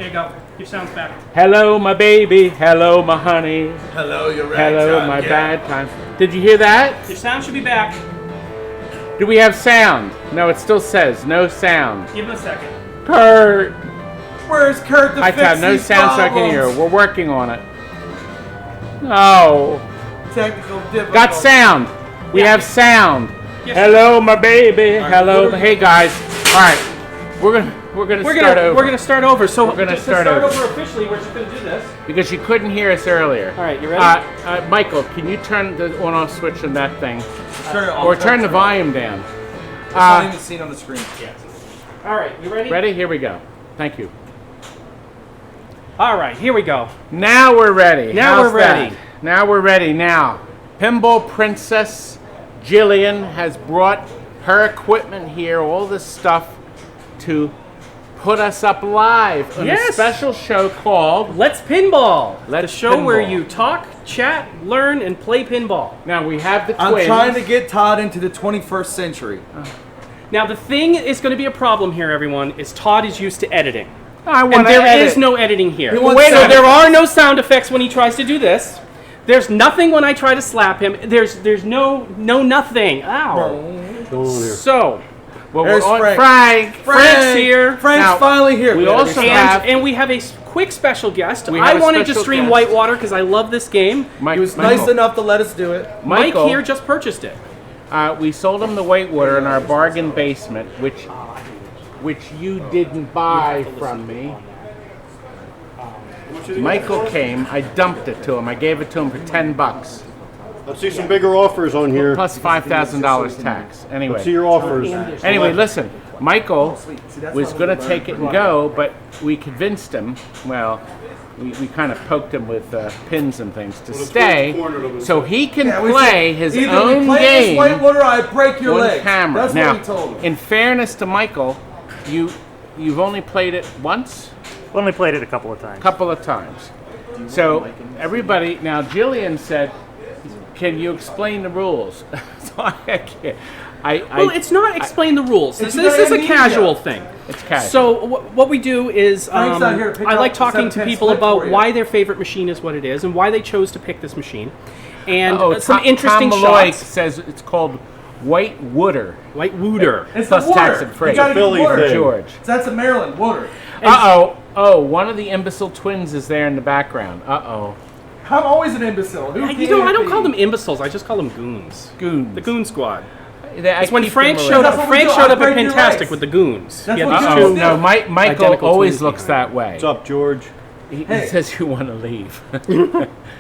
Here you go. Your sound's back. Hello, my baby. Hello, my honey. Hello, your Hello, my bad times. Did you hear that? Your sound should be back. Do we have sound? No, it still says no sound. Give him a second. Kurt. Where's Kurt to I fix have no these sound so I can hear. problems? We're working on it. No. Technical difficulty. Got sound. We Yeah. have sound. Yes. Hello, my baby. right, Hello. what are Hey, guys. All right. We're gonna start over. We're gonna start over. So We're gonna to start over. officially. We're just gonna do this. Because you couldn't hear us earlier. All right, you ready? Michael, can you turn the on-off switch on that thing, Turn it or on. turn the volume down? It's not even seen on the screen. All right, you ready? Ready? Here we go. Thank you. All right, here we go. Now we're ready. Now How's we're ready. that? Now we're ready. Now, Pinball Princess Jillian has brought her equipment here, all this stuff, to put us up live on a Yes. special show called. Let's Pinball. Let's the show where Pinball. you talk, chat, learn, and play pinball. Now we have the I'm twins. trying to get Todd into the 21st century. Now the thing is going to be a problem here, everyone, is Todd is used to editing. I And want to there edit. is no editing here. He wants Wait, so sound there effects. are no sound effects when he tries to do this. There's nothing when I try to slap him. There's no nothing. Ow. So, Well, There's we're on Frank. Frank's here. Frank's Now, finally here. we gotta also be- have- And we have a quick special guest. We I have a wanted to special stream guest. Whitewater because I love this game. Mike, He was Michael. nice enough to let us do it. Mike Michael, here just purchased it. we sold him the Whitewater in our bargain basement, which you didn't buy from me. Michael came. I dumped it to him. I gave it to him for $10, Let's see some bigger offers on here. plus $5,000 tax. See Anyway, your offers. listen. Michael was going to take it and go, but we convinced him. Well, we kind of poked him with pins and things to stay, so he can Yeah, we play said, his either own we play game. this Whitewater or I break your on legs. camera. That's now, what we told him. in fairness to Michael, you've only played it once, Only played it a couple of times. couple of times. So everybody now, Jillian said, "Can you explain the rules?" So I can't. Well, it's not explain the rules. This It's is a amnesia. casual thing. It's casual. So what we do is Frank's not here to pick I up like the talking to 7-10 people split about for you. why their favorite machine is what it is and why they chose to pick this machine, and some Tom, interesting Tom Malloy shots. says it's called Whitewooder. Whitewooder. It's plus the water. tax and freight. You gotta get Philly water. thing. George. That's a Maryland water. Oh, one of the imbecile twins is there in the background. I'm always an imbecile. Who You can't know, I don't be? call them imbeciles. I just call them goons. Goons. The Goon Squad. It's When Frank showed That's up, what we do. Frank showed I up at break your Fantastic legs. with the goons. That's He had what the you two- do. No, Michael Identical always twins looks that way. What's up, George? He Hey. says you want to leave.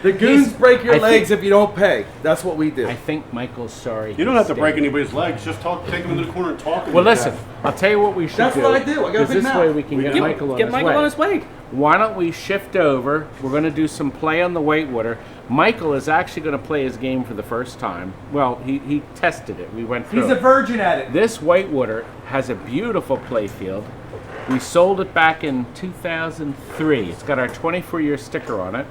The goons break your I legs think- if you don't pay. That's what we do. I think Michael's sorry. You don't he have to break stayed. anybody's legs. Just take them into the corner and talk. to Well, them. listen. I'll tell you what we should That's do. what I do. I got a 'cause big this mouth. way we can get Get Michael on get his Michael way. on his way. Why don't we shift over? We're going to do some play on the Whitewater. Michael is actually going to play his game for the first time. Well, he tested it. We went through He's it. a virgin at it. This Whitewater has a beautiful play field. We sold it back in 2003. It's got our 24-year sticker on it.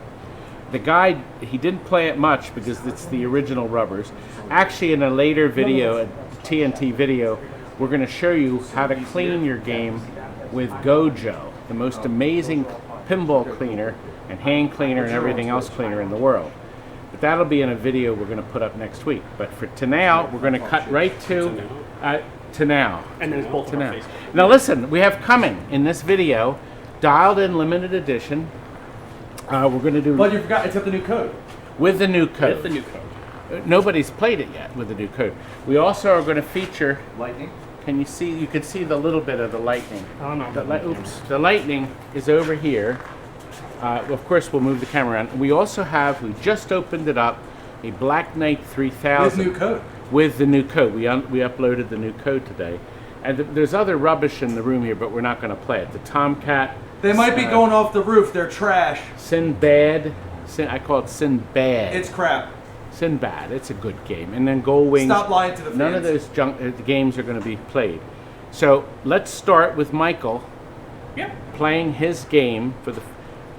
The guy, he didn't play it much because it's the original rubbers. Actually, in a later video, a TNT video, we're going to show you how to clean your game with Gojo, the most amazing pinball cleaner and hand cleaner and everything else cleaner in the world. But that'll be in a video we're going to put up next week. But for now, we're going to cut right to now. And then it's both To on our now. Facebook. Now listen, we have coming in this video, Dialed In Limited Edition. We're going to do But you forgot, it's got the new code. with the new code. With the new code. Nobody's played it yet with the new code. We also are going to feature. Lightning. Can you see? You can see the little bit of the lightning. Oh, no. The lightning is over here. Of course, we'll move the camera around. We also have. We just opened it up. A Black Knight 3000 With new code. with the new code. We uploaded the new code today. And there's other rubbish in the room here, but we're not going to play it. The Tomcat. They might be going off the roof. They're trash. Sinbad. I call it Sinbad. It's crap. Sinbad. It's a good game. And then Gold Wings. Stop lying to the None of fans. those games are going to be played. So let's start with Michael Yeah. playing his game for the.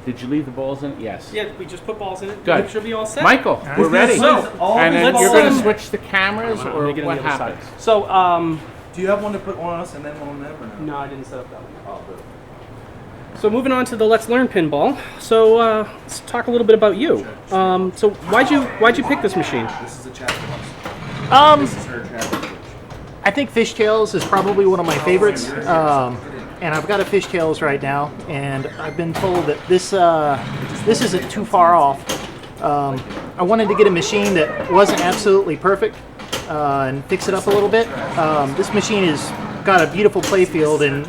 Did you leave the balls in? Yes. Yeah, we just put balls in it. Good. It should be all set. Michael, we're ready. So, all and then these you're balls going to in. switch the cameras, Let or me get on what the other side. happens? So, Do you have one to put on us and then one on them or no? no, I didn't set up that one. Oh, good. So moving on to the Let's Learn Pinball. So let's talk a little bit about you. So why'd you pick this machine? This is a chat box. Um, This is her chat box. I think fishtails is probably one of my favorites, and I've got a fishtails right now, and I've been told that this isn't too far off. I wanted to get a machine that wasn't absolutely perfect and fix it up a little bit. This machine has got a beautiful playfield and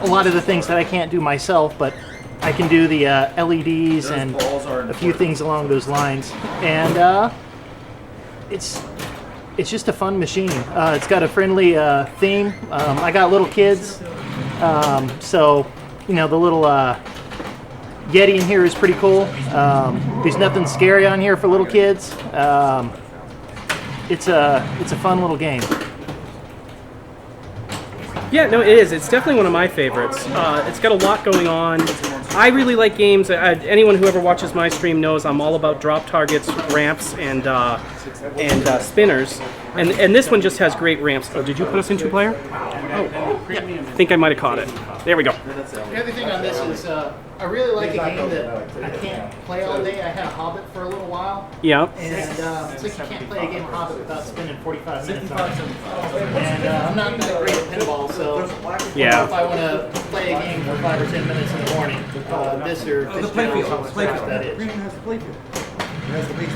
a lot of the things that I can't do myself, but I can do the LEDs and a few things along those lines, and it's just a fun machine. It's got a friendly theme. I got little kids, so you know the little Yeti in here is pretty cool. There's nothing scary on here for little kids. It's a fun little game. Yeah, no, it is. It's definitely one of my favorites. It's got a lot going on. I really like games. Anyone who ever watches my stream knows I'm all about drop targets, ramps, and spinners. And this one just has great ramps. Oh, did you put us in two-player? Oh, I think I might have caught it. There we go. The other thing on this is I really like a game that I can't play all day. I had a Hobbit for a little while. Yeah. And it's like you can't play a game of Hobbit without spending 45 minutes on it. And I'm not that great at pinball, so Yeah. if I want to play a game for 5 or 10 minutes in the morning, this or The this playfield. that is. Premium has the playfield. It has the base.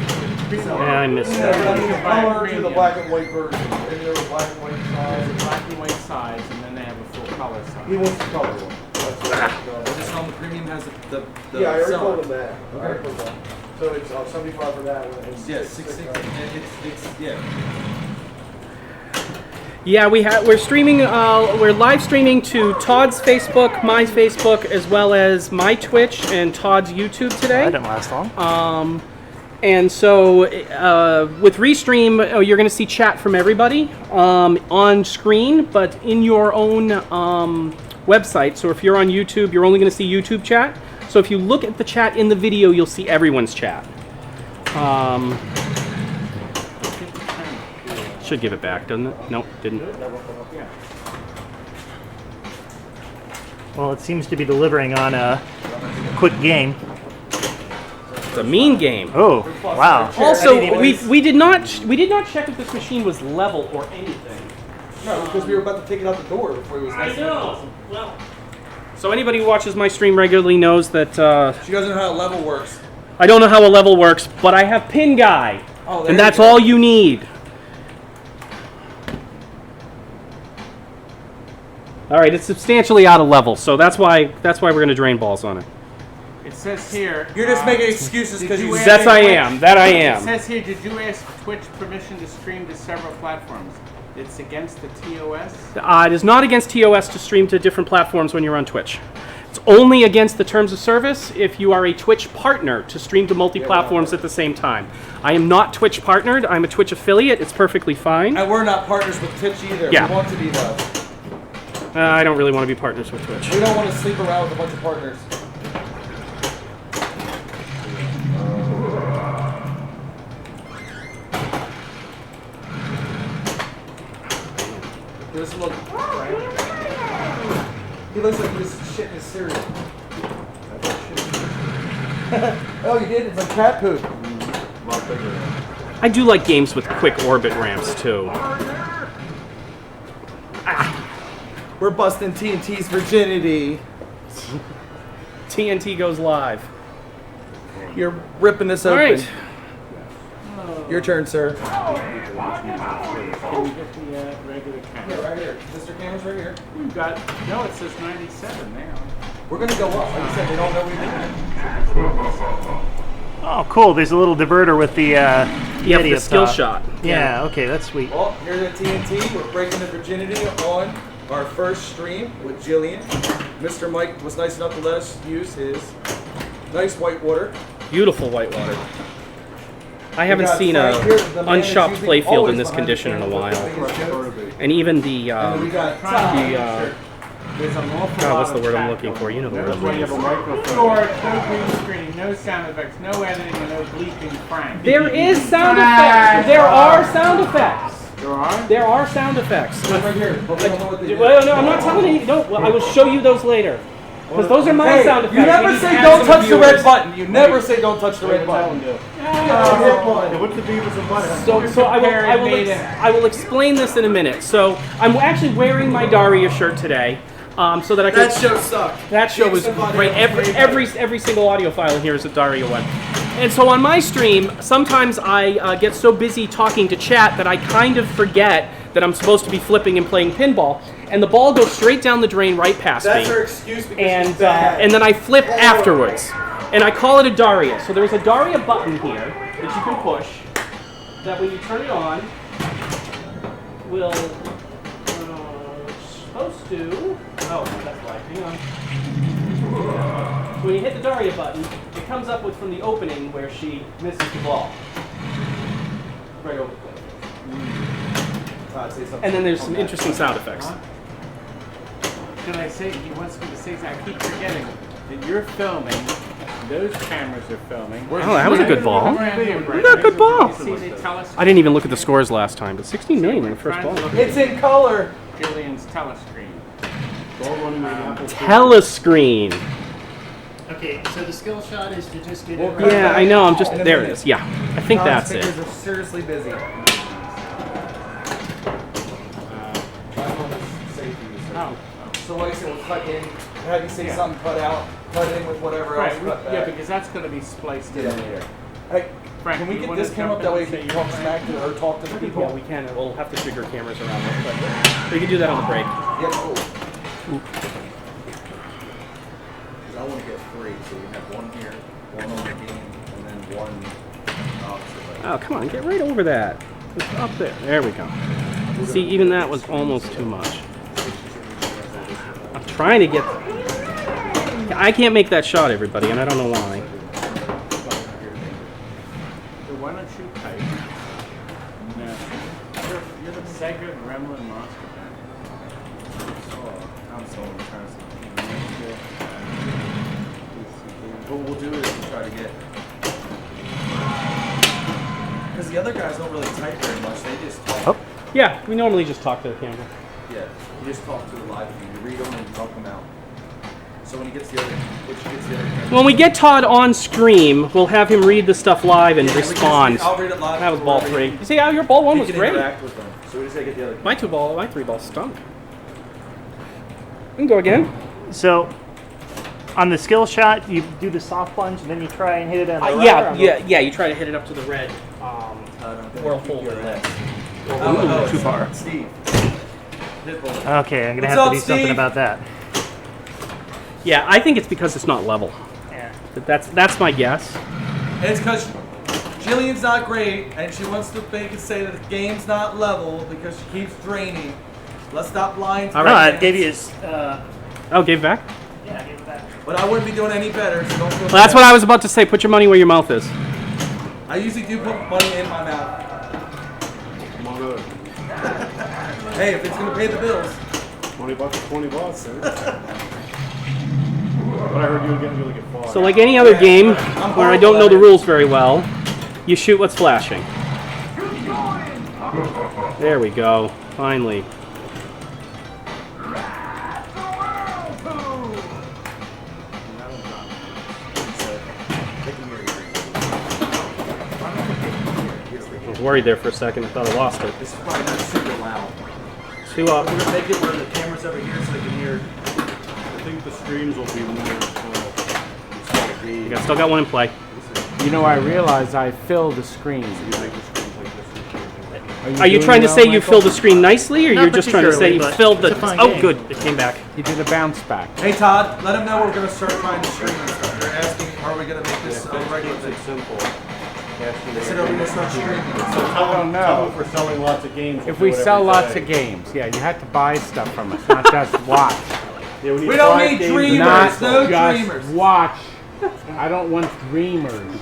Yeah, I missed Yeah, that. from the color to the black and white version. And there were black and white sides. Black and white sides, and then they have a full color He side. wants the color one. This on the premium has the Yeah, I already seller. told him that. I already told him. So it's 75 for that one. And Yeah, 660. It's yeah. Yeah, we're streaming. We're live streaming to Todd's Facebook, my Facebook, as well as my Twitch and Todd's YouTube That today. didn't last long. And so with Restream, you're going to see chat from everybody on screen, but in your own website. So if you're on YouTube, you're only going to see YouTube chat. So if you look at the chat in the video, you'll see everyone's chat. Should give it back, doesn't it? Nope, didn't. Well, it seems to be delivering on a quick game. It's a mean game. Oh, wow. Also, we did not check if this machine was level or anything. No, because we were about to take it out the door before it was. I know. Well, so anybody who watches my stream regularly knows that She doesn't know how a level works. I don't know how a level works, but I have Pin Guy, Oh, there and you that's go. all you need. All right, it's substantially out of level, so that's why we're going to drain balls on it. It says here. You're just making excuses because you. That I am. That I It am. says here, did you ask Twitch permission to stream to several platforms? It's against the TOS? It is not against TOS to stream to different platforms when you're on Twitch. It's only against the terms of service if you are a Twitch partner to stream to multi-platforms at the same time. I am not Twitch partnered. I'm a Twitch affiliate. It's perfectly fine. And we're not partners with Twitch either. Yeah. We want to be though. I don't really want to be partners with Twitch. We don't want to sleep around with a bunch of partners. Does look. He looks like he was shitting his cereal. Oh, you did? It's like cat poop. I do like games with quick orbit ramps too. We're busting TNT's virginity. TNT goes live. You're ripping this All open. right. Your turn, sir. Can we get the regular camera? Yeah, right here. Mr. Camera's right here. We've got, no, it says 97 now. We're gonna go up. Like I said, they don't know we did. Oh, cool. There's a little diverter with the Yeah, Yeti the up skill top. shot. Yeah, okay, that's sweet. Well, here's at TNT. We're breaking the virginity on our first stream with Jillian. Mr. Mike was nice enough to let us use his nice whitewater. Beautiful whitewater. I haven't seen a unshopped playfield in this condition in a while. And even the And then we got Todd. There's an awful God, lot what's the of word I'm chat. looking for? You know the word That's I'm why you looking have a microphone. Storage, no green screen, no sound effects, no editing, and no bleeping Frank. There is sound effects. There are sound effects. There are? There are sound effects. Right here. But we don't know what they do. Well, no, I'm not telling you. No, well, I will show you those later. Because those are my Hey, sound effects. you never We need to say add don't some touch the viewers. red button. You never say don't touch the red button. Yeah, what's the Beavis and Butthead? So made it. I will explain this in a minute. So I'm actually wearing my Daria shirt today, so that I can. That show sucked. That show was great. Every single audio file in here is a Daria one. And so on my stream, sometimes I get so busy talking to chat that I kind of forget that I'm supposed to be flipping and playing pinball, and the ball goes straight down the drain right past That's me. her excuse because And she's bad. and then I flip afterwards, and I call it a Daria. So there's a Daria button here that you can push. That when you turn it on, will supposed to. Oh, that's right. Hang on. So when you hit the Daria button, it comes up with from the opening where she misses the ball. Right over the plate. Todd, say something. And then there's some interesting sound effects. Can I say, he wants me to say something, I keep forgetting that you're filming, those cameras are filming. Oh, that was a good ball. That was a good ball. See, they tell us I didn't even look at the scores last time, but 16 million in the first ball. It's in color. Jillian's telescreen. Telescreen. Okay, so the skill shot is to just get it right. Yeah, I know. I'm just there. It is. Yeah, I think Todd's that's it. fingers are seriously busy. So like I said, we'll cut in, have you say Yeah. something, cut out, cut in with whatever Right, else, cut yeah, back. because that's going to be spliced in Yeah. later. Hey, Frank, can we you get wanna this camera jump up that in way and we say can your talk plan? smack to or talk to the people? Yeah, we can. We'll have to trigger cameras around it, but we can do that on the break. Yeah, cool. Because I want to get three, so we have one here, one on the game, and then one opposite. Oh, come on, get right over that. It's up there. There we go. See, even that was almost too much. I'm trying to get. I can't make that shot, everybody, and I don't know why. So why don't you type? No. You're the Sega Gremlin Monster Band. I'm so trying to what we'll do is we'll try to get. Because the other guys don't really type very much, they just talk. Oh. Yeah, we normally just talk to the camera. Yeah, you just talk to the live feed, you read them and you talk them out. So when he gets the other, When we get Todd on stream, we'll have him read the stuff live and respond. I'll read it live. That was ball three. You see how your ball one You was can great. interact with them. So we just gotta get the other. My three balls stunk. We can go again. So, on the skill shot, you do the soft plunge, and then you try and hit it on the Yeah. You try to hit it up to the red. Whirlpool. Ooh, too far. Steve. Okay, I'm gonna What's have to up, do something Steve? about that. Yeah, I think it's because it's not level. Yeah. That's my guess. And it's because Jillian's not great, and she wants to make it say that the game's not level because she keeps draining. Let's stop lying to All No, right. I gave you his. Oh, gave back? Yeah, I gave it back. But I wouldn't be doing any better, so don't feel Well, that's bad. what I was about to say. Put your money where your mouth is. I usually do put money in my mouth. Hey, if it's gonna pay the bills. $20 is $20, sir. But I heard you were getting really good far. So, like any other game where I don't know the rules very well, you shoot what's flashing. There we go. Finally. I was worried there for a second. I thought I lost it. This is probably not super loud. Two We're up. gonna make it where the camera's over here so they can hear. I think the streams will be more. You still got one in play. You know, I realize I fill the screen. Are you doing trying to well, say you Michael? filled the screen nicely, or Not you're just trying to say you particularly, filled but the? it's a fun Oh, game. good. It came back. He did a bounce back. Hey Todd, let them know we're gonna start trying to stream and stuff. They're asking, are we gonna make this a regular thing? Simple. They said, are we gonna start streaming? I don't know. Tell them if we're selling lots of games. If we sell lots of games, yeah, you have to buy stuff from us, not just watch. Yeah, We don't five need games. dreamers. Not no just dreamers. watch. I don't want dreamers.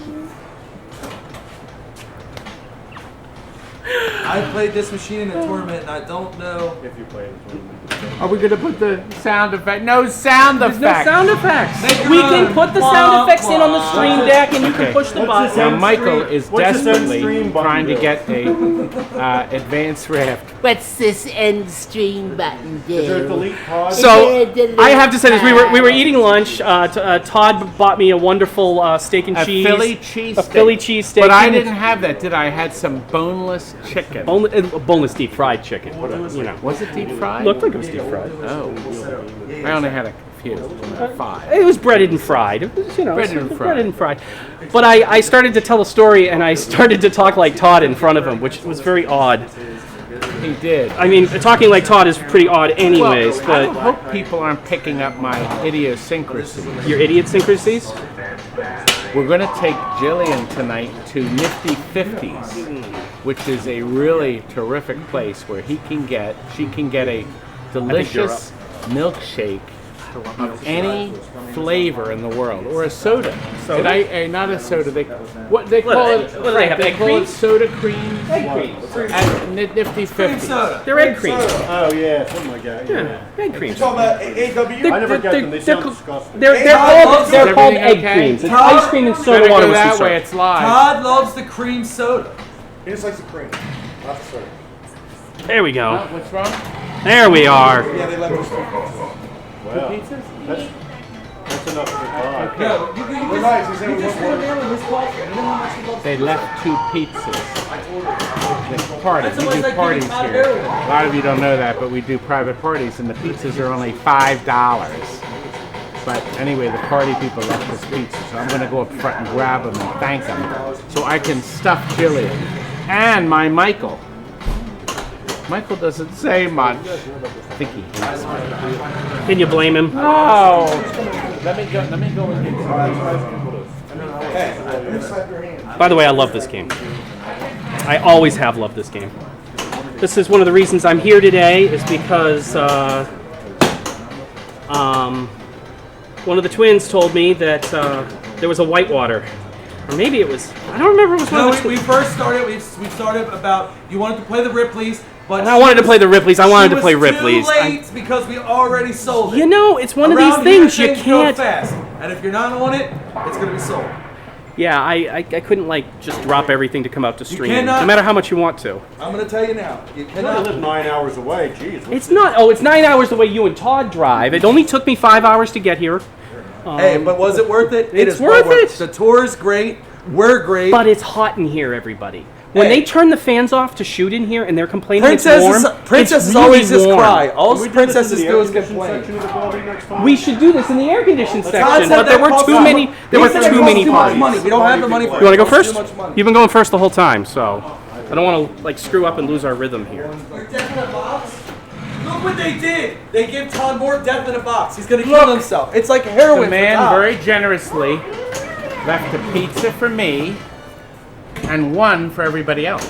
I played this machine in a tournament and I don't know. If you play the tournament. Are we gonna put the sound effect? No sound There's effect. no sound effects. We can put the sound effects in on the stream deck, and you can push the Now button. Michael is What's this end desperately stream button trying to do? get a advanced raft. What's this end stream button do? Is there a delete pod? So I have to say this: we were eating lunch. Todd bought me a wonderful steak and A cheese. Philly cheese A Philly cheesesteak. But I didn't have that, did I? I had some boneless chicken. boneless deep fried chicken. You know, Was it deep fried? looked like it was deep fried. Oh. I only had a few. 5. It was breaded and fried. It was, you know, Breaded and fried. breaded and fried. But I started to tell a story, and I started to talk like Todd in front of him, which was very odd. He did. I mean, talking like Todd is pretty odd anyways, I but hope people aren't picking up my idiosyncrasy. your idiosyncrasies? We're going to take Jillian tonight to Nifty 50s, which is a really terrific place where she can get a delicious milkshake of any flavor in the world, or a soda. Not a soda. They call it. What do they have, They egg call cream? it soda cream. Egg cream. At Nifty 50s. They're egg cream. Oh yeah, something like that. Yeah. Egg cream. Talking about AW? I never get them. They sound disgusting. They're called everything egg okay? creams. It's Todd, ice cream and Better soda water go with some that way. syrup. It's live. Todd loves the cream soda. He just likes the cream, not the soda. There we go. What's wrong? There we are. Yeah, they let me Wow. That's enough for Todd. No, you We're nice. He said we just want put it in his plate. You know how much he loves They left 2 pizzas. The party. That's We almost do like parties giving Todd here. Barrel. A lot of you don't know that, but we do private parties, and the pizzas are only $5. But anyway, the party people left us pizza, so I'm going to go up front and grab them and thank them, so I can stuff Jillian and my Michael. Michael doesn't say much. I think he hates me. Can you blame him? Oh, let me go and get some. By the way, I love this game. I always have loved this game. This is one of the reasons I'm here today, is because one of the twins told me that there was a Whitewater. Or maybe it was, I don't remember, it was one No, of the we first started. We started about you wanted to play the Ripley's, but And I wanted to play the Ripleys. I wanted to play She was Ripley's. too late because we already sold it. You know, it's one of Around these here, things you go can't. fast, and if you're not on it, it's gonna be sold. Yeah, I couldn't like just drop everything to come out to stream, cannot- no matter how much you want to. I'm gonna tell you now. You I cannot. live 9 hours away. Jeez. It's not. Oh, it's 9 hours the way you and Todd drive. It only took me 5 hours to get here. Hey, but was it worth it? It's is well worth it. The tour is great. We're great. But it's hot in here, everybody. When Hey. they turn the fans off to shoot in here and they're complaining it's warm, Princesses it's really always just warm. cry. All Can we do this in princesses the do is air conditioned complain. section of the building next time? We should do this in the air conditioned Todd section, said but there that were costs too too many. much. There He were said too it many costs too much parties. money. We don't have the money for it. You want to go It costs first? too much money. You've been going first the whole time, so I don't want to like screw up and lose our rhythm here. Death in a box? Look what they did. They give Todd more death in a box. He's gonna kill himself. It's like heroin. The man for Todd. very generously left a pizza for me and one for everybody else.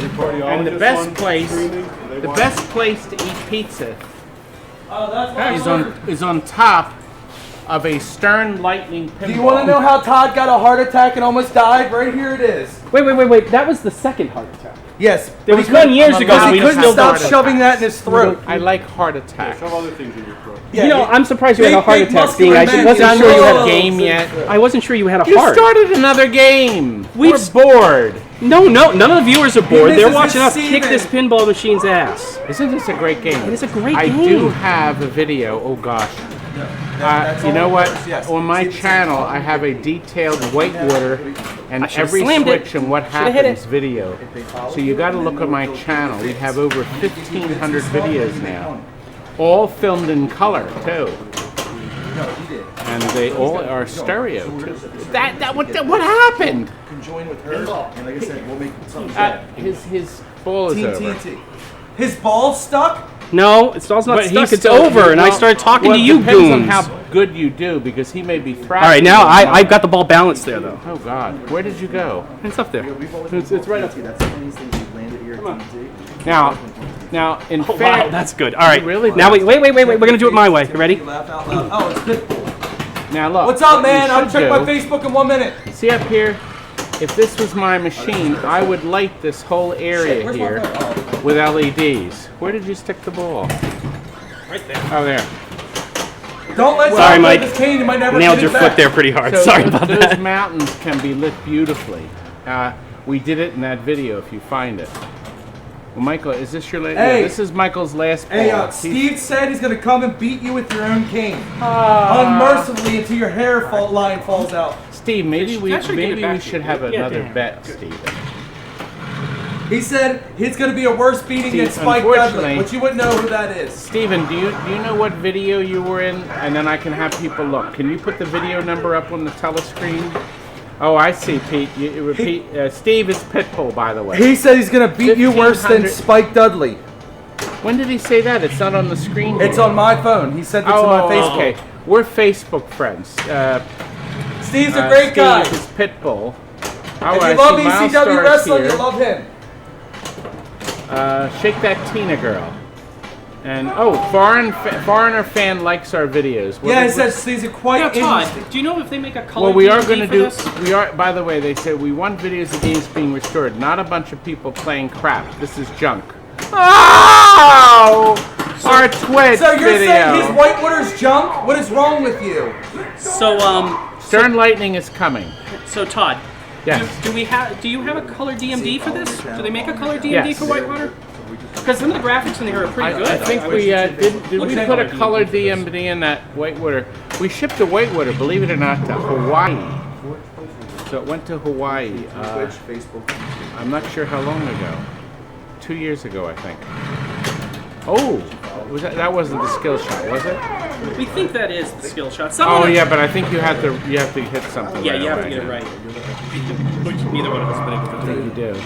And the best place to eat pizza is on top of a Stern Lightning pinball. Do you want to know how Todd got a heart attack and almost died? Right here it is. Wait. That was the second heart attack. Yes. There was one years ago. Because We he couldn't still stop don't. shoving that in his throat. I like heart attacks. Shove other things in your throat. You know, I'm surprised you had a Big, heart big, attack. Being muscular I man, wasn't you sure you know. had a game yet. I wasn't sure you had a You heart. started another game. We've- We're bored. No, none of the viewers are bored. They're misses watching his us kick semen. this pinball machine's ass. Isn't this a great game? It is a great I game. do have a video. Oh gosh. You know what? Yes. On my channel, I have a detailed Whitewater and I should've every slammed it. switch and what Should've hit happens it. video. So you got to look at my channel. We have over 1,500 videos now, all filmed in color too. And they all are stereo too. What happened? Can join with her. And like I said, we'll make something. His ball is over. TNT. His ball's stuck? No, it's not But stuck. he's It's still- over, and I well- started talking well, to it you depends on goons. how good you do, because he may be thrashing. All right, now you. I've got the ball balanced there, though. Oh God, where did you go? It's up there. It's right up there. That's one of these things you've landed here at TNT. Now, in Oh, fact, wow, that's good. All right, Really now does. wait. We're gonna do it my way. You ready? Laugh out loud. Oh, it's good. now look. What's up, what you man? I'll should check my do- Facebook in 1 minute. See up here, if this was my machine, I would light this whole area Where's my here phone? with LEDs. Where did you stick the ball? Right there. Oh, there. Don't let Sorry, someone Mike. with this cane. You might never Nailed get your it foot back. there pretty hard. So Sorry those, about those that. mountains can be lit beautifully. We did it in that video if you find it. Well, Michael, is this your last? Hey. Yeah, this is Michael's last ball. Hey, Steve said he's gonna come and beat you with your own cane, Ah. unmercifully until your hair line falls out. Steve, maybe we Actually, give it back to should you. have Yeah, another damn. bet, Steve. He said it's gonna be a worse beating than Steve, Spike Dudley, unfortunately- but you wouldn't know who that is. Steven, do you know what video you were in? And then I can have people look. Can you put the video number up on the telescreen? Oh, I see, Pete. You repeat. Steve is Pitbull, by the way. He said he's gonna beat you worse than 1500 Spike Dudley. When did he say that? It's not on the screen. It's here. on my phone. He sent it to Oh, my Facebook. okay. We're Facebook friends. Steve's a great guy. Steve is Pitbull. If I you see love Miles ECW Star's wrestling, here. you love him. Shake that Tina girl. And foreigner fan likes our videos. Yeah, he says Steve's a quite Yeah, Todd, interesting. do you know if they make a color Well, we are DVD going to for do. this? We are. By the way, they said we want videos of games being restored, not a bunch of people playing crap. This is junk. Oh! Our Twitch So you're video. saying his Whitewater's junk? What is wrong with you? So, Stern Lightning is coming. so Todd, Yes. do you have a color DMD for this? Do they make a color DMD Yes. for Whitewater? Because some of the graphics in here are pretty good. I think we did we put a color DMD in that Whitewater. We shipped to Whitewater, believe it or not, to Hawaii. So it went to Hawaii. I'm not sure how long ago. 2 years ago, I think. Oh, that wasn't the skill shot, was it? We think that is the skill shot. Some Oh of it- yeah, but I think you have to hit something. Yeah, right you have to away. get it right. Which neither one of us been able to I think do. you do.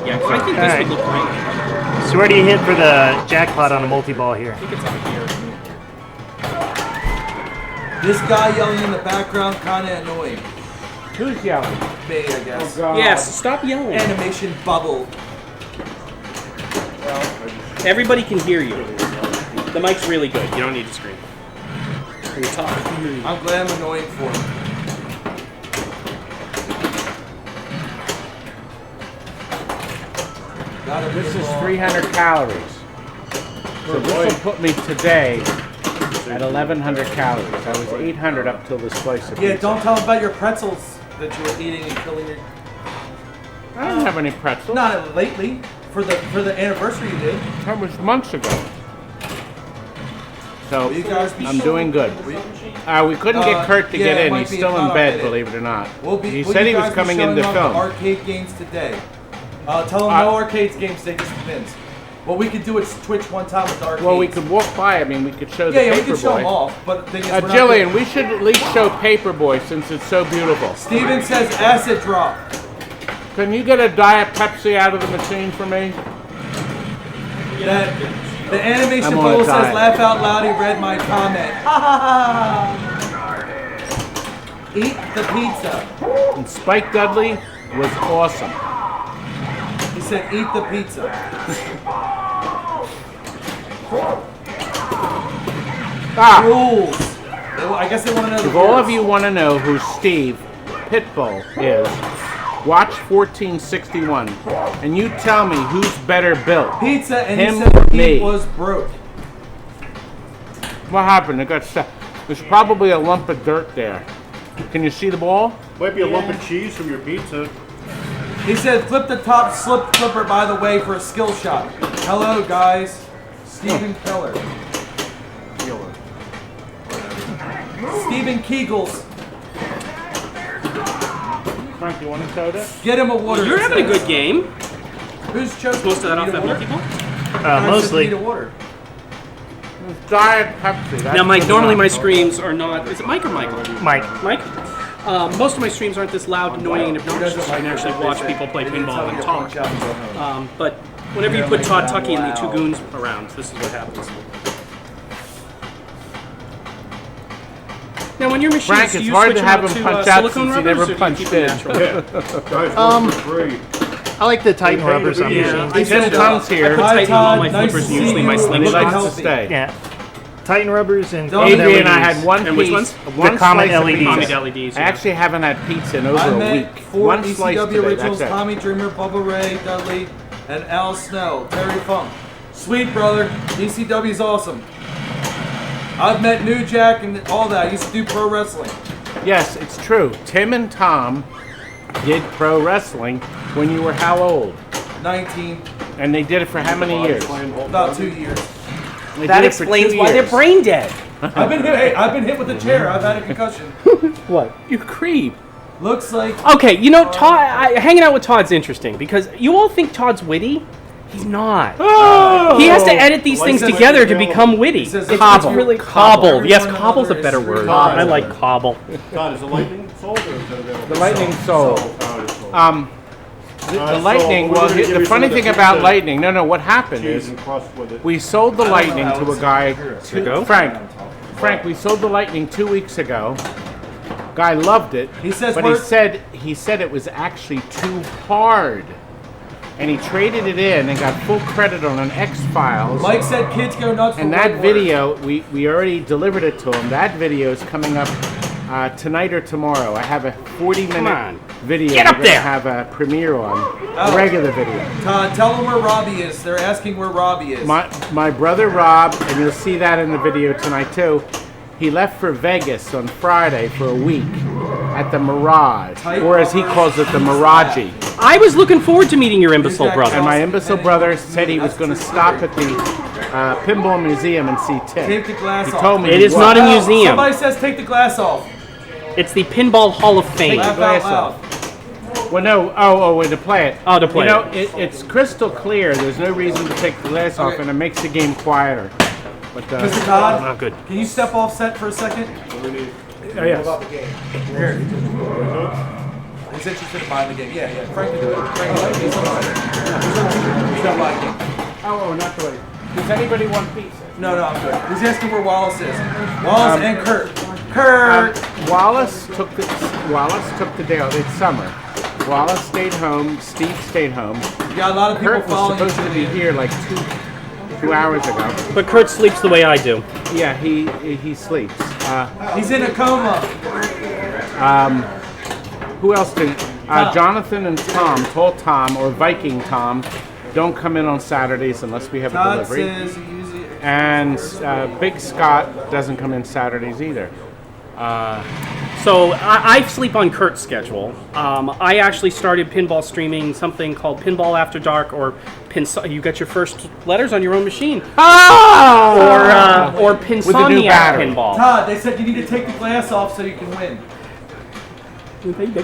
Yeah, so I think this Alright. would look great. So where do you hit for the jackpot on a multi-ball here? I think it's up here. This guy yelling in the background kind of annoying. Who's yelling? Me, I guess. Yes, stop yelling. Animation bubble. Everybody can hear you. The mic's really good. You don't need to scream. When you talk. I'm glad I'm annoying for him. This is 300 calories. So this will put me today at 1,100 calories. I was 800 up till this slice of Yeah, pizza. don't tell him about your pretzels that you were eating and killing your. I don't have any pretzels. Not lately. For the anniversary you did. That was months ago. So Will you guys be I'm doing good. We couldn't get Kurt to yeah, get it in. might He's be still a in bed, minute. believe it or not. He Will said you he was guys be coming in showing to off the film. arcade games today. Tell him no arcade games today, just Vince. What we could do at Twitch one time with the arcades. Well, we could walk by. I mean, we could show the Yeah, we Paperboy. could show them off. But the thing is, we're not Jillian, doing- we should at least show Paperboy since it's so beautiful. Steven says acid drop. Can you get a Diet Pepsi out of the machine for me? That the animation I'm on a bubble says diet. laugh out loud. He read my comment. Ha ha ha! Eat the pizza. And Spike Dudley was awesome. He said eat the pizza. Rules. I guess they want to know the If all of rules. you want to know who Steve Pitbull is, watch 1461, and you tell me who's better built. Pizza, and him he said or he me. was broke. What happened? It got stuck. There's probably a lump of dirt there. Can you see the ball? Might be a lump of cheese from your pizza. He said flip the top slip flipper, by the way, for a skill shot. Hello, guys. Stephen Keller. Stephen Kegels. Frank, you want a soda? Get him a water. You're having a it says. good game. Who's chosen? Most of that off Need a that water? multi-ball? Mostly. Need a water. Diet Pepsi. Now, Mike, normally my streams are not... Is it Mike or Michael? Mike. Mike? Most of my streams aren't this loud, annoying, and obnoxious. I can actually watch people play pinball and talk. But whenever you put Todd Tucky and the two goons around, this is what happens. Now, when your machines, Frank, do it's you hard switch to them have out him to punch out silicone since he rubbers, never or do you punched keep them in. natural? Guys, one for free. I like the Titan rubbers on the Yeah. machines. He still comes I here. put Hi, Titan on all my Todd. Nice flippers, to and see usually my you. He Look slingshot. likes to healthy. stay. Yeah. Titan rubbers and Don't- Comet Adrian, I LEDs. had one And which piece, ones? one The Comet slice of LEDs. pizza. Comet LEDs, I yeah. actually haven't had pizza in over I a met week. 4 One slice ECW today, originals: that's it. Tommy Dreamer, Bubba Ray, Dudley, and Al Snow. Terry Funk. Sweet brother. ECW's awesome. I've met New Jack and all that. I used to do pro wrestling. Yes, it's true. Tim and Tom did pro wrestling when you were how old? 19, And they did it for how many years? about 2 years. They That did it for explains 2 why they're years. brain dead. I've been hit. Hey, I've been hit with a chair. I've had a concussion. What? You creep. Looks like Okay, you know, Todd. Hanging out with Todd's interesting because you all think Todd's witty. He's not. Oh! He has to edit these things says together it's to become witty. He says It's cobble. really Cobble. cobble. Yes, Everyone cobble's a another better is word. cobble. I like cobble. God, is the lightning sold or is it available? The lightning soul. Oh, it's sold. The So lightning. we're Well, gonna give the you funny some of thing the about pizza lightning. No, what happened cheese is and crust with it. we sold the lightning to a guy. go. Frank, we sold the lightning 2 weeks ago. Guy loved it. He says but we're- he said it was actually too hard, and he traded it in and got full credit on an X-Files. Mike said kids go nuts for And that white video, we already delivered it to him. That video is coming up tonight or tomorrow. I have a 40-minute on. video. Get we're up gonna there. have a premiere on Oh. a regular video. words. Todd, tell them where Robbie is. They're asking where Robbie is. My brother Rob, and you'll see that in the video tonight too. He left for Vegas on Friday for a week at the Mirage, or as he calls it, the Mirage. I was looking forward to meeting your imbecile brother. And my imbecile brother said he was going to stop at the Pinball Museum and see Tim. Take the glass He off. told me It he is was. not a Oh, museum. Somebody says take the glass off. It's the Pinball Hall of Fame. Laugh glass out loud. Well, no. Oh, to play it. Oh, to play You know, it. it's crystal clear. There's no reason to take the glass off, Okay. and it makes the game quieter. But Mr. Todd, Not good. can you step off set for a second? yes. Here. He's interested in buying the game. Yeah. Frank can do it. Frank can do it. He's not buying the game. Oh, not the way. Does anybody want pizza? No, I'm good. He's asking where Wallace is. Wallace and Kurt. Kurt! Wallace took the day off. It's summer. Wallace stayed home. Steve stayed home. You got a lot of people Kurt was following you. supposed to be here like two hours ago. But Kurt sleeps the way I do. Yeah, he sleeps. He's in a coma. Who else did? Jonathan and Tom, Tall Tom or Viking Tom, don't come in on Saturdays unless we have a Todd delivery. says he usually... And Big Scott doesn't come in Saturdays either. So I sleep on Kurt's schedule. I actually started pinball streaming something called Pinball After Dark, or you got your first letters on your own machine, or Pinsomniac battery. Pinball. Todd, they said you need to take the glass off so you can win.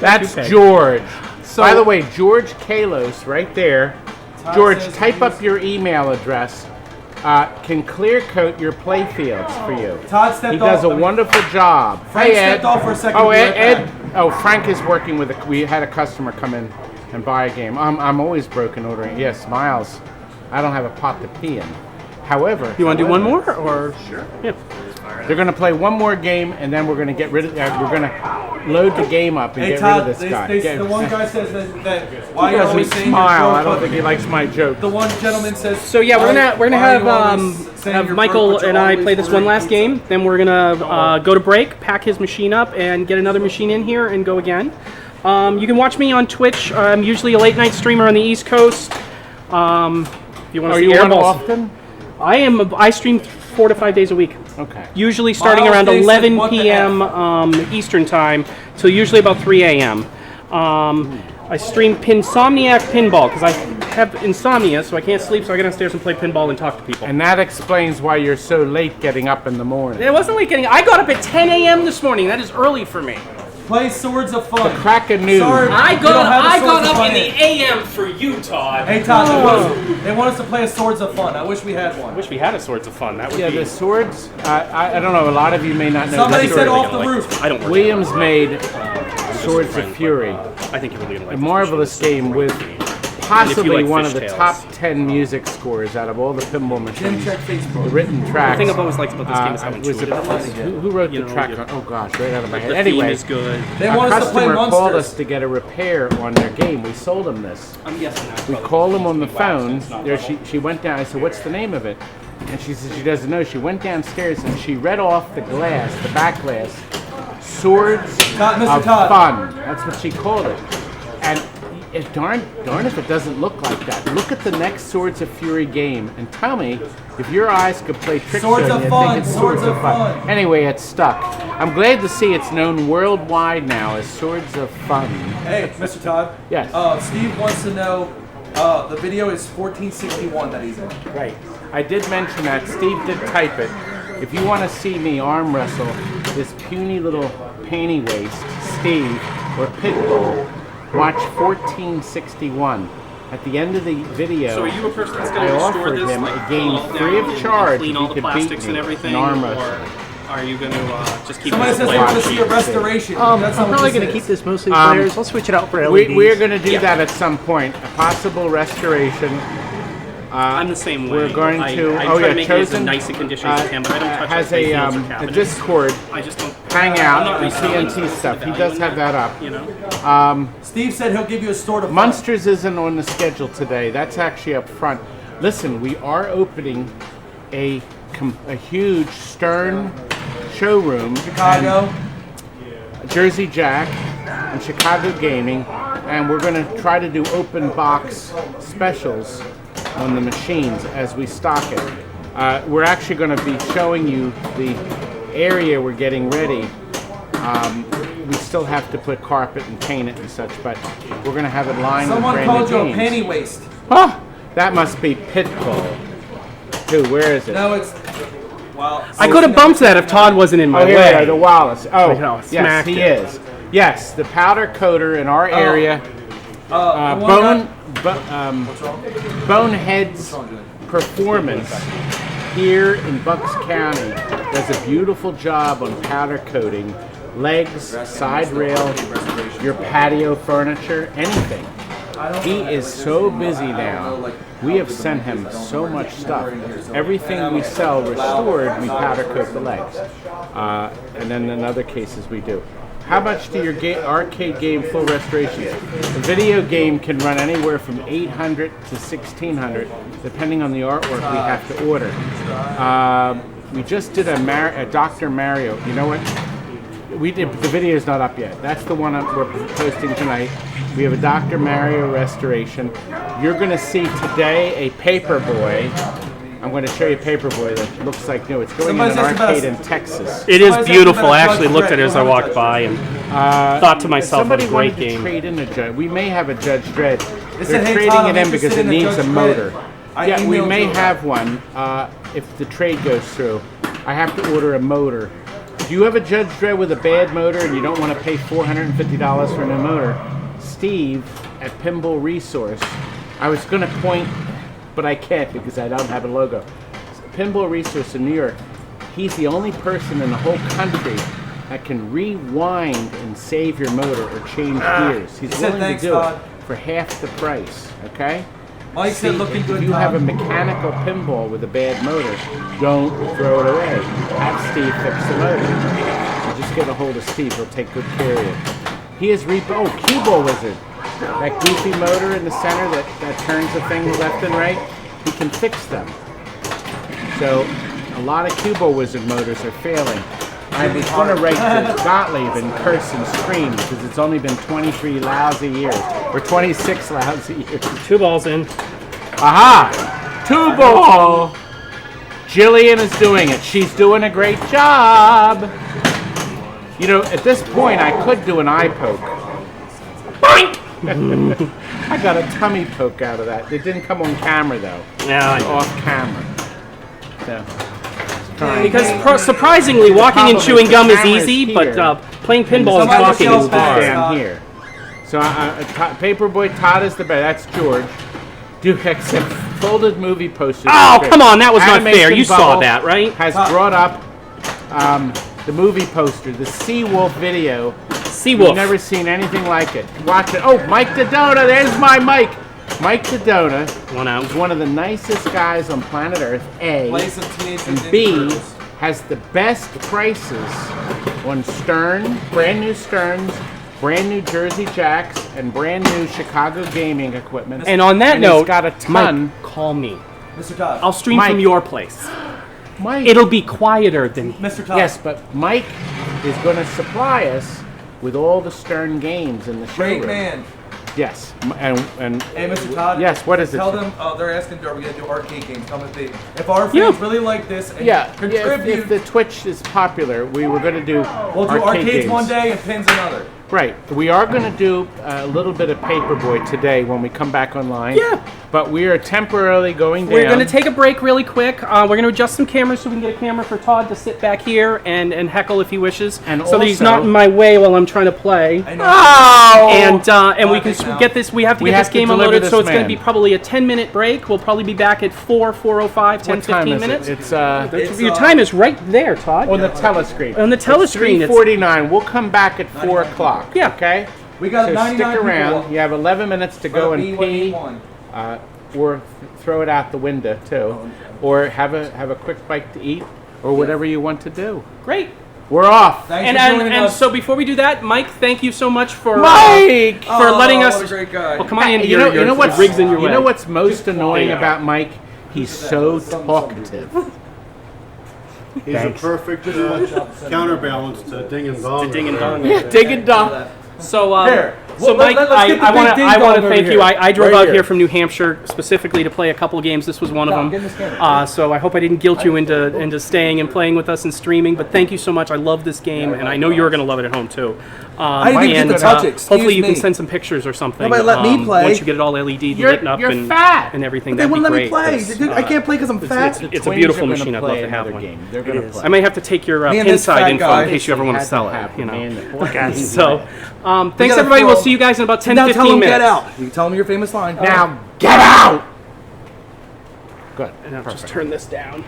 That's George. By the way, George Kalos, right there. Todd George, says type he up your email address. Can clear coat your play fields for you. Todd stepped He does a off. wonderful job. Frank Hey, Ed. stepped off for a second. Oh, We'll be right Ed. back. Oh, Frank is working with we had a customer come in and buy a game. I'm always broken ordering. Yes, Miles. I don't have a pot to pee in. However, You want to do one more, or sure? Yeah. they're going to play one more game, and then we're going to get rid of. We're going to load the game up and Hey get Todd, rid of this guy. the one guy says that why He you're doesn't always saying smile. your I don't pro think he likes my joke. The one gentleman says. So yeah, we're gonna why have you always saying have you're Michael broke, but and you're I always play this one ordering last pizza? game. Then we're gonna go to break, pack his machine up, and get another machine in here and go again. You can watch me on Twitch. I'm usually a late night streamer on the East Coast. If you want to Are see you on airballs, often? I stream 4 to 5 days a week. Okay. Usually starting Miles around Day says, 11 "What the p.m. Eastern time till usually about 3 a.m. I stream Pinsomniac Pinball because I have insomnia, so I can't sleep, so I get downstairs and play pinball and talk to people. And that explains why you're so late getting up in the morning. It wasn't like getting. I got up at 10 a.m. this morning. That is early for me. Play Swords of Fun. Crack a news. Sorry, I we don't have a got Swords of up Fun in the a.m. for you, Todd. Hey Todd, they want us to play a Swords of Fun. I wish we had one. I wish we had a Swords of Fun. That would Yeah, be. the swords. I don't know. A lot of you may not know. Somebody this said story. off the roof. I don't work. Williams made Swords of Fury, I think you're really gonna like a this marvelous machine. game with And if you possibly like one of the fishtails. top 10 music scores out of all the pinball Jim, machines. check Facebook. The written tracks. The thing I've always liked about this game is how was intuitive it, it was. who wrote You the know, track? you- Oh gosh, right out of my head. The Anyway, theme is good. They our want us to play customer called us Monsters. to get a repair on their game. We sold them this. I'm guessing that's We probably called them on the wax, phone. it's not There, level. she went down. I said, "What's the name of it?" And she says she doesn't know. She went downstairs and she read off the glass, the back glass, Swords Mr. of Todd. Fun. That's what she called it. And darn if it doesn't look like that. Look at the next Swords of Fury game and tell me if your eyes could play tricks Swords on of you. Fun, Think it's Swords of Fun. Anyway, it's stuck. I'm glad to see it's known worldwide now as Swords of Fun. Hey, Mr. Todd. Yes. Steve wants to know, the video is 1461 that he's in. Right. I did mention that. Steve did type it. If you want to see me arm wrestle this puny little panty waist, Steve, or Pinball, watch 1461. At the end of the video, So are you a person that's going I to restore offered this? him like, a game pull free down of and charge clean if all he the could beat plastics me and in everything, arm or wrestling. are you going to just keep Somebody it says they flat want to see a sheet? restoration. I'm That's not what probably this going to is. keep this mostly players. I'll switch it out for LEDs. We're going to do that at some point. A possible restoration. I'm the same way. We're going to. I oh try yeah, to make it as Chosen nice a condition as I can, but I don't touch has like, a fields or a cabinets. Discord I just don't hangout I'm not and reselling TNT the stuff. He value does in have that up. You know. Steve said he'll give you a store to fund. Munsters isn't on the schedule today. That's actually up front. Listen, we are opening a huge Stern showroom. Chicago. and Jersey Jack and Chicago Gaming, and we're going to try to do open box specials on the machines as we stock it. We're actually going to be showing you the area we're getting ready. We still have to put carpet and paint it and such, but we're going to have it lined Someone with called brand you new a games. panty waist. Oh, that must be Pitbull. Dude, where is it? No, it's. Wow. I could have bumped that if Todd wasn't in my Oh, here way. we are, the Wallace. Oh, Look how I yes, smacked he it. is. Yes, the powder coater in our area. The one Bonehead's Performance here in Bucks County does a beautiful job on powder coating legs, side rail, your patio furniture, anything. He is so busy now. We have sent him so much stuff. Everything we sell restored, we powder coat the legs. And then in other cases we do. How much do your arcade game full restoration? A video game can run anywhere from $800 to $1,600, depending on the artwork we have to order. We just did a Dr. Mario. You know what? We did. The video is not up yet. That's the one we're posting tonight. We have a Dr. Mario restoration. You're going to see today a Paperboy. I'm going to show you a Paperboy that looks like new. It's going in an arcade in Texas. It is beautiful. I actually looked at it as I walked by and thought to myself, what Somebody a great wanted to game. trade in a Judge. We may have a Judge Dredd. They They're said, "Hey, trading Todd, it I'm in because interested it in a needs a Judge motor. Dredd." Yeah, we emailed may you. have one if the trade goes through. I have to order a motor. Do you have a Judge Dredd with a bad motor and you don't want to pay $450 for a new motor? Steve at Pinball Resource. I was going to point, but I can't because I don't have a logo. Pinball Resource in New York. He's the only person in the whole country that can rewind and save your motor or change gears. He's said willing thanks, to do Todd. it for half the price. Okay. Mike said, "Looking if good, you have a Todd." mechanical pinball with a bad motor, don't throw it away. Have Steve fix the motor. You just get a hold of Steve, he'll take good care of you. He is Cue Ball Wizard. That goofy motor in the center that turns the things left and right, he can fix them. So a lot of Cue Ball Wizard motors are failing. I was going to write to Gottlieb and curse and scream because it's only been 23 lousy years, or 26 lousy years. 2 balls in. Aha! 2 ball! Jillian is doing it. She's doing a great job. You know, at this point, I could do an eye poke. Boink! I got a tummy poke out of that. It didn't come on camera, though. Yeah, I know. Off camera. So, Because surprisingly, walking and chewing gum is easy, but playing pinball and Somebody talking else is back. hard. down here. So, Paperboy Todd is the best. That's George. Do accept folded movie posters. Oh, come on, that was not Animation fair. You saw Bubble that, right? Has brought up the movie poster, the Seawolf video. Seawolf. You've never seen anything like it. Watch it. Oh, Mike Dodona. There's my Mike. Mike Dodona One out. is one of the nicest guys on planet Earth, A. Play some Teenage And Mutant B, Ninja Turtles. has the best prices on Stern, brand new Sterns, brand new Jersey Jacks, and brand new Chicago gaming equipment. And on that he's note, got a ton. Mike, call me. Mr. Todd. I'll stream Mike. from your place. Mike. It'll be quieter than Mr. Todd. Yes, but Mike is going to supply us with all the Stern games in the showroom. Great man. Yes, and Hey, Mr. Todd. Yes, what is it? Tell them they're asking, are we gonna do arcade games? Tell them if our fans really like this and contribute. if the Twitch is popular, we were going to do we'll do arcades games. one day and pins another. Right. We are going to do a little bit of Paperboy today when we come back online. Yeah. But we are temporarily going down. We're going to take a break really quick. We're going to adjust some cameras so we can get a camera for Todd to sit back here and heckle if he wishes. And so that he's also- not in my way while I'm trying to play. I know. And we can get this. We have to get this game deliver unloaded, this so it's going to man. be probably a 10-minute break. We'll probably be back at 4:05, 10, What time 15 is minutes. it? It's Your time is right there, Todd. on the telescreen. On the telescreen, it's- 3:49. We'll come back at 4 o'clock. Yeah. Okay. We got So 99 stick around. people. You have 11 minutes to go and pee, B1E1. or throw it out the window too, or have a quick bite to eat, or whatever you want to do. Great. We're off. Thanks And, for and, joining and us. so before we do that, Mike, thank you so much for Mike! for letting us. What a great guy. Well, come on in. You know what's rigs in your way. You know what's most annoying Yeah. about Mike? He's so talkative. He's a perfect counterbalance to ding and dong. Ding and dong. Yeah, dig and dump. So, Here. so Well, Mike, let's get the I big want ding to dong over thank you. here. I drove Right out here. here from New Hampshire specifically to play a couple of games. This was one of No, them. get in this camera. So I hope I didn't guilt you into staying and playing with us and streaming. But thank you so much. I love this game, and I know you're going to love it at home too. I didn't even and, get to touch it. Excuse hopefully you can me. send some pictures or something. Nobody let me play. Once you get it all LED lit up You're and fat. and everything. They That'd be wouldn't let me great. play. It's, Dude, I can't play because I'm fat. it's a Twins beautiful are gonna machine. I'd love play to have another one. game. They're going to play. I may have to take your Me and pin this side fat info guy. in case you ever want to Had sell have it. the You know. man that- So, thanks gotta everybody. We'll throw- see you guys in about 10 Now to tell 15 them minutes. get out. You tell them your famous line. Now get out. Good. And I'll just turn this down.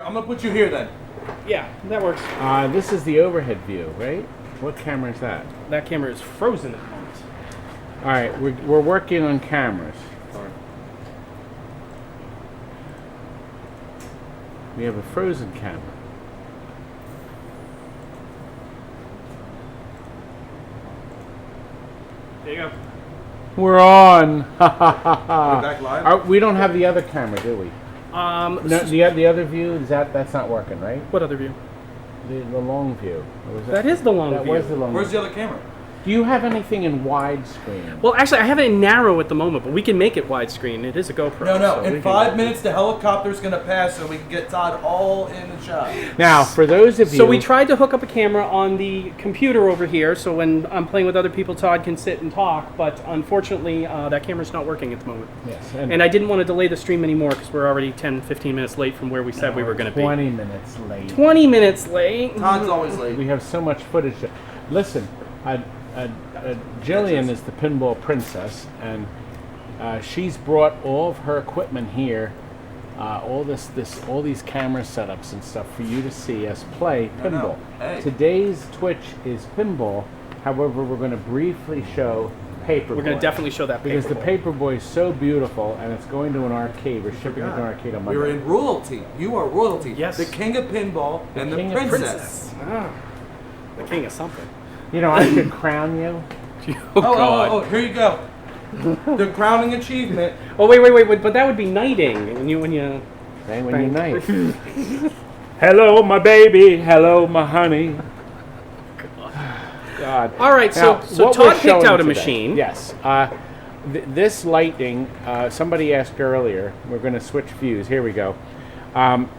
I'm gonna put you here then. Yeah, that works. This is the overhead view, right? What camera is that? That camera is frozen at the moment. All right, we're working on cameras. We have a frozen camera. There you go. We're on. Back live? We don't have the other camera, do we? No, the other view is that's not working, right? What other view? The long view. Or was That is the long that view. was the long. Where's view. the other camera? Do you have anything in widescreen? Well, actually, I have it in narrow at the moment, but we can make it widescreen. It is a GoPro. No. So we In can- 5 minutes, the helicopter's gonna pass, so we can get Todd all in the shot. Now, for those of you, So we tried to hook up a camera on the computer over here, so when I'm playing with other people, Todd can sit and talk. But unfortunately, that camera's not working at the moment. Yes, And I didn't want to delay the stream anymore because we're already 10, 15 minutes late from where we said we were going to be. 20 minutes late. 20 minutes late. Todd's always late. We have so much footage. Listen, Jillian is the pinball princess, and she's brought all of her equipment here, all these camera setups and stuff for you to see us play pinball. Hey. Today's Twitch is pinball. However, we're going to briefly show Paperboy. We're going to definitely show that because the Paperboy. Paperboy is so beautiful, and it's going to an arcade. We're shipping it to an arcade on Monday. We're in royalty. You are royalty. Yes. The king of pinball and the king of princess. Ah, the king of something. You know, I should crown you. Oh, here you go. The crowning achievement. Oh, wait, but that would be knighting. When you Okay, when you night. Hello, my baby. Hello, my honey. God. All right, Now, so what Todd we're picked showing out a today- machine. Yes. This lighting, somebody asked earlier, we're going to switch views. Here we go.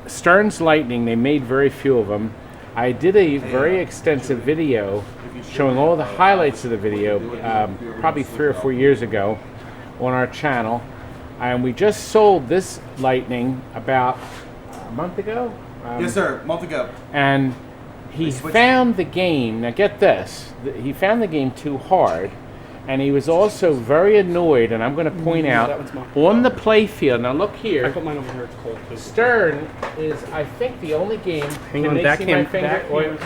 Stern's Lightning, they made very few of them. I did a very extensive video showing all the highlights of the video probably 3 or 4 years ago on our channel. And we just sold this Lightning about a month ago. Yes, sir. A month ago. And he found the game, now get this, he found the game too hard, and he was also very annoyed, and I'm going to point out, that one's mine. on the play field, now look I here, put mine over here. It's cold. Stern is, I think, the only game, Hang can on, they back see him. my finger? Back Or- him.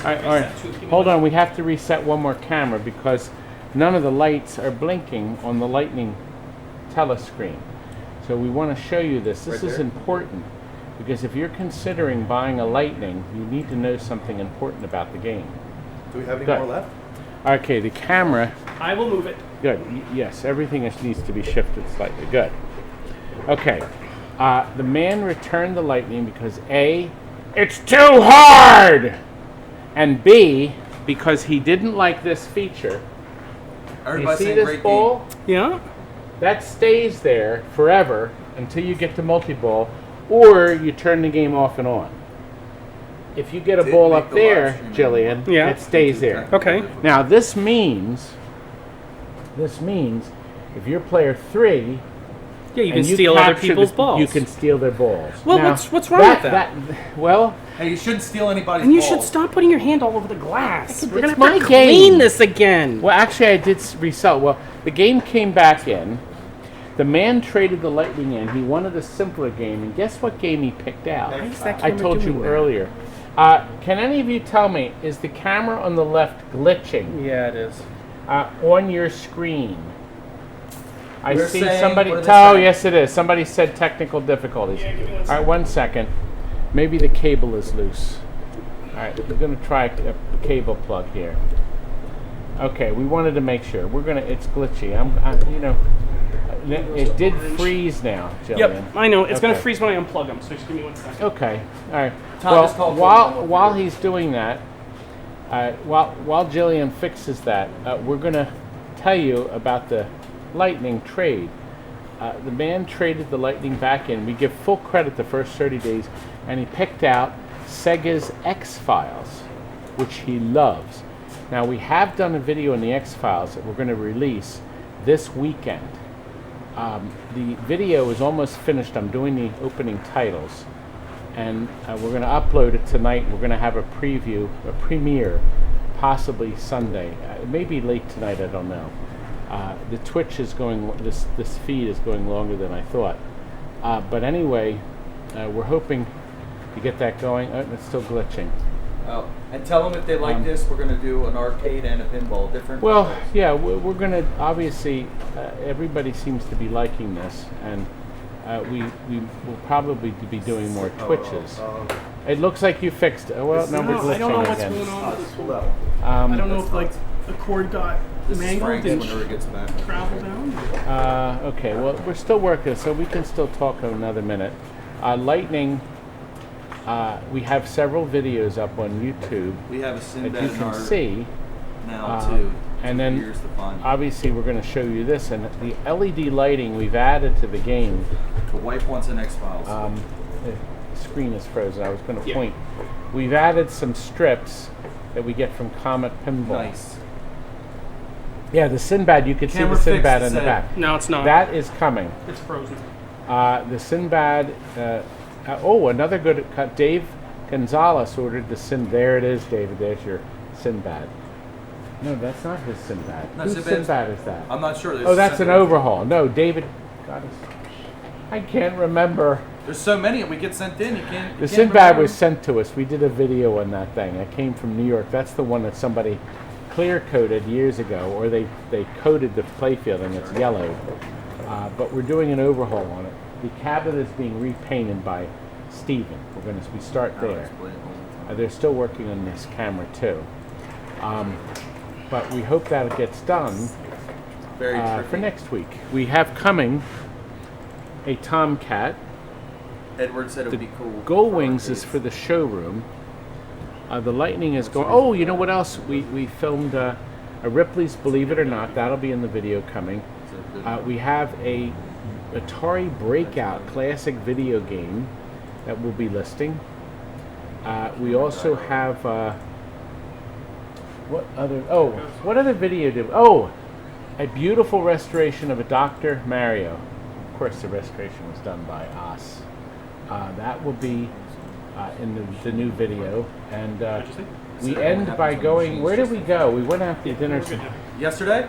all right, hold on, we have to reset one more camera because none of the lights are blinking on the Lightning telescreen. So we want to show you this. This is important because if you're considering buying a Lightning, you need to know something important about the game. Do we have any Good. more left? Okay, the camera, I will move it. good. Yes, everything needs to be shifted slightly. Good. Okay, the man returned the Lightning because A, it's too hard, and B, because he didn't like this feature. You Everybody see saying this great ball? Yeah. That stays there forever until you get to multi-ball, or you turn the game off and on. If you get a Did ball make up the there, live stream Jillian, Yeah. it stays there. Okay. Now this means if you're player 3, Yeah, you can and steal other capture people's the- balls. You can steal their balls. Well, Now, what's wrong with that? Well, Hey, you shouldn't steal anybody's And you ball. should stop putting your hand all over the glass. We're gonna It's have to my clean game. this again. well, actually, I did resell. Well, the game came back in. The man traded the Lightning in. He wanted a simpler game, and guess what game he picked out? Why is that I camera told you doing that? earlier. Can any of you tell me, is the camera on the left glitching Yeah, it is. on your screen? I We're see saying- somebody. what are they Oh, saying? yes, it is. Somebody said technical difficulties. Yeah, give me one All right, 1 second. Maybe the cable is loose. All right, we're going to try a cable plug here. Okay, we wanted to make sure. It's glitchy. It did freeze now, Jillian. Yep, I know. It's gonna Okay. freeze when I unplug them. So just give me 1 second. Okay, all right. Todd, just call Well, for it. while he's doing that, while Jillian fixes that, we're going to tell you about the Lightning trade. The man traded the Lightning back in. We give full credit the first 30 days, and he picked out Sega's X-Files, which he loves. Now, we have done a video on the X-Files that we're going to release this weekend. The video is almost finished. I'm doing the opening titles, and we're going to upload it tonight. We're going to have a premiere, possibly Sunday. Maybe late tonight, I don't know. The Twitch is going, this feed is going longer than I thought. But anyway, we're hoping You get that going? Oh, it's still glitching. Oh, and tell them if they like this, we're gonna do an arcade and a pinball, different. Well, levels. yeah, we're going to, obviously, everybody seems to be liking this, and we will probably be doing more Twitches. It looks like you fixed it. Well, no, we're glitching I don't know what's again. going on with this Pull one. that one. I don't know if like the cord got This is mangled Frank's and whenever it gets back. traveled down. Okay, well, we're still working, so we can still talk another minute. Lightning, we have several videos up on YouTube We have a that Sinbad you in can our see. now too. And Took then years to find. obviously we're going to show you this, and the LED lighting we've added to the game. To wipe once in X-Files. The screen is frozen. I was going to point. We've added some strips that we get from Comet Pinball. Nice. Yeah, the Sinbad, you can see Camera the Sinbad fixed in the it. back. No, it's not. That is coming. It's frozen. The Sinbad, another good cut. Dave Gonzalez ordered the Sinbad. There it is, David. There's your Sinbad. No, that's not his Sinbad. No, Whose Sinbad's- Sinbad is that? I'm not sure. There's Oh, that's an so- overhaul. No, David. God, I can't remember. There's so many we get sent in. You can't. The Sinbad was sent to us. We did a video on that thing. It came from New York. That's the one that somebody clear coated years ago, or they coated the playfield and it's yellow. But we're doing an overhaul on it. The cabin is being repainted by Steven. We start there. They're still working on this camera too. But we hope that it gets done Very for tricky. next week. We have coming a Tomcat. Edward said it would be cool. Gull Wings is for the showroom. The Lightning is going. Oh, you know what else? We filmed a Ripley's Believe It or Not. That'll be in the video coming. We have a Atari Breakout classic video game that we'll be listing. We also have what other video did? Oh, a beautiful restoration of a Dr. Mario. Of course, the restoration was done by us. That will be in the new video, and we end by going. Where did we go? We went out to dinner. Yesterday?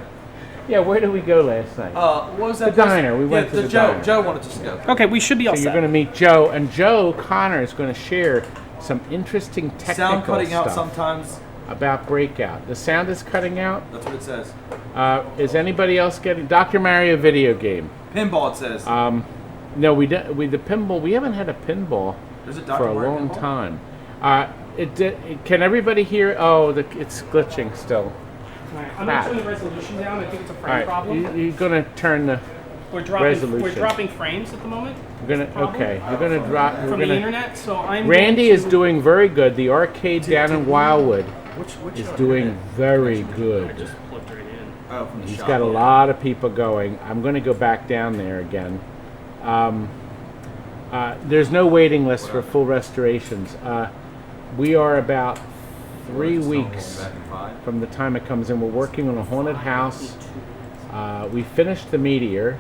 Yeah, where did we go last night? What was that? The diner. We went to the diner. Joe wanted us to go. Okay, we should be all So set. you're going to meet Joe, and Joe Connor is going to share some interesting technical Sound cutting out stuff sometimes. about Breakout. The sound is cutting out. That's what it says. Is anybody else getting Dr. Mario video game? Pinball, it says. No, we the pinball. We haven't had a pinball There's a for Dr. a Mario long pinball? time. Can everybody hear? Oh, it's glitching still. Alright, I'm going to turn the resolution down. I think it's a frame All right, problem. you're gonna turn the. We're dropping resolution. frames at the moment. We're gonna Problem? okay. We're gonna drop. We're From the gonna. internet, so I'm Randy going is to- doing very good. The arcade down in Wildwood Which is doing very good. Just plugged right in. Oh, from the He's shop. got a lot of people going. I'm going to go back down there again. There's no waiting list for full restorations. We are about 3 weeks from the time it comes in. We're working on a haunted house. We finished the Meteor.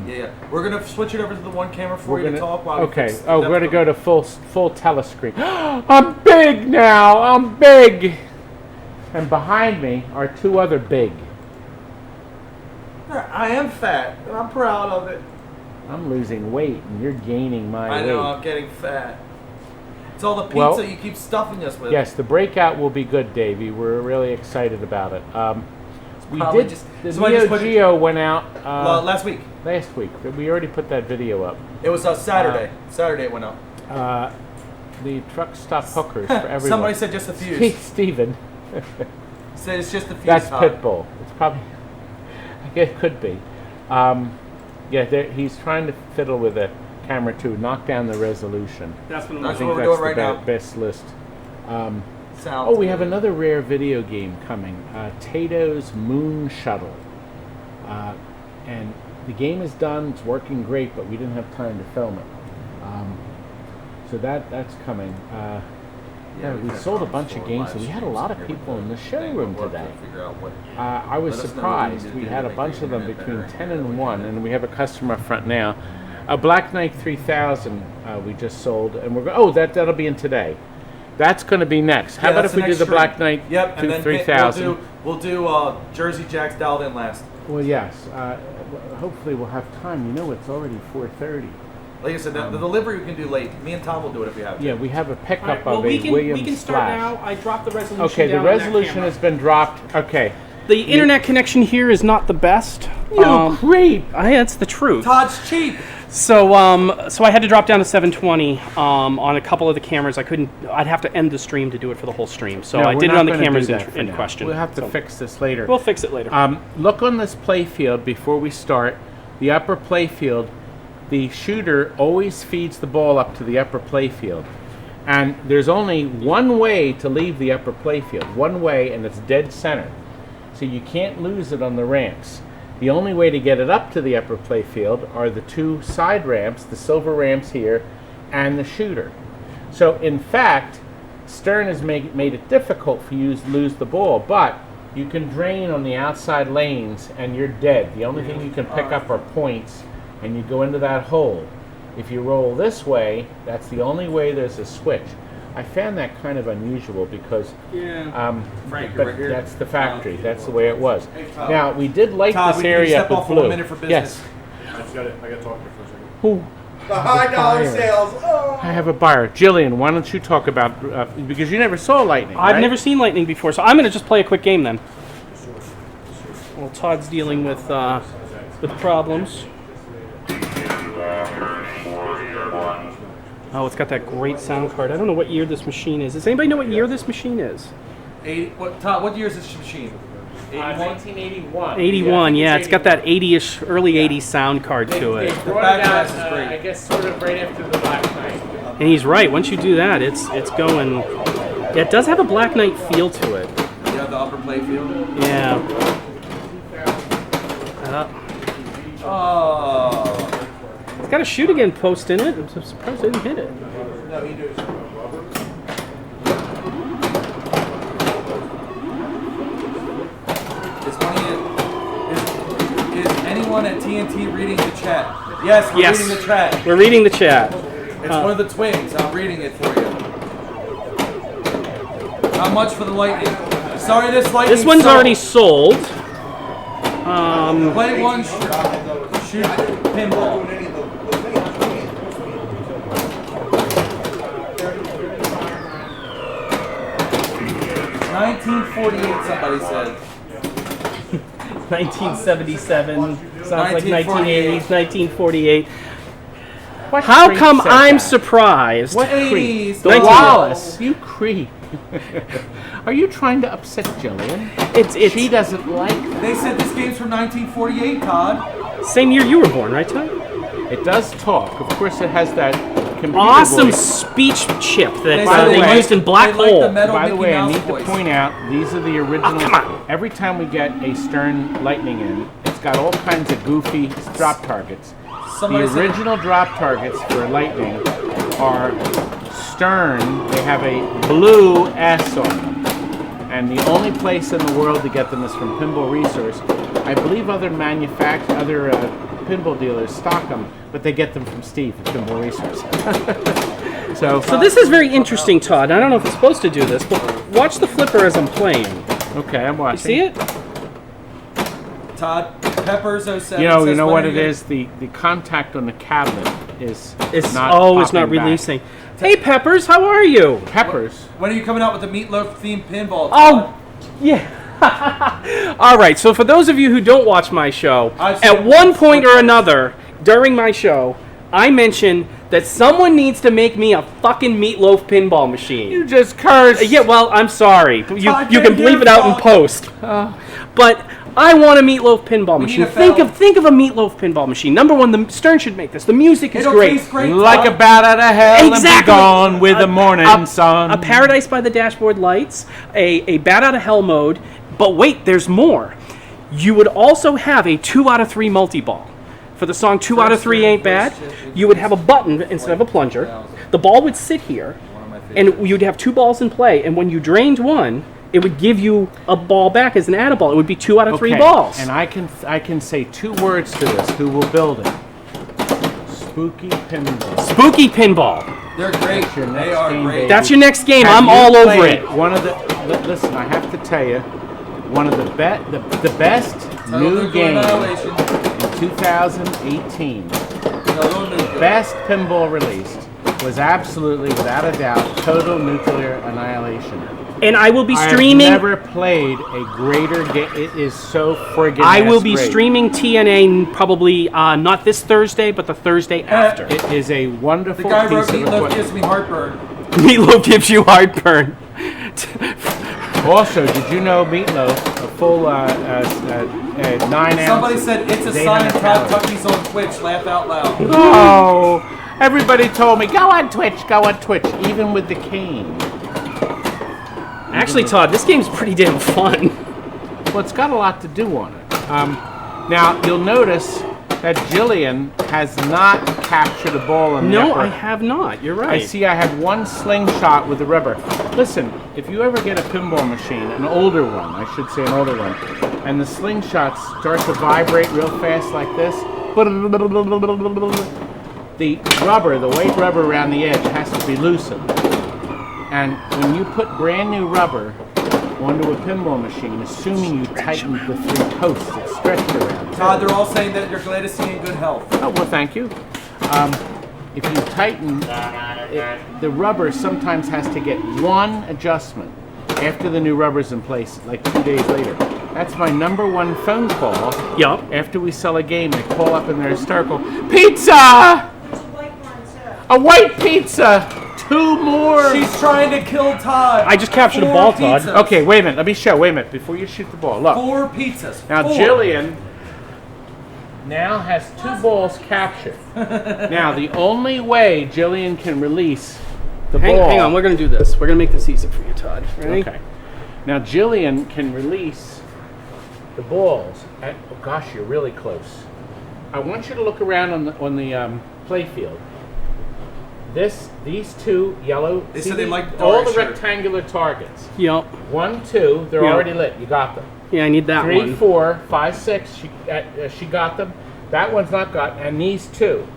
Yeah. We're gonna switch it over to the one camera for you to talk while we Okay. fix the Oh, we're depth going to of- go to full telescreen. I'm big now. I'm big. And behind me are two other big. I am fat, and I'm proud of it. I'm losing weight, and you're gaining my I weight. know, I'm getting fat. It's all the pizza Well, you keep stuffing us with. Yes, the Breakout will be good, Davey. We're really excited about it. We probably did. just- The somebody Neo just put it- Geo went out Last week. last week. We already put that video up. It was Saturday. Saturday it went up. The truck stop hookers for everyone. Somebody said just a fuse. Steven. Said it's just a fuse. That's Todd. Pitbull. It's probably. It could be. He's trying to fiddle with a camera to knock down the resolution. That's what I'm That's I think what we're that's doing right the now. best list. Sounds We have good. another rare video game coming, Tato's Moon Shuttle. And the game is done, it's working great, but we didn't have time to film it. So that's coming. We sold a bunch of games, so we had a lot of people in the showroom today. I was Let us know what we need surprised. to We do to had a make bunch the of them internet between better. 10 and 1, and we have a customer up front now. A Black Knight 3000 we just sold, and that'll be in today. That's going to be next. How about if we do the Black Knight Yep, and then 3000? we'll do Jersey Jacks dialed in last. Well, yes. Hopefully we'll have time. You know, it's already 4:30. Like I said, the delivery we can do late. Me and Tom will do it if we have to. Yeah, we have a pickup All right, well, of a Williams we can start Flash. now. I dropped the resolution Okay, the down on that resolution camera. has been dropped. Okay. The internet connection here is not the best. You creep. It's the truth. Todd's cheap. So I had to drop down to 720 on a couple of the cameras. I'd have to end the stream to do it for the whole stream. So No, I we're did it not on the gonna cameras do that for in now. question. We'll have to So fix this later. we'll fix it later. Look on this play field before we start. The upper play field, the shooter always feeds the ball up to the upper play field. And there's only one way to leave the upper play field. One way, and it's dead center. So you can't lose it on the ramps. The only way to get it up to the upper play field are the two side ramps, the silver ramps here, and the shooter. So in fact, Stern has made it difficult for you to lose the ball, but you can drain on the outside lanes and you're dead. The only thing you can pick up are points, and you go into that hole. If you roll this way, that's the only way there's a switch. I found that kind of unusual because Frank, but you're right here. that's the factory. That's the way it was. Now, we did light Todd, this we can area step up with off for 1 blue. minute for business. Yes. I got to talk to you for a second. Who? The high dollar buyer. sales. Oh. I have a buyer. Jillian, why don't you talk about, because you never saw lightning, I've right? never seen lightning before, so I'm going to just play a quick game then. Well, Todd's dealing with problems. Oh, it's got that great sound card. I don't know what year this machine is. Does anybody know what year this machine is? Todd, what year is this machine? 1981. 81, yeah. It's got that 80-ish, early 80s sound card to They it. brought back it out, glass is great. I guess sort of right after the Black Knight. And he's right. Once you do that, it's going... Yeah, it does have a Black Knight feel to it. You have the upper play field. Yeah. Oh. It's got a shoot again post in it. I'm surprised I didn't hit it. No, he does. Is anyone at TNT reading the chat? Yes, we're reading the chat. We're reading the chat. It's one of the twins. I'm reading it for you. Not much for the lightning. Sorry, this lightning. This one's already sold. Play one. Shoot pinball. $1948. Somebody said. 1977. Sounds like 1948. 1948. What How creep come said I'm that? surprised? What 80s. creep? The Wallace, you creep. Are you trying to upset Jillian? It's She doesn't like that. They said this game's from 1948, Todd. same year you were born, right, Todd? It does talk. Of course, it has that computer Awesome voice. speech chip that By the they way, used in Black they like Hole. the metal By the Mickey way, I Mouse need voice. to point out these are the original. come on. Every time we get a Stern Lightning in, it's got all kinds of goofy drop targets. Somebody The said- original drop targets for Lightning are Stern. They have a blue S on them. And the only place in the world to get them is from Pinball Resource. I believe other pinball dealers stock them, but they get them from Steve at Pinball Resource. So this is very interesting, Todd. I don't know if it's supposed to do this, but watch the flipper as I'm playing. okay, I'm watching. See it? Todd Peppers 07. You says, know when what are it you- is? The contact on the cabinet is It's not it's not popping back. releasing. Hey, Peppers, how are you? Peppers. When are you coming out with the meatloaf themed pinball? Oh, yeah. All right. So for those of you who don't watch my show, I've seen at it. one point or another during my show, I mentioned that someone needs to make me a fucking meatloaf pinball machine. You just cursed. Yeah, well, I'm sorry. You Todd, can you're bleep it out in fault. post. But I want a meatloaf pinball We machine. need a Think fell. of a meatloaf pinball machine. Number one, the Stern should make this. The music is It'll great. taste great. Like a Todd. bat out of hell and Exactly. be gone with the morning sun. A Paradise by the Dashboard Lights, a Bat Out of Hell mode, but wait, there's more. You would also have a 2 out of 3 multi-ball. For the song 2 out of 3 Ain't Bad, you would have a button instead of a plunger. The ball would sit here, and you'd have 2 balls in play, and when you drained one, it would give you a ball back as an add ball. It would be 2 out of 3 balls. And I can say 2 words to this. Who will build it? Spooky Pinball. Spooky Pinball. They're great. your They next are game, great. baby. That's your next game. Have I'm you all over played it. One of the listen, I have to tell you, one of the best Total new nuclear games annihilation. in 2018 No nuclear. Best pinball released was absolutely, without a doubt, Total Nuclear Annihilation. And I will be I streaming. have never played a greater game. It is so friggin' I will be great. streaming TNA probably not this Thursday, but the Thursday after. It is a The wonderful guy wrote piece of Meatloaf equipment. gives me heartburn. Meatloaf gives you heartburn. Also, did you know Meatloaf, a full 9 ounce? Somebody said it's a sign of Todd Tucky's on Twitch. Laugh out loud. Oh, everybody told me, go on Twitch, even with the cane. Actually, Todd, this game's pretty damn fun. Well, it's got a lot to do on it. Now, you'll notice that Jillian has not captured a ball in the No, upper. I have not. You're right. I see I have one slingshot with the rubber. Listen, if you ever get a pinball machine, an older one, I should say an older one, and the slingshots start to vibrate real fast like this, the rubber, the white rubber around the edge has to be loosened. And when you put brand new rubber onto a pinball machine, assuming you tighten the 3 posts, it's stretched around. Todd, they're all saying that you're glad to see you in good health. Oh, well, thank you. If you tighten, the rubber sometimes has to get one adjustment after the new rubber's in place, like 2 days later. That's my #1 phone call. Yup. After we sell a game, they call up and they're hysterical. Pizza! A white pizza! 2 more! She's trying to kill Todd. I just captured a 4 ball, Todd. pizzas. Okay, wait a minute. Let me show. Wait a minute. Before you shoot the ball. Look. 4 pizzas. Now, 4. Jillian now has 2 balls captured. Now, the only way Jillian can release the ball... Hang on, we're going to do this. We're going to make this easy for you, Todd. Ready? Okay. Now, Jillian can release the balls. Oh, gosh, you're really close. I want you to look around on the play field. These 2 yellow... They see said they these? liked the all the orange shirt. rectangular targets. Yup. 1, 2, they're Yeah. already lit. You got them. Yeah, I need that 3, one. 4, 5, 6. She got them. That one's not got. And these 2.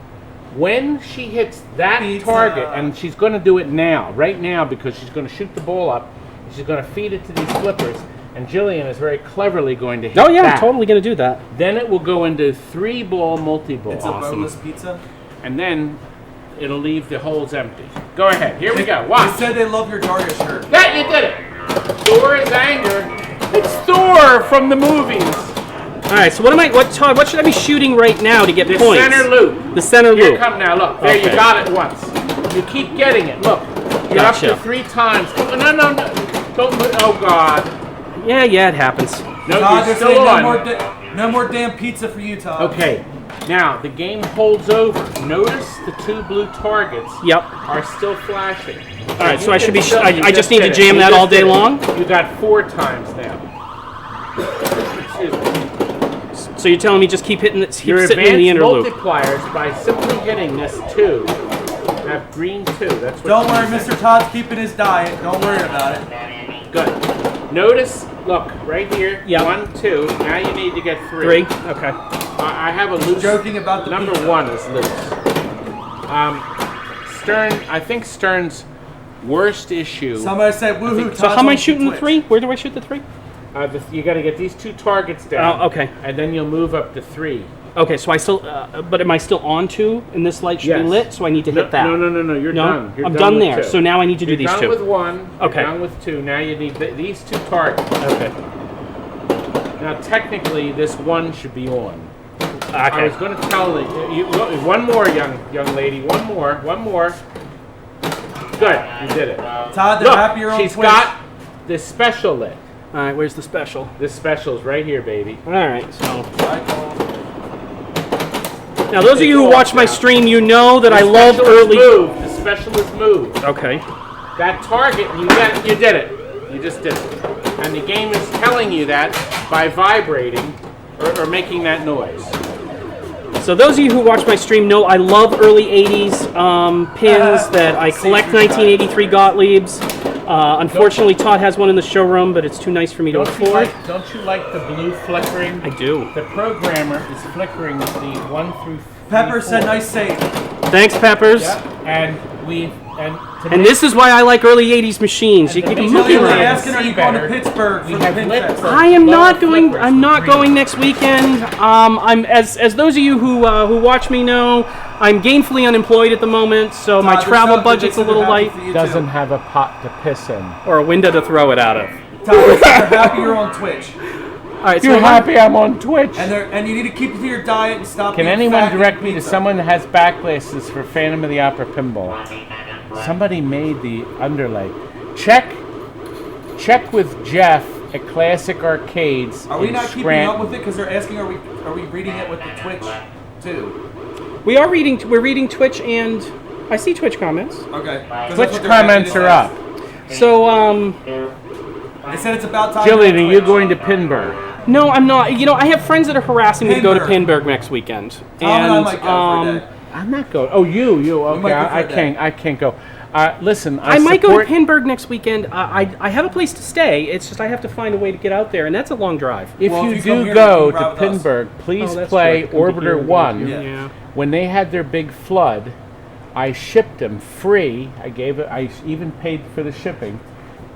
When she hits that Pizza. target, and she's going to do it now, right now, because she's going to shoot the ball up. She's going to feed it to these flippers, and Jillian is very cleverly going to hit Oh, yeah, that. totally going to do that. Then it will go into 3-ball multi-ball. It's a boneless pizza. And then it'll leave the holes empty. Go ahead. Here we go. Watch. They said they love your Daria shirt. That you did it. Thor is anger. It's Thor from the movies. All right, so Todd, what should I be shooting right now to get The points? center loop. The center Here, loop. come now. Look, there you Okay. got it once. You keep getting it. Look, you're Gotcha. up to 3 times. Oh, no, don't move. Oh God. Yeah, it happens. No, Todd, you're they're still saying on. no more damn pizza for you, Todd. Okay. Now the game holds over. Notice the 2 blue targets Yep. are still flashing. All right, so I should be. You I just need to did it. jam You that just all day did it. long. You got 4 times now. Excuse me. So you're telling me just keep hitting, keep Your sitting in the inner advanced loop. multipliers by simply hitting this 2 have green 2. That's what. Don't you worry, said. Mr. Todd's keeping his diet. Don't worry about it. Good. Notice, look, right here, Yep. 1, 2. Now you need to get 3. 3. Okay. I have a loose. Joking about the number pizza. 1 is loose. I think Stern's worst issue. Somebody said, woohoo, Todd's So how am I on shooting the Twitch. 3? Where do I shoot the 3? You got to get these 2 targets down. Oh, okay. And then you'll move up to 3. Okay, so I still, but am I still on 2? And this light should be Yes. lit, so I need to hit that. No. You're No? done. You're I'm done with there. 2. So now I need to do You're these done 2. with 1. Okay. You're done with 2. Now you need these 2 targets. Okay. Now technically, this 1 should be on. I Okay. was going to tell you, one more, young lady. One more. Good, you did it. Todd, they're happy you're Look, on she's Twitch. got the special lit. All right, where's the special? This special is right here, baby. All right, so. Now, those of you who watch my stream, you know that I love early. Move. The special is moved. Okay. That target, you did it. You just did it. And the game is telling you that by vibrating or making that noise. So those of you who watch my stream know I love early 80s pins, that I collect 1983 Gottliebs. Unfortunately, Todd has one in the showroom, but it's too nice for me to afford. Don't you like the blue flickering? I do. The programmer is flickering the 1 through 3. Pepper said, nice save. Thanks, Peppers. Yep. And this is why I like early 80s machines. You And can the move reason They're Right. around. asking, are you going to Pittsburgh for We the have pin lit fest? for I am low not going. flickers I'm for not green. going next weekend. I'm as those of you who watch me know. I'm gainfully unemployed at the moment, so my Todd, travel there's something budget's a that little could happen light. for you, Doesn't too. have a pot to piss in. Or a window to throw it out of. Todd, they're happy you're on Twitch. All right, You're so happy I'm on Twitch. And you need to keep to your diet and stop Can being anyone fat and direct me to pizza. someone that has back glasses for Phantom of the Opera Pinball? Somebody made the underlay. Check with Jeff at Classic Arcades. Are we in not keeping Scranton. up with it? Because they're asking, are we reading it with the Twitch too? we're reading Twitch, and I see Twitch comments. Okay. 'Cause that's Twitch what they're comments asking are us. up. So, They said it's about time. Jillian, on are you Twitch. going to Pinburg? no, I'm not. You know, I have friends that are harassing me to go to Pinburg. Pinburg next weekend. Tom and I might go for a day. I'm not going. Oh, you. Okay, might go for I a day. can't go. Listen, I might go to support- Pinburg next weekend. I have a place to stay. It's just I have to find a way to get out there, and that's a long drive. If Well, you if you come do here, go you to can ride with us. Pinburg, please Oh, that's play true. I can come to Orbiter here and 1. go to- Yeah. Yeah. When they had their big flood, I shipped them free. I even paid for the shipping.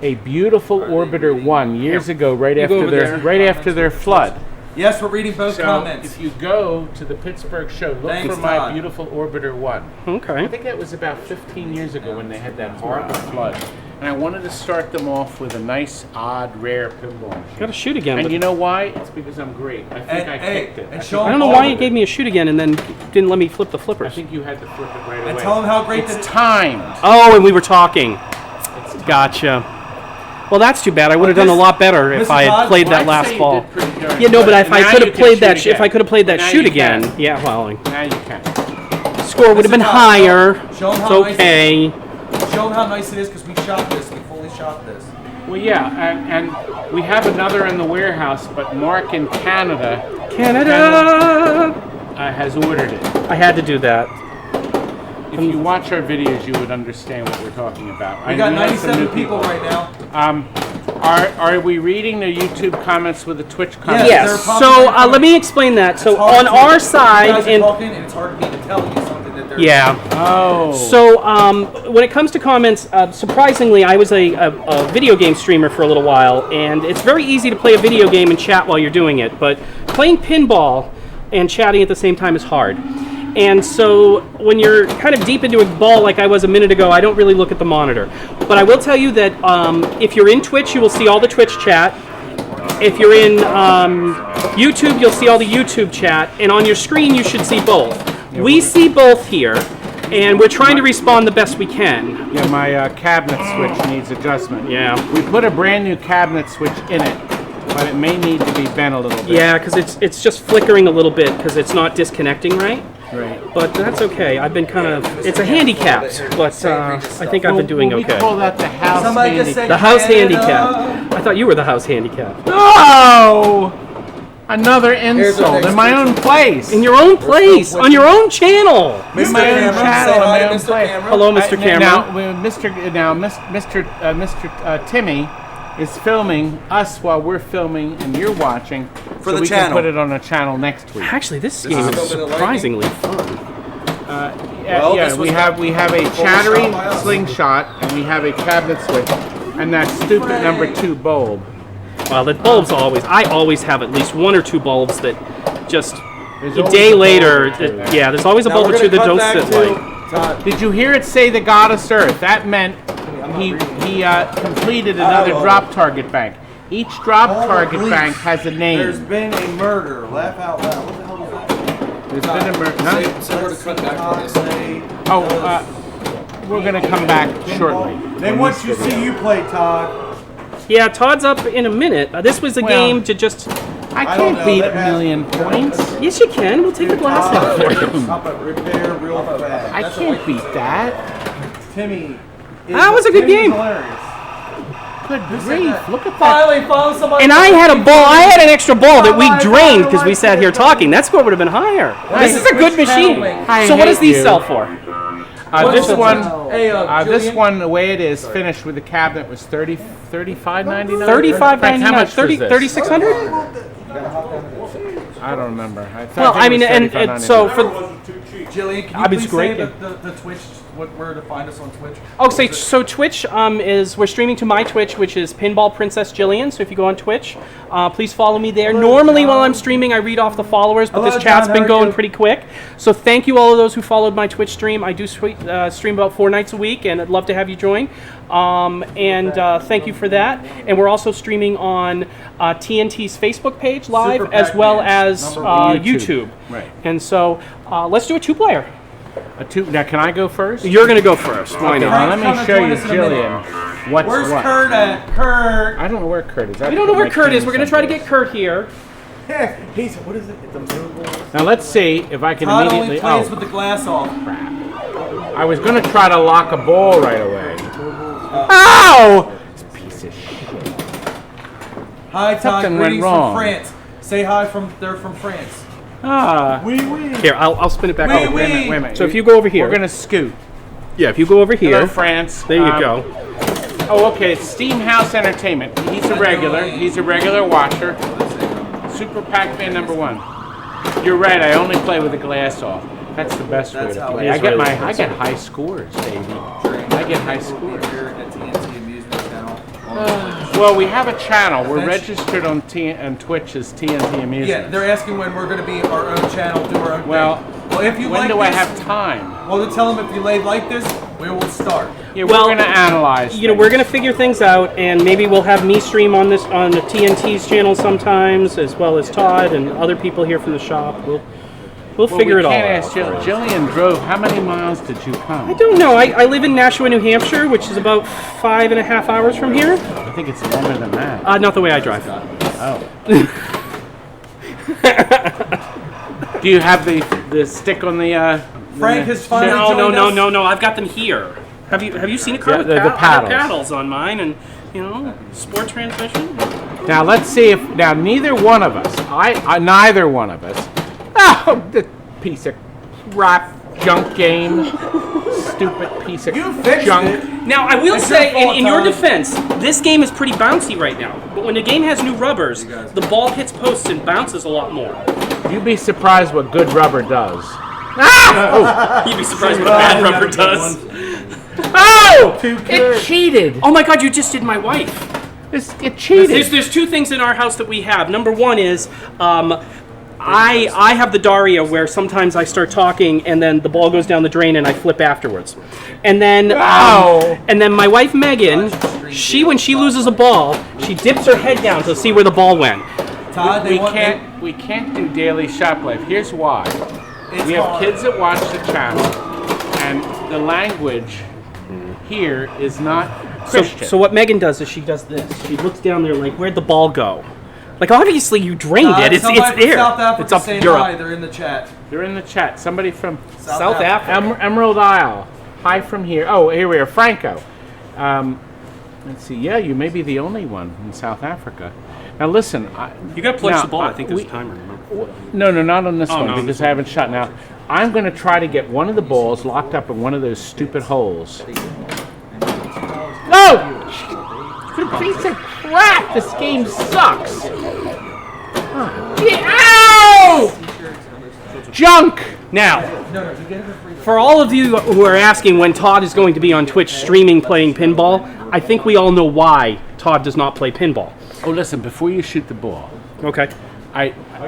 A beautiful Orbiter 1 years ago, right go over there. after their flood. Yes, we're reading both So comments. if you go to the Pittsburgh show, look Thanks, for my Todd. beautiful Orbiter 1. I Okay. think that was about 15 years ago when they had that horrible flood. And I wanted to start them off with a nice, odd, rare pinball machine. Got to shoot again. And But you know why? It's because I'm great. I think And- I hey, kicked it. and I show think- I don't know all why of you it. gave me a shoot again and then didn't let me flip the I flippers. think you had to flip it right away. And tell them how great It's that timed. Oh, and we were talking. Gotcha. Well, that's too bad. I would have done a lot better if Mr. I had Todd, played Well, that I'd last say you ball. did pretty darn Yeah, no, but good. if I Now could you have can played shoot that, if I again. could have played that Now shoot you can. again, yeah, well, Now you can. score would have been Mr. Todd, higher. show 'em It's how nice okay. Show them how nice it is because we shot this. We fully shot this. Well, yeah, and we have another in the warehouse, but Mark in Canada Canada. has ordered it. I had to do that. If you watch our videos, you would understand what we're talking about. We got 97 people right now. Are we reading the YouTube comments with the Twitch comments? Is Yes. there a So problem? let me explain that. So It's hard on to- our you side, guys are and talking, and it's hard for me to tell you something that they're. yeah. Oh. So when it comes to comments, surprisingly, I was a video game streamer for a little while, and it's very easy to play a video game and chat while you're doing it, but playing pinball and chatting at the same time is hard. And so when you're kind of deep into a ball like I was a minute ago, I don't really look at the monitor. But I will tell you that if you're in Twitch, you will see all the Twitch chat. If you're in YouTube, you'll see all the YouTube chat. And on your screen, you should see both. We see both here, and we're trying to respond the best we can. Yeah, my cabinet switch needs adjustment. Yeah. We put a brand new cabinet switch in it, but it may need to be bent a little bit. Yeah, because it's just flickering a little bit because it's not disconnecting right. Right. But that's okay. I've been kind of, it's a handicapped, but I think I've been doing We okay. call that the house Somebody just handicap. said The house Canada. handicap. I thought you were the house handicap. Oh! Another insult in my own place. In your own place, on your own channel. In my own Camera, channel, say in hi my to own Mr. place. Camera. Hello, Mr. Camera. Now, Mr. Timmy is filming us while we're filming and you're watching, For so the we channel. can put it on a channel next week. Actually, this game is filmed in a lighting. surprisingly fun. Well, Yeah, this we was have a full chattering shot by us. slingshot and we have a cabinet switch and that stupid number 2 bulb. Well, the bulbs I always have at least one or two bulbs that just There's a always day a bulb later, or two there. yeah, there's always a Now bulb we're or two gonna that cut don't back sit to right. Todd. Did you hear it say the goddess Earth? That meant he completed another Oh. drop target bank. Each drop Oh, target please. bank has a There's name. been a murder. Laugh out loud. What the hell was that? There's been a murder. Huh? Say where to cut back to this. Oh, we're gonna come back shortly. They want you to see you play, Todd. Yeah, Todd's up in a minute. This was a Well, game to just. I I don't can't know, beat that a has- million points. Yes, you can. We'll take the glass out for you. Stop it. Repair real fast. I can't beat that. Timmy. That was a good game. Hilarious. Good grief! Look at that. Finally found somebody. And I had a ball. I had an extra ball that we drained because we sat here talking. That score would have been higher. This is a good machine. I So what does hate these you. sell for? This one, Hey, this Julian? one, the way it is finished with the cabinet was $35.99. $35.99. 3600. I don't remember. I Well, think I it mean, was and $35.99. so for Jillian, can I you mean, please it's great say game. the Twitch where to find us on Twitch? Oh, so Twitch we're streaming to my Twitch, which is Pinball Princess Jillian. So if you go on Twitch, please follow me there. Normally, while I'm streaming, I read off the followers, but this chat's been going pretty quick. So thank you all of those who followed my Twitch stream. I do stream about 4 nights a week, and I'd love to have you join. Thank you for that. And we're also streaming on TNT's Facebook page live, as well as YouTube. Right. And so let's do a 2-player. Now, can I go first? You're going to go first. Why Okay, not? now let me show you, Jillian. Where's Curt at? Curt! I don't know where Curt is. We don't know where Curt is. We're going to try to get Curt here. He's, what is it? It's a miracle. Now let's see if I can Todd immediately. only plays with the glass off. I was going to try to lock a ball right away. Ow! This piece of shit. Hi, Todd. Something went Greetings wrong. from France. Say hi they're from France. Here, I'll spin it back over. Wait a minute. So if you go over here. We're going to scoot. Yeah, if you go over here. Hello, France. There you go. Oh, okay. It's Steamhouse Entertainment. He's a regular. He's a regular watcher. Super Pac-Man #1. You're right. I only play with the glass off. That's the best way to play. I get high scores, baby. I get high scores. Here at TNT Amusements channel. Well, we have a channel. We're registered on Twitch as TNT Amusements. Yeah, they're asking when we're going to be our own channel, do our own Well, thing. Well, if you when like do I this, have time? well, to tell them if you like this, we will start. Yeah, Well, we're going to analyze. We're going to figure things out, and maybe we'll have me stream on the TNT's channel sometimes, as well as Todd and other people here from the shop. We'll figure it all out. Ask Jillian drove. How many miles did you come? I don't know. I live in Nashua, New Hampshire, which is about 5.5 hours from here. I think it's longer than that. Not the way I drive. Oh. Do you have the stick on the? Frank has finally joined us. No. I've got them here. Have you seen a car with the I have paddles. paddles on mine, and sport transmission. Now let's see if neither one of us. Neither one of us. Oh, the piece of crap junk game. Stupid piece of junk. Now, I will say, in your Todd. defense, this game is pretty bouncy right now. But when the game has new rubbers, the ball hits posts and bounces a lot more. You'd be surprised what good rubber does. You'd be surprised what bad rubber does. Oh! It cheated. Oh my God, you just did my wife. It cheated. There's 2 things in our house that we have. Number 1 is, I have the Daria where sometimes I start talking and then the ball goes down the drain and I flip afterwards. And then and then my wife Megan, when she loses a ball, she dips her head down to see where the ball went. Todd, we can't do daily shop life. Here's why. We have kids that watch the channel, and the language here is not Christian. So what Megan does is she does this. She looks down there like, where'd the ball go? Like, obviously you drained it. It's there. South Africa It's up saying Europe. hi. They're in the chat. They're in the chat. Somebody from South Africa. Emerald Isle. Hi from here. Oh, here we are. Franco. Let's see. Yeah, you may be the only one in South Africa. Now listen. You got to place the ball. I think there's a timer. Remember? No, not on this one no, on because this I haven't shot. Now, I'm going to try to get one of the balls locked up in one of those stupid holes. No! You piece of crap! This game sucks! Ow! Junk! Now, for all of you who are asking when Todd is going to be on Twitch streaming playing pinball, I think we all know why Todd does not play pinball. Oh, listen, before you shoot the ball, Okay.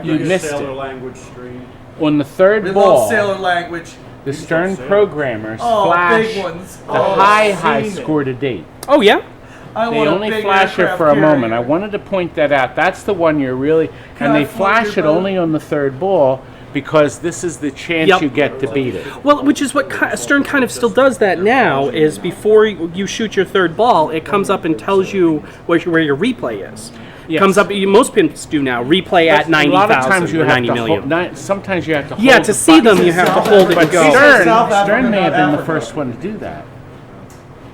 you missed sailor it. language stream. On the third We ball, love sailor language. the Stern programmers Oh, flash big ones. the high score to date. Oh, yeah? I They want a only big flash it aircraft for a carrier. moment. I wanted to point that out. That's the one you're really... Can and I they float flash your it boat? only on the third ball because this is the chance Yep. you get to beat it. Well, which is what Stern kind of still does that now, is before you shoot your third ball, it comes up and tells you where your replay is. Yes. Comes up, most pins do now, replay at A lot of 90,000 times you or have 90 to million. sometimes you have to hold Yeah, to the see them button. you have to hold it But and go. Stern South Africa, may have not been the Africa. first one to do that.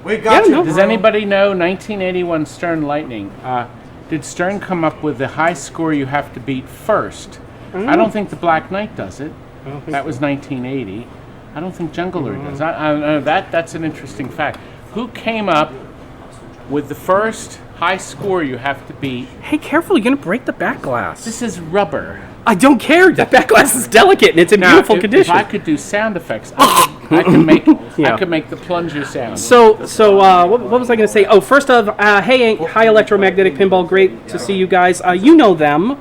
We got Yeah, you. no. Does anybody know 1981 Stern Lightning? Did Stern come up with the high score you have to beat first? I don't think the Black Knight does it. That was 1980. I don't think Jungler does. That's an interesting fact. Who came up with the first high score you have to beat? Hey, careful, you're going to break the back glass. This is rubber. I don't care. That back glass is delicate and it's in Now, beautiful if condition. I could do sound effects, I can make Yeah. I can make the plunger sound. So what was I going to say? Oh, first of, hi Electromagnetic Pinball, great to see you guys. You know them,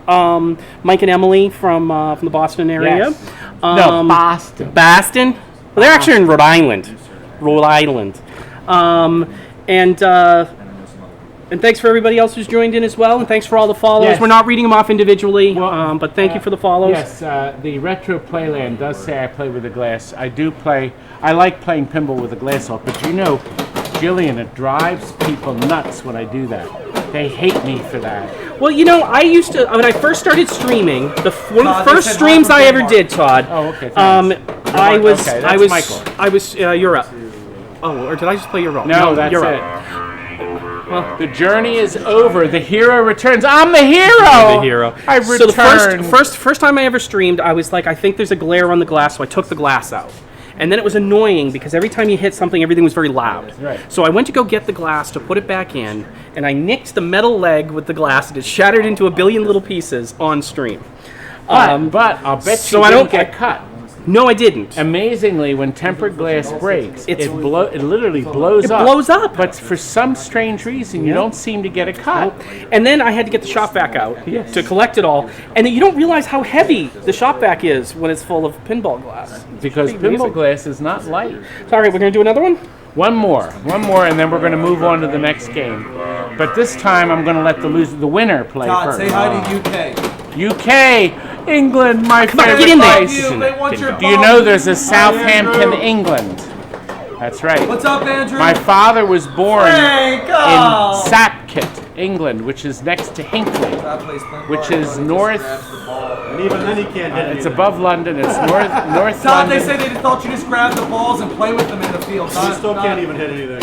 Mike and Emily from the Boston area. Yes. No, Boston. Boston? Well, they're actually in Rhode Island. Rhode Island. And thanks for everybody else who's joined in as well, and thanks for all the follows. Yes. We're not reading them off individually, but thank you for the follows. Yes, the Retro Playland does say I play with a glass. I do play. I like playing pinball with a glass off, but you know, Jillian, it drives people nuts when I do that. They hate me for that. Well, you know, I used to, when I first started streaming, one of the Todd, first they said streams I ever Mark. did, Todd. Oh, okay. Thanks. Okay, that's Michael. You're up. Oh, or did I just play your role? No, that's you're it. up. Well, The journey is over. The hero returns. I'm the hero. the hero. I returned. So the first time I ever streamed, I was like, I think there's a glare on the glass, so I took the glass out. And then it was annoying because every time you hit something, everything was very loud. Right. So I went to go get the glass to put it back in, and I nicked the metal leg with the glass, and it shattered into a billion little pieces on stream. But I'll bet so you I didn't don't- get cut. No, I didn't. Amazingly, when tempered glass breaks, it literally blows It up. blows up. But for some strange reason, you don't seem to get a cut. And then I had to get the shop vac out Yes. to collect it all. And then you don't realize how heavy the shop vac is when it's full of pinball glass. Because pretty amazing. pinball glass is not light. Sorry, we're going to do another one? One more, and then we're going to move on to the next game. But this time, I'm going to let the winner play Todd, first. say hi to UK. UK, England, my on, favorite get in there. place. You, they want your Do you know there's a Southampton, England? That's right. What's up, Andrew? My father was born Frank, in oh. Sapkit, England, which is next to Hinckley, which is north. And even then he can't hit It's anything. above London. It's north Todd, they London. say they just thought you just grab the balls and play with them in the field. He still can't even hit anything.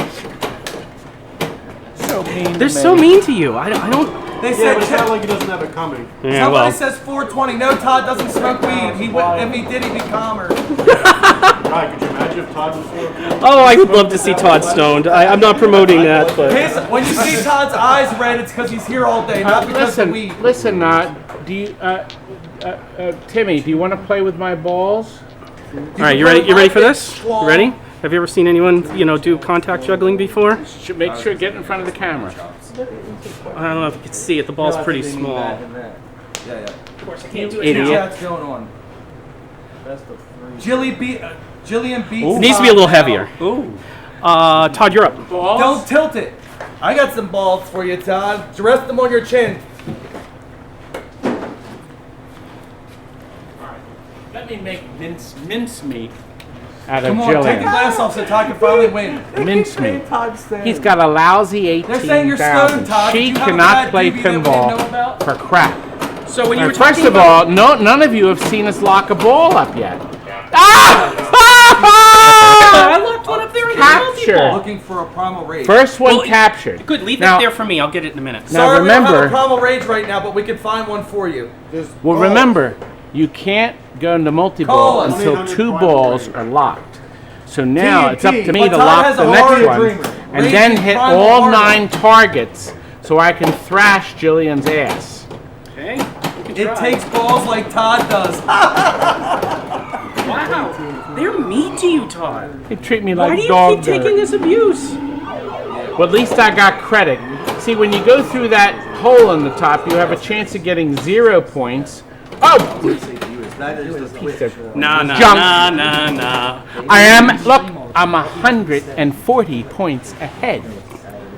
So mean. They're so mean to you. I don't. They Yeah, said but it's not like he doesn't have it coming. Yeah, somebody well. says 420. No, Todd doesn't smoke weed. He would, if he did, he'd be calmer. Right, could you imagine if Todd was there? Oh, I would love to see Todd stoned. I'm not promoting that, but. When you see Todd's eyes red, it's because he's here all day, not because of weed. Listen, do you, Timmy, do you want to play with my balls? All right, you ready? You ready for this? You ready? Have you ever seen anyone, do contact juggling before? Make sure get in front of the camera. I don't know if you can see it. The ball's pretty small. Yeah. Idiot. What's going on? Jillian beats. It needs to be a little heavier. Ooh. Todd, you're up. Balls? Don't tilt it. I got some balls for you, Todd. Just rest them on your chin. Let me make mincemeat out of Come on, take the Jillian. glass off so Todd can finally win. Mincemeat. He's got a lousy They're saying you're stoned, 18,000. Todd. She Did you have cannot that play DV that we didn't know pinball about? for crap. So when you were And first talking of about, all, none of you have seen us lock a ball up yet. I locked one up there in the Capture. multi-ball. Looking for a primal rage. First one Well, captured. Good, leave Now- that there for me. I'll get it in a minute. Now Sorry, we don't remember- have a primal rage right now, but we can find one for you. Well, remember, you can't go into multi-ball Call us. until 2 balls are locked. So now it's up to me But to Todd lock has the a next horror one dreamer. and Raging then hit primal all horror. 9 targets so I can thrash Jillian's ass. Okay. It takes balls like Todd does. Wow. They're mean to you, Todd. They treat me Why like do you dog keep taking dirt. this abuse? Well, at least I got credit. See, when you go through that hole on the top, you have a chance of getting 0 points. Oh! Piece of Nah. Junk. Nah. I'm 140 points ahead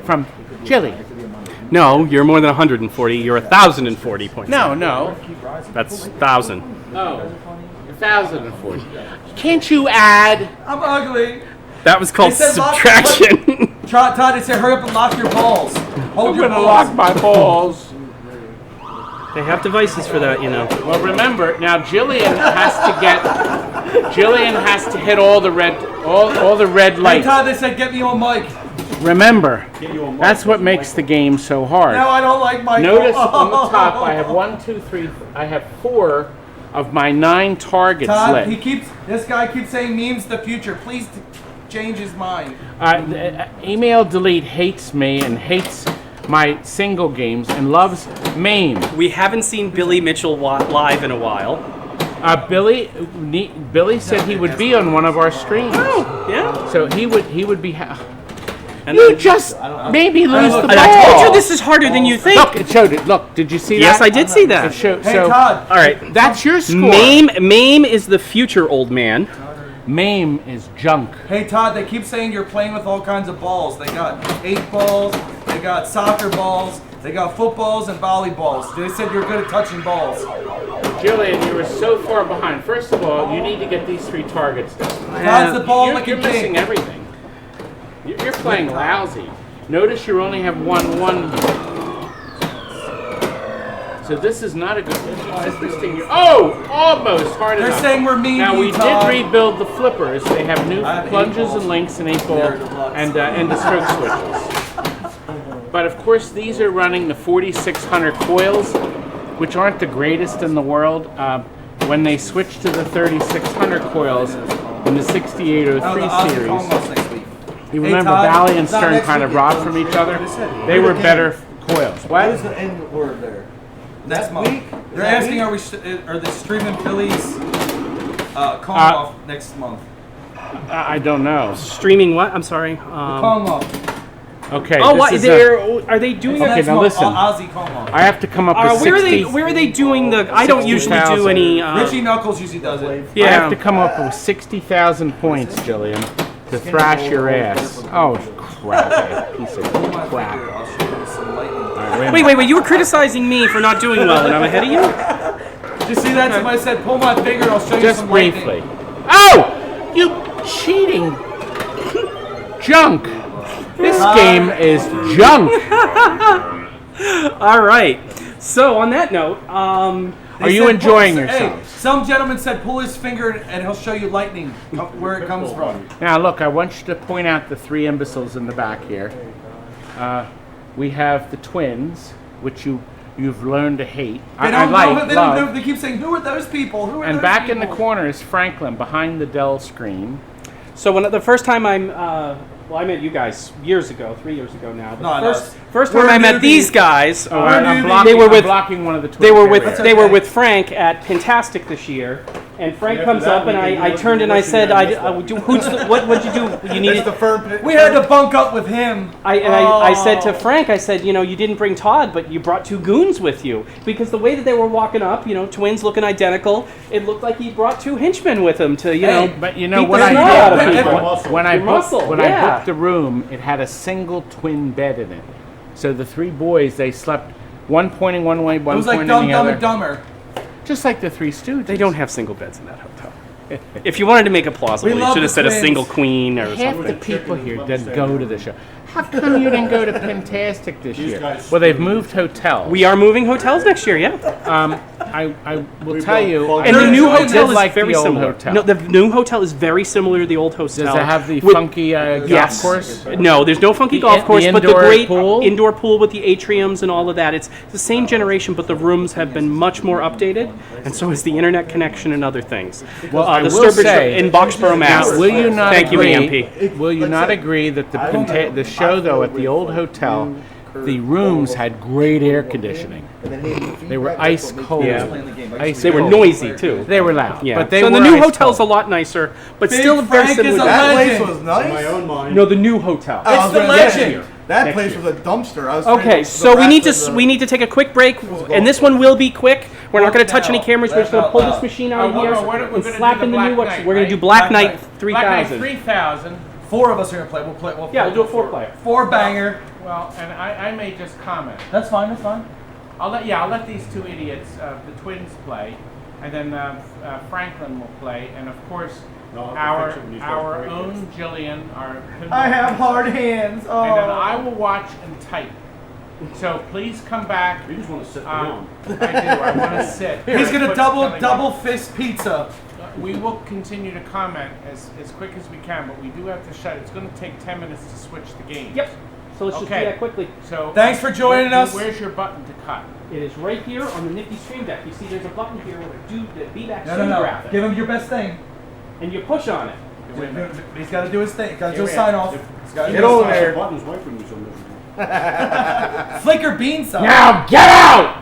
from Jillian. No, you're more than 140. You're 1,040 points. No. That's 1,000. Oh, 1,040. Can't you add? I'm ugly. That was called They said lock- subtraction. Todd, they said hurry up and lock your balls. Hold I'm your gonna balls. lock my balls. They have devices for that, Well, remember now, Jillian has to hit all the red Hey, lights. Todd, they said get me on mic. Remember, that's what makes the game so hard. No, I don't like mic. Notice on the top, I have 1, 2, 3. I have 4 of my 9 targets Todd, lit. this guy keeps saying memes the future. Please change his mind. Email Delete hates me and hates my single games and loves MAME. We haven't seen Billy Mitchell live in a while. Billy said he would be on one of our streams. Oh, yeah. So he would be. And You then- just made me lose the ball. I told you this is harder than you think. Look, it showed it. Look, did you see Yes, that? I did see that. It showed, Hey, so Todd. All right. that's your score. Mame is the future old man. Mame is junk. Hey Todd, they keep saying you're playing with all kinds of balls. They got 8 balls, they got soccer balls, they got footballs and volleyballs. They said you're good at touching balls. Jillian, you were so far behind. First of all, you need to get these 3 targets done. Todd's the ball You're looking missing king. everything. You're playing lousy. Notice you only have one. So this is not a good. Almost hard They're enough. saying we're mean Now to we you, Todd. did rebuild the flippers. They have new I have 8 plunges balls. and links and 8 ball They're deluxe. and the stroke switches. But of course, these are running the 4600 coils, which aren't the greatest in the world. When they switched to the 3600 coils in the 6803 Oh, the Aussie series, Combos next week. you Hey, remember Todd, Bally and it's not Stern next kind of week, robbed it's from on- each other? they said it. They were Again. better coils. What What? is the end word there? Next That month. week? They're That asking, week? are they streaming Billy's comb off next month? I don't know. Streaming what? I'm sorry. Comb off. Okay. Oh, this what? is Are they doing Okay, Next now month, listen. Aussie comb off. I have to come up with where are 60. they? Where are they doing the? I don't usually do 60,000. any. Richie Knuckles usually does it. I have Yeah. to come up with 60,000 points, Jillian, to thrash your ass. Oh, crap. Piece of crap. I'll show you some lightning. All right, wait a minute. Wait. You were criticizing me for not doing well, and I'm ahead of you. Did you see that? Somebody said, pull my finger, I'll show you Just some briefly. lightning. Oh! You cheating junk. This game is junk. All right. So on that note, Are you enjoying Hey, yourselves? some gentleman said, pull his finger and he'll show you lightning, where it comes from. Now, look, I want you to point out the 3 imbeciles in the back here. We have the twins, which you've learned to hate. They I don't like, know, they don't know, love. they keep saying, who are those people? Who are And those back in the people? corner is Franklin, behind the Dell screen. so when the first time I met you guys years ago, 3 years ago now. But No, the no, first we're time I met newbies. these guys, I'm newbies. blocking, They were I'm with- blocking one of the twins. they were Here with we are. they were with Frank at Pintastic this year, and Frank comes up and I turned and I said, what'd you do? You needed. We had to bunk up with him. I said to Frank, I said, you didn't bring Todd, but you brought 2 goons with you. Because the way that they were walking up, twins looking identical, it looked like he brought 2 henchmen with him to, But you know beat what the I snot out of did? people. When I Your muscle, booked yeah. the room, it had a single twin bed in it. So the 3 boys, they slept one pointing one way, It one was like pointing Dumb, the Dumb, other. and Dumber. Just like the 3 Stooges. They don't have single beds in that hotel. If you wanted to make it plausible, We you love should have the said a twins. single queen or Half something. the people here didn't go to the show. How come you didn't go to Pintastic this year? guys- Well, they've moved hotels. We are moving hotels next year, yeah. I will tell you. And I the new did hotel is like very the old similar. hotel. No, the new hotel is very similar to the old hotel. Does it have the with- funky golf Yes. course? No, there's no funky golf the course, but the indoor great pool? indoor pool with the atriums and all of that. It's the same generation, but the rooms have been much more updated, and so is the internet connection and other things. Well, I the will Sturbridge say- in Boxborough, Mass. Now, will you not Thank agree? you, EMP. Will you not agree that the show though at the old hotel, the rooms had great air conditioning. They were ice cold. Yeah. Ice They were cold. noisy too. They were loud. Yeah. But they so were the new ice hotel's cold. a lot nicer, but Big still very Frank similar. is a to That place legend. was In my nice. own mind. No, the new hotel. I It's was the gonna legend. say, that Next place year. was a dumpster. I was Okay, so we need to take a quick break, and this one will be quick. We're not going to touch any cameras. We're just going to pull this machine out of here and slap in the new one. We're going to do Black Knight Black Knight 3000. 3000. 4 of us are gonna play. We'll Yeah, we'll do a 4-player. 4 banger. Well, and I may just comment. That's fine. That's fine. I'll let these 2 idiots, the twins, play, and then Franklin will play, and of course No, I'll our fix it when you start our breaking. own Jillian, our pinball I have princess. hard hands. Oh. And then I will watch and type. So please come back. You just want to sit down. I do. I want to sit. He's gonna What's double coming double up. fist pizza. We will continue to comment as quick as we can, but we do have to shut. It's going to take 10 minutes to switch the game. Yep. So let's just do Okay. that quickly. So Thanks for joining us. Where's your button to cut? It is right here on the nifty stream deck. You see there's a button here with a VBAC No, stream no, no. graphic. Give him your best thing. And you push on it. Wait a minute. He's got to do his thing. Got to do Here a we sign are. off. He's got to Get do over a sign there. The button's wiping me so miserable. Flicker bean sign. Now get out!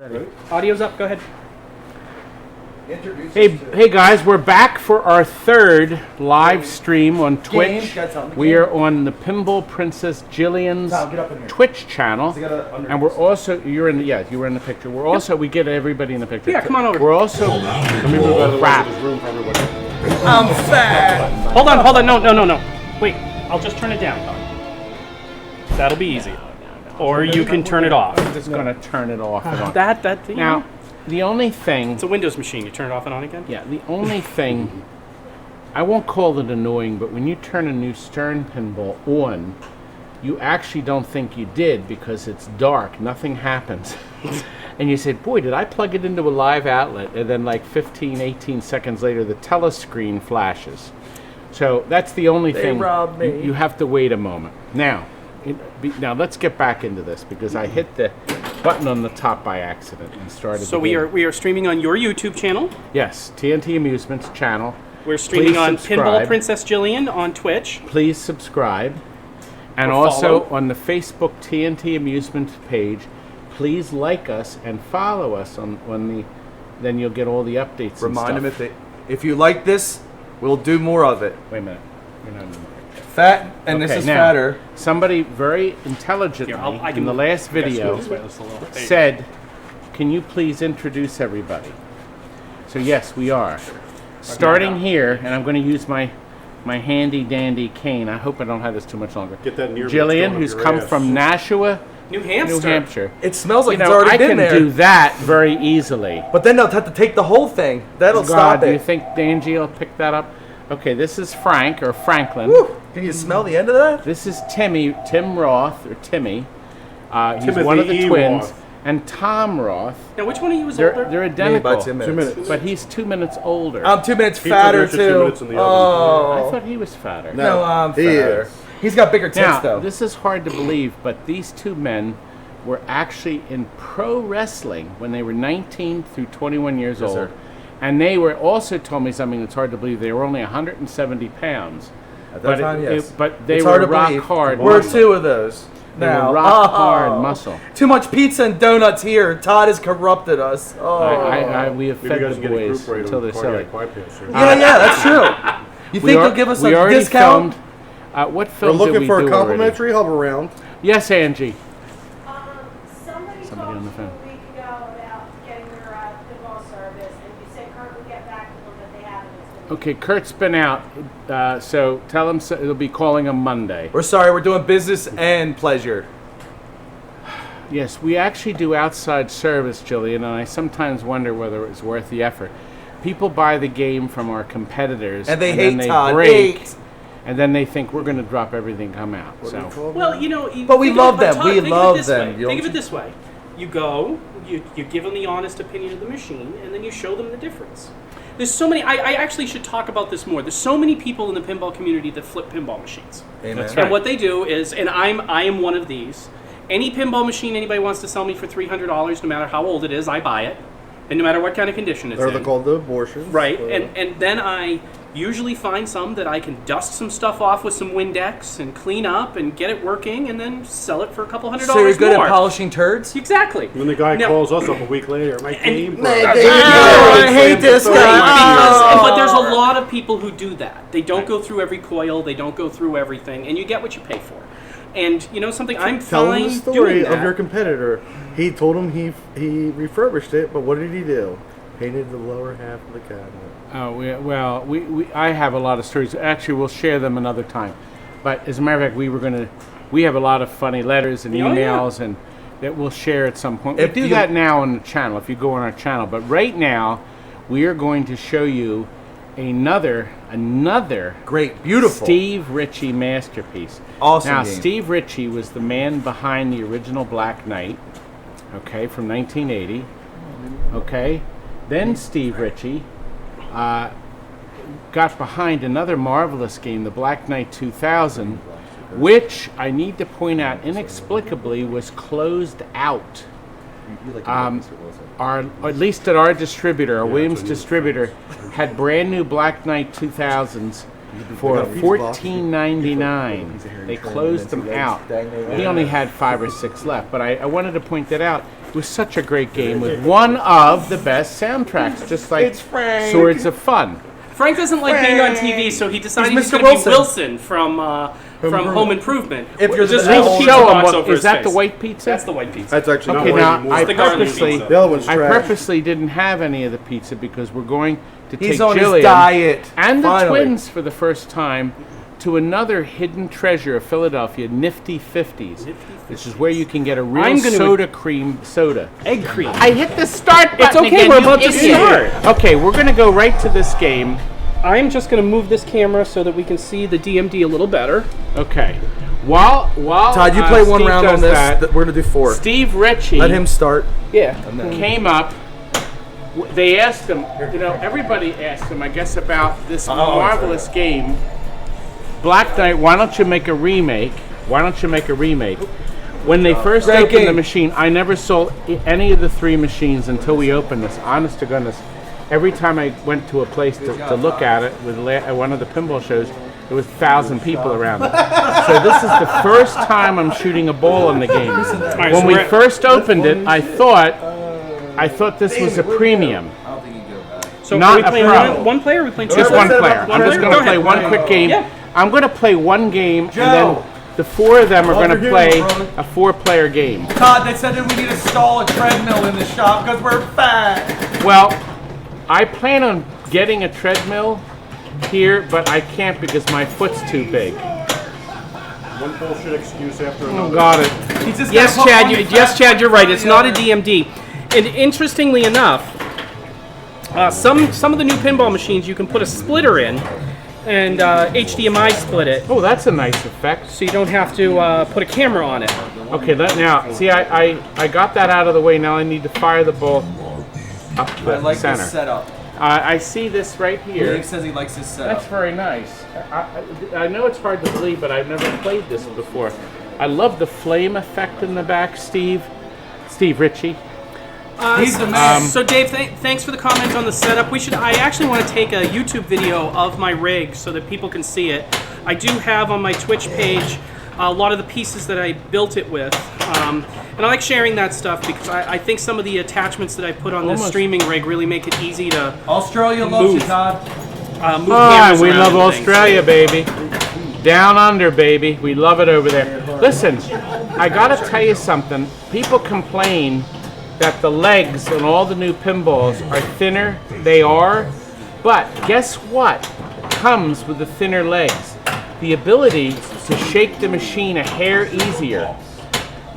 Audio's up. Go ahead. Hey guys, we're back for our third live stream on Twitch. We are on the Pinball Princess Jillian's Twitch channel, and we're also you were in the picture. We're also we get everybody in the picture. Yeah, come on over. We're also Let me move out of the way. There's room for everybody. I'm fat. Hold on. No. Wait, I'll just turn it down. That'll be easy. Or you can turn it off. I'm just gonna turn it off and on. That you Now, know, the only thing. it's a Windows machine. You turn it off and on again. Yeah, the only thing, I won't call it annoying, but when you turn a new Stern pinball on, you actually don't think you did because it's dark, nothing happens. And you say, boy, did I plug it into a live outlet? And then like 15, 18 seconds later, the telescreen flashes. So that's the only thing. robbed me. You have to wait a moment. Now let's get back into this because I hit the button on the top by accident and started. So we are streaming on your YouTube channel. Yes, TNT Amusements channel. We're streaming Please on subscribe. Pinball Princess Jillian on Twitch. Please subscribe. And Or also follow. on the Facebook TNT Amusements page, please like us and follow us then you'll get all the updates. Remind and them stuff. if you like this, we'll do more of it. Wait a minute. You're not in the mic. Fat, and this Okay, is now, fatter. Somebody very intelligently Here, I can in the move. last You guys video go this way, this is a little- there you said, can you please introduce everybody? So yes, we are. Starting here, and I'm going to use my handy dandy cane. I hope I don't have this too much longer. Get that near me, Jillian, throwing up who's your come ass. from Nashua, New Hampshire. New Hampshire. It smells like You it's know, already I been can there. do that very easily. But then they'll have to take the whole thing. That'll God, stop do you it. think Angie will pick that up? Okay, this is Frank or Franklin. Woo. Can you smell the end of that? This is Tim Roth or Timmy. He's Timothy one of the E. twins, Roth. and Tom Roth. Now, which one of you is They're older? identical, By 2 minutes. 2 minutes. but he's 2 minutes older. I'm 2 minutes He took fatter extra 2 too. minutes in the oven. I Oh. thought he was fatter. No, I'm he fatter. is. He's got bigger tits Now, though. this is hard to believe, but these two men were actually in pro wrestling when they were 19 through 21 years old. sir. And they were also told me something that's hard to believe. They were only 170 pounds. At that time, yes. But they It's were hard to rock believe. hard We're muscle. two of those. They now. were rock Oh. hard muscle. Too much pizza and donuts here. Todd has corrupted us. Oh. We have Maybe fed you guys the get a boys group rate until on they're silly. cardiac bypass here. Yeah, that's true. You think they'll give us we a already discount? Filmed, what We're film did looking we for do a already? complimentary hover round. Yes, Angie. Somebody Somebody talked on the to phone. you a week ago about getting your pinball service, and you said Kurt would get back to them, but they haven't. It's been Okay, Kurt's been out, so tell him it'll be calling him Monday. We're sorry, we're doing business and pleasure. Yes, we actually do outside service, Jillian, and I sometimes wonder whether it's worth the effort. People buy the game from our competitors, And they then hate Todd. break, Hate. and then they think we're going to drop everything, come out. So Well, you know, But we think love of it- them. Todd, We think of it love this them. way. You Think of don't- it this way: you go, you give them the honest opinion of the machine, and then you show them the difference. There's so many. I actually should talk about this more. There's so many people in the pinball community that flip pinball machines. Amen. That's And right. what they do is, and I am one of these. Any pinball machine anybody wants to sell me for $300, no matter how old it is, I buy it, and no matter what kind of condition it's They're in. called the abortions. Right, so- and then I usually find some that I can dust some stuff off with some Windex and clean up and get it working, and then sell it for a couple $100 So you're good more. at polishing turds? Exactly. When the guy Now- calls us up a week later, my game broke. Oh, I hate this Right, guy. but there's a lot of people who do that. They don't go through every coil, they don't go through everything, and you get what you pay for. And you know something, I'm Tell fine him the story doing of that. your competitor. He told him he refurbished it, but what did he do? Painted the lower half of the cabinet. Oh, I have a lot of stories. Actually, we'll share them another time. But as a matter of fact, we have a lot of funny letters and Oh, yeah. emails and that we'll share at some point. If We'll do you- that now on the channel, if you go on our channel. But right now, we are going to show you another Great, beautiful. Steve Ritchie masterpiece. Awesome Now, game. Steve Ritchie was the man behind the original Black Knight, okay, from 1980. Okay, then Steve Ritchie got behind another marvelous game, the Black Knight 2000, which I need to point out inexplicably was closed out. At least at our distributor, our Williams distributor, had brand new Black Knight 2000s for $14.99. They closed them out. He only had 5 or 6 left, but I wanted to point that out It was such a great game with one of the best soundtracks, just like Swords of Fun. Frank doesn't like being on TV, so he decided he's Mr. going to be Wilson. Wilson from Home Improvement. If you're just the hold best- pizza Show 'em box what- over is his that the face. white pizza? That's the white pizza. That's actually Okay, not now anymore. I the garlic purposely, pizza. The other one's I trash. purposely didn't have any of the pizza because we're going to take He's on his Jillian diet. and the Finally. twins for the first time to another hidden treasure of Philadelphia, Nifty 50s, which is where you can get a real I'm gonna- soda cream soda. Egg cream. I hit the start button It's okay, again, we're you about to idiot. start. Okay, we're going to go right to this game. I'm just going to move this camera so that we can see the DMD a little better. Okay. While Todd, you play one Steve round on does this. that, We're gonna do 4. Steve Ritchie Let him start. Yeah. came up. They asked him, everybody asked him, I guess, about this marvelous game. Black Knight, why don't you make a remake? Why don't you make a remake? When they first Great opened the game. machine, I never sold any of the 3 machines until we opened this. Honest to goodness, every time I went to a place to look at it with at one of the pinball shows, there was 1,000 people around it. So this is the first time I'm shooting a ball in the game. right, When so we we're- first opened it, I thought this was a premium. So Not are we a playing pro. one player or are we playing two? Just one player. I'm just player? going Go to play ahead. one quick game. Yeah. I'm going to play one game, and Joe. then the 4 of them are going to Over play here, brother. a 4-player game. Todd, they said that we need to stall a treadmill in the shop because we're fat. Well, I plan on getting a treadmill here, but I can't because my foot's too big. One bullshit excuse after Oh, another. got it. He's just Yes, gonna put Chad. one Yes, fat Chad. You're right. foot It's in not the a other. DMD. And interestingly enough, some of the new pinball machines you can put a splitter in, and HDMI split it, Oh, that's a nice effect. so you don't have to put a camera on it. Okay, now, see, I got that out of the way. Now I need to fire the ball up the I like center. this setup. I see this right here. Dave says he likes his That's setup. very nice. I know it's hard to believe, but I've never played this before. I love the flame effect in the back, Steve. Steve Ritchie. He's the man. So Dave, thanks for the comments on the setup. I actually want to take a YouTube video of my rig so that people can see it. I do have on my Twitch page a lot of the pieces that I built it with. And I like sharing that stuff because I think some of the attachments that I put on this Almost. streaming rig really make it easy to Australia loves you, Move. Todd. move Ah, cameras we around love and things. Australia, baby. Down under, baby. We love it over there. Listen, I gotta tell you something. People complain that the legs on all the new pinballs are thinner. They are. But guess what comes with the thinner legs? The ability to shake the machine a hair easier.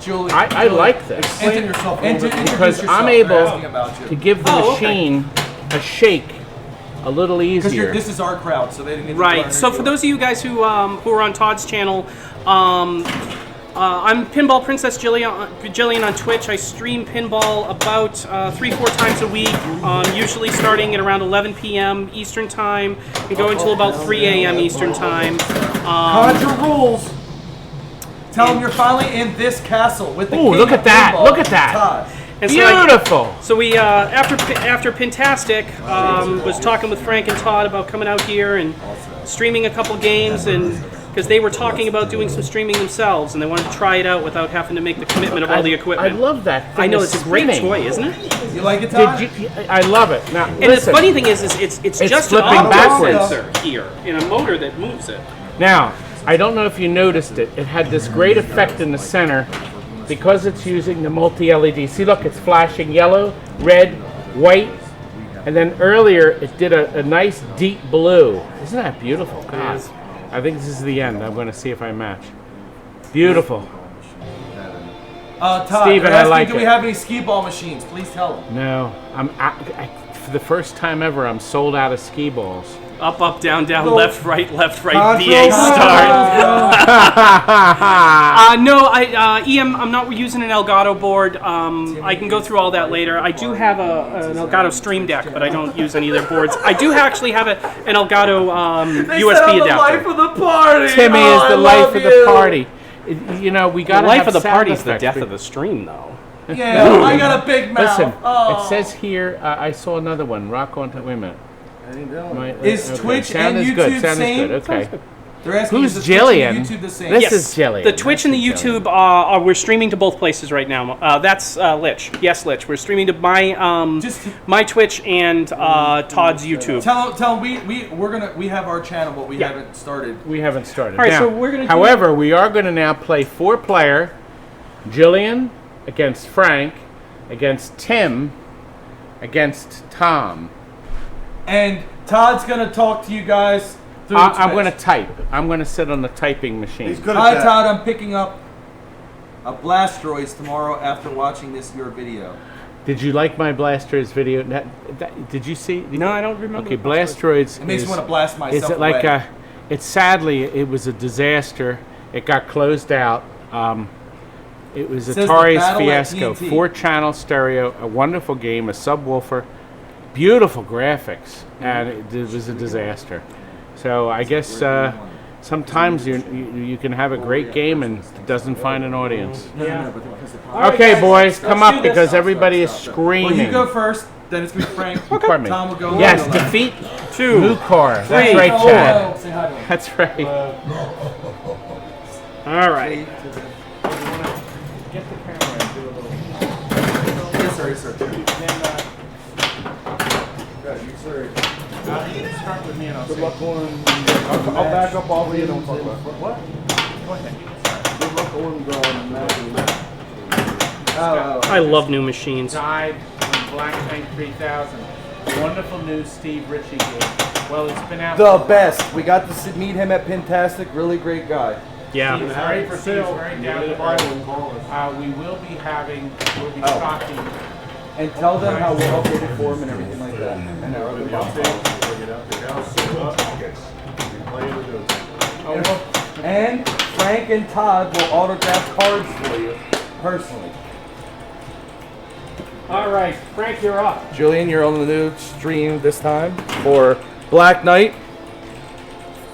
Julie, I like this. Explain yourself Because I'm able to give the Oh, okay. machine a shake a little Because easier. this is our crowd, so they didn't get to Right. learn So it. for those of you guys who are on Todd's channel, I'm Pinball Princess Jillian on Twitch. I stream pinball about 3-4 times a week, usually starting at around 11 p.m. Eastern Time and going until about 3 a.m. Eastern Time. Conjure rules. Tell them you're finally in this castle with the Ooh, king look of at that, pinball, look at that. Todd. And so I- Beautiful. So we, after Pintastic, was talking with Frank and Todd about coming out here and streaming a couple games, and because they were talking about doing some streaming themselves, and they wanted to try it out without having to make the commitment of all the I equipment. love that thing. I know is it's a great spinning. toy, isn't it? You like it, Todd? Did you, I love it. Now, And listen. the funny thing is it's just an flipping optical backwards. sensor here in a motor that moves it. Now, I don't know if you noticed it. It had this great effect in the center because it's using the multi-LED. See, look, it's flashing yellow, red, white, and then earlier it did a nice deep blue. Isn't that beautiful? God. I think this is the end. I'm going to see if I match. Beautiful. Todd, Steven, they're I asking, like do we it. have any skee ball machines? Please tell them. No, for the first time ever, I'm sold out of skee balls. Up, up, down, down, No. left, right, Control, VA start. control. No, EM, I'm not using an Elgato board. I can go through all that later. I do have an Elgato Stream Deck, but I don't use any of their boards. I do actually have an Elgato They USB said I'm the life adapter. of the party. Timmy Oh, is I the life love of the you. party. You know, we got The to life have of the sound party is the effects. death of the stream, though. Yeah, I got a big mouth. Listen, Oh. it says here, I saw another one. Rock on. Wait a minute. Is Twitch sound and is good. YouTube Sound same? is good. Okay. They're asking Who's is the Twitch and Jillian? YouTube the same? This is Jillian. The Twitch and the YouTube we're streaming to both places right now. That's Lich. Yes, Lich. We're streaming to my my Twitch and Todd's YouTube. Tell them we have our channel, but we haven't started. We haven't started. All right, now, so we're gonna. however, we are going to now play 4-player. Jillian against Frank, against Tim, against Tom. And Todd's gonna talk to you guys. I'm going to type. I'm going to sit on the typing machine. He's good at Hi, that. Todd. I'm picking up a Blastoise tomorrow after watching your video. Did you like my Blastoise video? Did you see? No, I don't remember. Okay, Blastoise. It makes me want to blast myself. Is it like away. it's sadly it was a disaster. It got closed out. It was It says Atari's the battle at fiasco. TNT. 4-channel stereo, a wonderful game, a subwoofer, beautiful graphics, and it was a disaster. So I guess sometimes you can have a great game and it doesn't find an audience. Okay, boys, come up because everybody is screaming. Well, you go first. Then it's gonna be Frank. Pardon me. Tom will go. Yes, on the left. defeat 2. Mukar. That's 3. right, Oh, Chad. say hi to him. That's right. All right. Get the camera and do a little. Yes, sir. Yes, sir. Start with me and I'll Good say. luck on. I'll back up all of you. Don't talk about it. What? Go ahead. You can start. Good luck on the I love new machines. Died on Black Knight 3000. Wonderful news, Steve Ritchie gave. Well, it's been out. The best. We got to meet him at Pintastic. Really great guy. Yeah. Steve's very down to earth. We will be having. We'll be talking. And tell them how well updated for him and everything like that. And Frank and Todd will autograph cards for you personally. All right, Frank, you're up. Julian, you're on the new stream this time for Black Knight.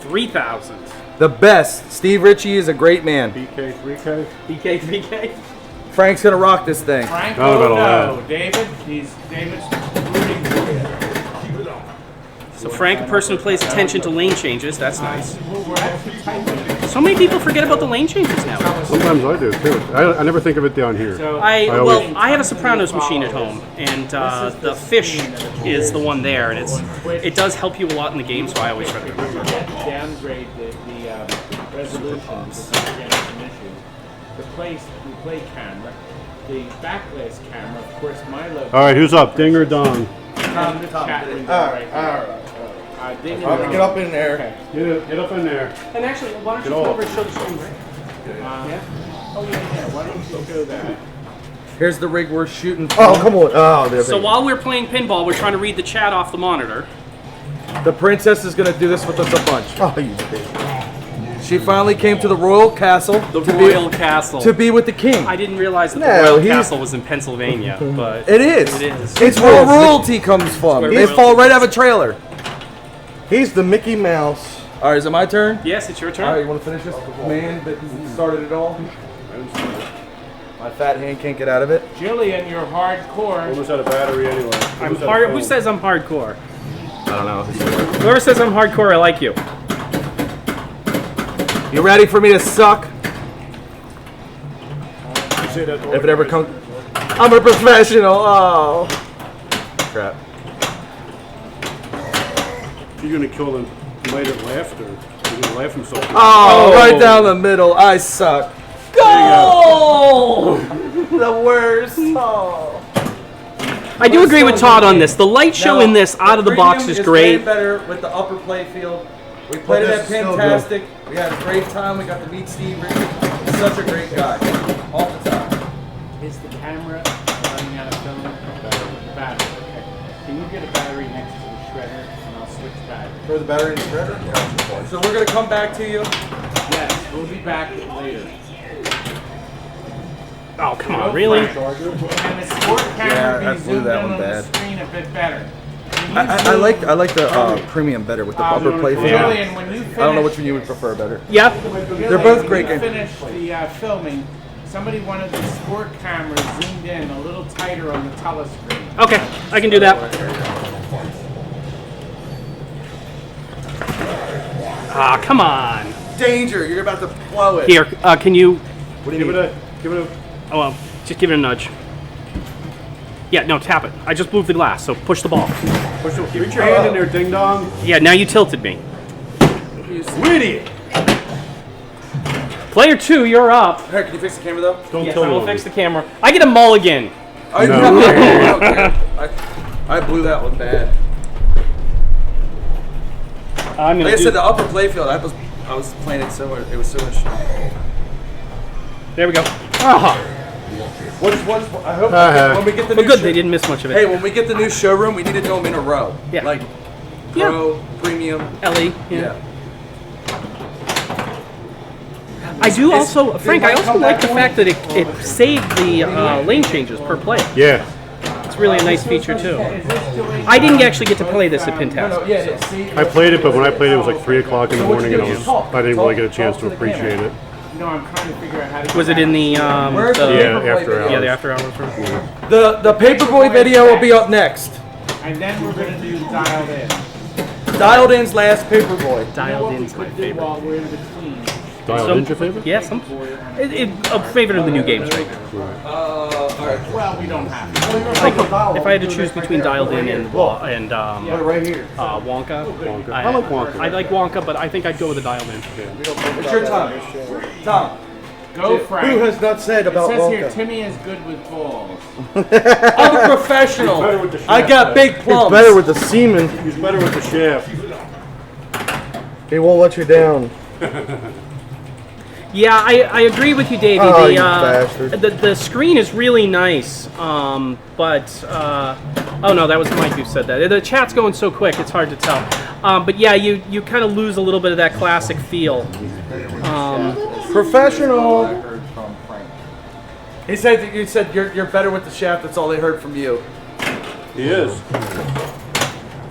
3,000. The best. Steve Ritchie is a great man. BK, 3K. BK 3K. Frank's gonna rock this thing. Frank, Not about all no. David's rooting for you. So Frank, a person who pays attention to lane changes. That's nice. We're actually typing. So many people forget about the lane changes now. Sometimes I do too. I never think of it down here. So I always- have a Sopranos machine at home, and the fish is the one there, and it does help you a lot in the game. So I always recommend it. downgrade the resolution because we're getting some issues. The play camera, the backlash camera, of course, my logo. All right, who's up? Ding or Don? In the chat window right here. Ding and Dong. Get up in there. Okay. Get up in there. And actually, why don't Get you come off. over and show the screen? Yeah. Oh yeah. Why don't you show that? Here's the rig we're shooting from. Oh, come on. Oh, there. So while we're playing pinball, we're trying to read the chat off the monitor. The princess is gonna do this with us a bunch. Oh, you did. She finally came to the royal castle The to Royal Castle. be with the king. I didn't realize that No, the Royal he's- Castle was in Pennsylvania, but It is. It is. It's where royalty comes from. where They royalty fall right comes out of a trailer. He's the Mickey Mouse. All right, is it my turn? Yes, it's your turn. All right, you want to finish this? Man that started it all. My fat hand can't get out of it. Jillian, you're hardcore. Almost out of battery anyway. I'm hard. Who says I'm hardcore? I don't know. Whoever says I'm hardcore, I like you. You ready for me to suck? Say that to all If it the ever guys. comes. I'm a professional. Oh. Crap. You're gonna kill them light of laughter. You're gonna laugh himself. Oh, right down the middle. I suck. Goal! The worst. Oh. I do agree with Todd on this. The light show Now, in this out of the box premium is way great. better with the upper play field. We played it at this is still Fantastic. We had a great time. We got to meet Steve Ritchie. He's such a great guy. All the time. Is the camera running out of film? Battery. Okay. Can you get a battery next to the shredder and I'll switch batteries? Throw the battery in the shredder? So we're going to come back to you. Yes, we'll be back later. Oh, come on, really? And the sport camera I be blew zoomed that in one on bad. the screen a bit better. I like the premium better with the upper play field. Jillian, when you finish, I don't know which one you would prefer better. Yep. They're both great when you games. finish the filming, somebody wanted the sport camera zoomed in a little tighter on the telescreen. Okay, I can do that. Ah, come on. danger. You're about to blow it. Here, can you? What do you give it a? Oh, well, just give it a nudge. Yeah, no, tap it. I just moved the glass, so push the ball. Reach your hand in there, ding dong. Yeah, now you tilted me. You idiot. Player 2, you're up. Here, can you fix the camera though? Don't Yes, kill I will me. fix the camera. I get a mulligan. I No. don't care. I blew that one bad. I'm gonna Like I do- said, the upper playfield, I was playing it similar. It was so much. There we go. Ah, I hope when we get the well, new good. They didn't miss much of it. Hey, when we get the new showroom, we need to do them in a row. Yeah. Like Pro, Premium. Ellie. Yeah. I do also, did Frank. Mike I also come like back the for fact that it saved the lane changes per player. Yeah. It's really a nice feature too. I didn't actually get to play this at Pintastic. Yeah, yeah. See, I played it, but when I played it, it was like 3 o'clock in the morning, and I didn't really get a chance to appreciate it. No, I'm trying to figure out how to. Was it in the? Where's the Yeah, Paperboy after video? Yeah, hours. the after hours room. The Paperboy video will be up next. And then we're gonna do dialed in. Dialed in's last Paperboy. Dialed in's my Do favorite. while we're in between. Dialed In's your favorite? Yeah, a favorite of the new games right now. Alright. Well, we don't have to. Like, if I had to choose between Dialed In and Right here. Wonka, Wonka. I like Wonka. I like Wonka, but I think I'd go with the Dialed In. It's your time. Tom. Go, Frank. Who has not said It about says here, Wonka? Timmy is good with balls. I'm a professional. better with the I shaft, got big He's plums. better with the semen. He's better with the shaft. He won't let you down. Yeah, I agree with you, Davey. Oh, you bastard. The screen is really nice, but oh no, that was Mike who said that. The chat's going so quick, it's hard to tell. But yeah, you kind of lose a little bit of that classic feel. Professional. He said you said you're better with the shaft. That's all they heard from you. He is.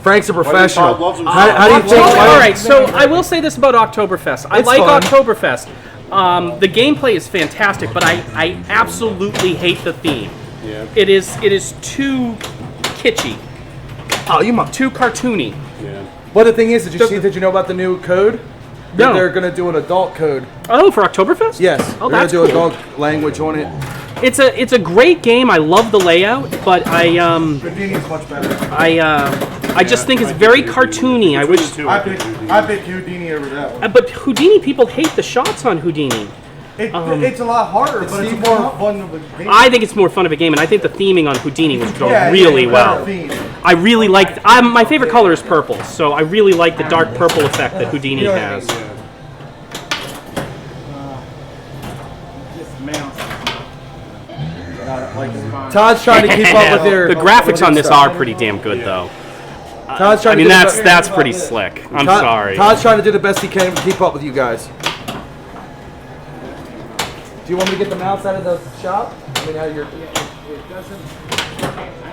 Frank's a professional. Todd loves him. How do you think? All right, so I will say this about Oktoberfest. I It's like fun. Oktoberfest. The gameplay is fantastic, but I absolutely hate the theme. Yeah. It is too kitschy, Oh, you must. too cartoony. Yeah. But the thing is, did you know about the new code? No. They're gonna do an adult code. Oh, for Oktoberfest? Yes. Oh, they're that's gonna do cool. adult language on it. It's a great game. I love the layout, but Houdini's much better. I just think it's very cartoony. I wish. I pick Houdini over that one. But Houdini, people hate the shots on Houdini. It's a lot harder, but it's more fun of a game. I think it's more fun of a game, and I think the theming on Houdini was done Yeah, really yeah, well. better theme. I really like. My favorite color is purple, so I really like the dark purple effect that Houdini has. This mouse. Todd's trying to keep up with your. The graphics on this are pretty damn good, though. Todd's trying I mean, to do the that's pretty slick. I'm sorry. Todd's trying to do the best he can to keep up with you guys. Do you want me to get the mouse out of the shop? I mean, out of your.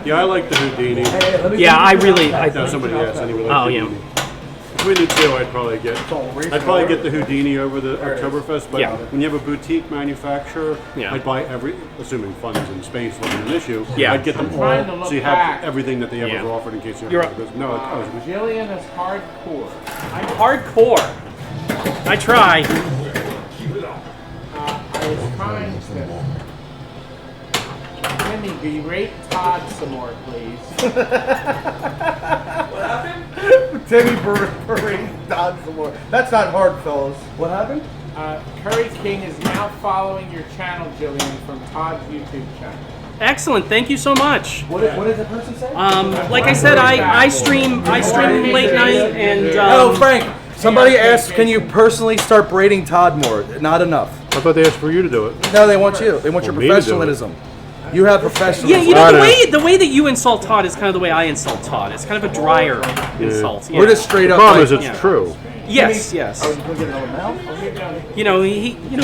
Yeah, I like the Houdini. Hey, let me Yeah, get I the really. mouse out. No, somebody asked anyway. Like Oh the yeah. Houdini. Between the two, I'd probably get the Houdini over the Oktoberfest. But Yeah. when you have a boutique manufacturer, Yeah. I'd buy assuming funds and space wasn't an issue. Yeah. I'd get them trying to all look so you have back. everything that they ever Yeah. offered in case you You're ever up. this. No, I was Jillian is hardcore. I'm hardcore. I try. I was trying to. Timmy, berate Todd some more, please. Timmy Burry Todd some more. That's not hard, fellas. What happened? Curry King is now following your channel, Jillian, from Todd's YouTube channel. Excellent. Thank you so much. What did the person say? Like I said, I stream late night and. Oh, Frank. Somebody asked, can you personally start braiding Todd more? Not enough. I thought they asked for you to do it. No, they want you. They want your For me to do it. professionalism. You have professionalism. Yeah, you know I the know. way that you insult Todd is kind of the way I insult Todd. It's kind of a drier insult. Yeah. We're just straight The up. problem Like, is it's yeah. true. Yes, yes. You know,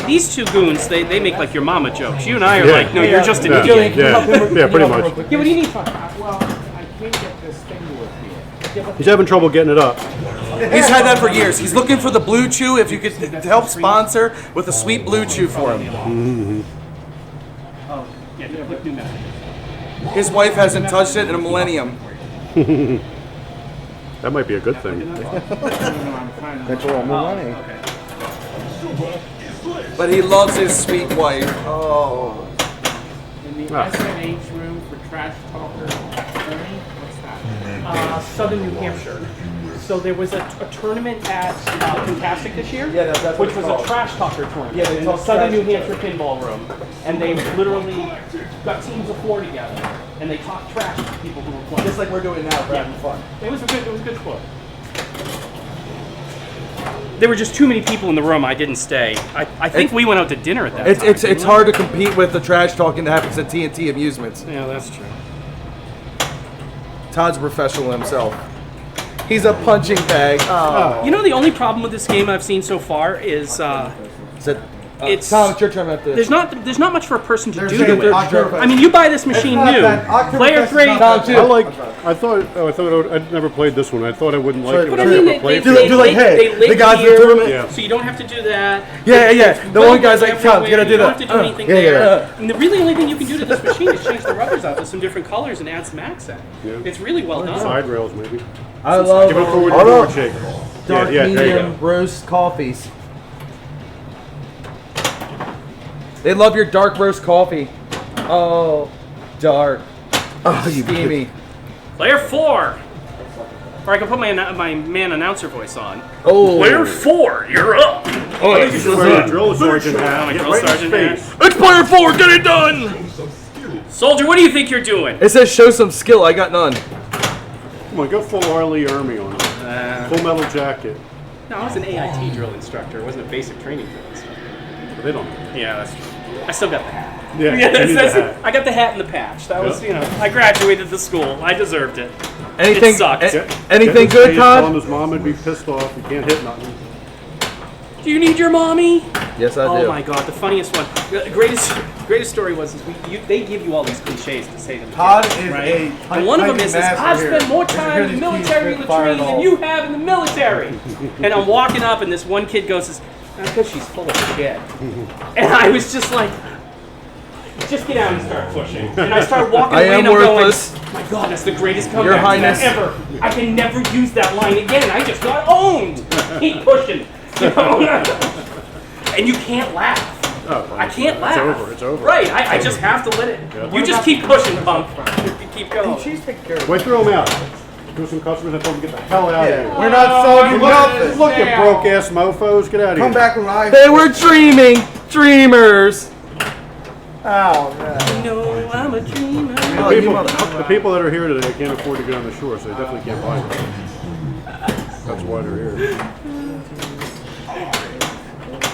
these two goons, they make like your mama jokes. You and I are Yeah. like, no, you're just an Yeah, idiot. yeah, pretty much. Yeah, what do you need, Todd? Well, I can't get this thing to appear. He's having trouble getting it up. he's had that for years. He's looking for the Blue Chew. If you could help sponsor with a sweet Blue Chew for him. Oh, yeah, click new message. His wife hasn't touched it in a millennium. That might be a good thing. I'm trying to That's all more money. But he loves his sweet wife. Oh. In the SNH room for trash talker. What's that? Southern New Hampshire. So there was a tournament at Fantastic this year, Yeah, that's what which it's was called. a trash talker tournament Yeah, they in the talk Southern New trash. Hampshire pinball room, and they literally got teams of 4 together, and they talked trash to people who were playing. Just like we're doing now, for Yeah. having fun. It was good sport. There were just too many people in the room. I didn't stay. I think we went out to dinner at that time. It's didn't we? hard to compete with the trash talking that happens at TNT Amusements. Yeah, that's true. Todd's a professional himself. He's a punching bag. Oh. You know, the only problem with this game I've seen so far is it's Tom, it's your turn after this. there's not much for a person to There's do a- to it. Oktoberfest. I mean, you buy this machine not new, that- Oktoberfest player is 3. not Tom, that too. bad. I'd never played this one. I thought I wouldn't like it, But but I I mean, never played do it. like, hey, they the live guys in the here, tournament? Yeah. so you don't have to do that. Yeah. The Well, one guy's like, everywhere, Tom, you gotta do You don't that. have to do anything Yeah, there. yeah. And the really only thing you can do to this machine is change the rubbers out with some different colors and add some accent. Yeah. It's really well done. Side rails, maybe. I love Give it forward, Hold forward on. shake. dark there you medium go. roast coffees. They love your dark roast coffee. Oh, dark. Oh, you steamy. Player 4. Or I can put my man announcer voice on. Oh. Player 4, you're up. Oh, This is where the drill sergeant hat. My Get drill right in sergeant his hat. face. It's player 4, get it done! Soldier, what do you think you're doing? It says show some skill, I got none. Come on, go full Arlie Army on it. Full metal jacket. No, I was an AIT drill instructor. It wasn't a basic training drill instructor. But they don't. Yeah, that's true. I still got the hat. Yeah, Yeah, you need that's the it. hat. I got the hat and the patch. That was, I graduated the school. I deserved it. Anything, It sucked. anything good, Tell him Todd? his mom would be pissed off. You can't hit nothing. Do you need your mommy? Yes, I Oh do. my god, the funniest one. The greatest story was they give you all these cliches to say them. Todd is right? a And one of them is master I've here. spent more He's time good in the as military keys, fire latrine and than all. you have in the military. And I'm walking up and this one kid goes, because she's full of shit. And I was just like, just get out and start pushing. And I start walking I away am and I'm worthless. going, my god, that's the greatest Your comeback Highness. ever. I can never use that line again. I just got owned. Keep pushing. You know? And you can't laugh. Oh, I can't laugh. It's over. It's over. Right, I just have to let it. Yeah. You just keep pushing, punk. You keep going. Wait, throw him out. Do some customers and tell them to get the hell out of here. We're not selling you nothing. Look at broke ass mofos. Get out of here. Come back when I. They were dreaming. Dreamers. Oh, man. No, I'm a dreamer. The people that are here today can't afford to get on the shore, so they definitely can't buy them. That's why they're here.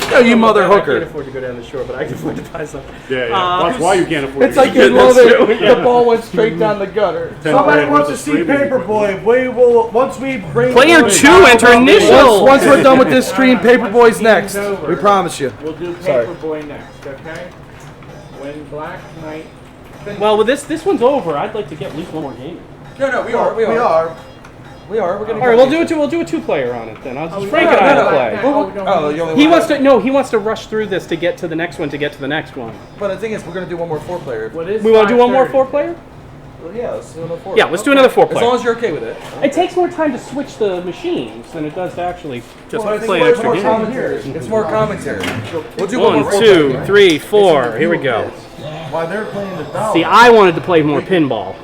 No, you mother I can't hooker. afford to go down the shore, but I can afford to buy some. Yeah. That's why you can't afford It's to like get you love it. The ball went straight down the gutter. 10 Somebody grand wants worth to of see streaming Paperboy. We will once we bring. Player the- 2, enter initial. Once we're done with this stream, Paperboy's next. We promise you. We'll do Sorry. Paperboy next, okay? When Black Knight. Well, with this one's over. I'd like to get at least one more game. No, we are. We are. We're gonna. All right, we'll do a 2-player on it then. I'll just Frank and I will play. Oh, you only He want- wants to rush through this to get to the next one to get to the next one. But the thing is, we're gonna do one more 4-player. What is We want to do one more 5:30? 4-player? Well, yeah, let's do another 4. Yeah, let's do another As long 4-player. as you're okay with it. It takes more time to switch the machines than it does to actually just Well, I think play an it's extra more game. commentary. It's more commentary. We'll do one 1, more 2, 4-player. 3, 4. Here we go. Why they're playing the dollar. See, I wanted to play more pinball.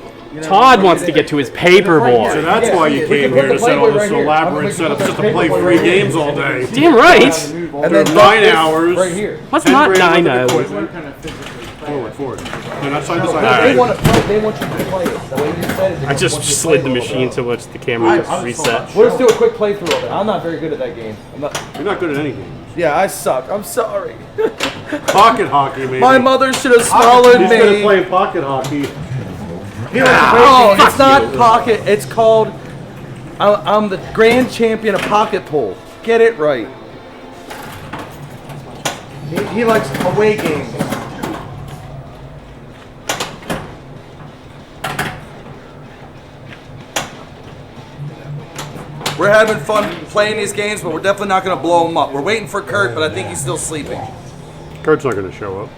Todd wants to get to his So paperboy. that's why you We can came put here the to set all Playboy this right here. I'm gonna elaborate make setup the just to play Playboy free right here. games all day. Damn right. And then 9 this hours. right here. What's 10 not grand 9 worth of hours? equipment. Kind of physically play. Forward. No, not side to No, side. they want to play. They want you to play it. The way you said it. they I want just you to slid play the a little machine bit. so much the camera just reset. We'll just do a quick playthrough of it. I'm not very good at that game. You're not good at anything. Yeah, I suck. I'm sorry. Pocket hockey, maybe. My mother should have swallowed He's good at me. playing pocket hockey. Oh, it's not pocket. It's called. I'm the grand champion of pocket pool. Get it right. He likes away games. We're having fun playing these games, but we're definitely not going to blow them up. We're waiting for Kurt, but I think he's still sleeping. Kurt's not going to show up.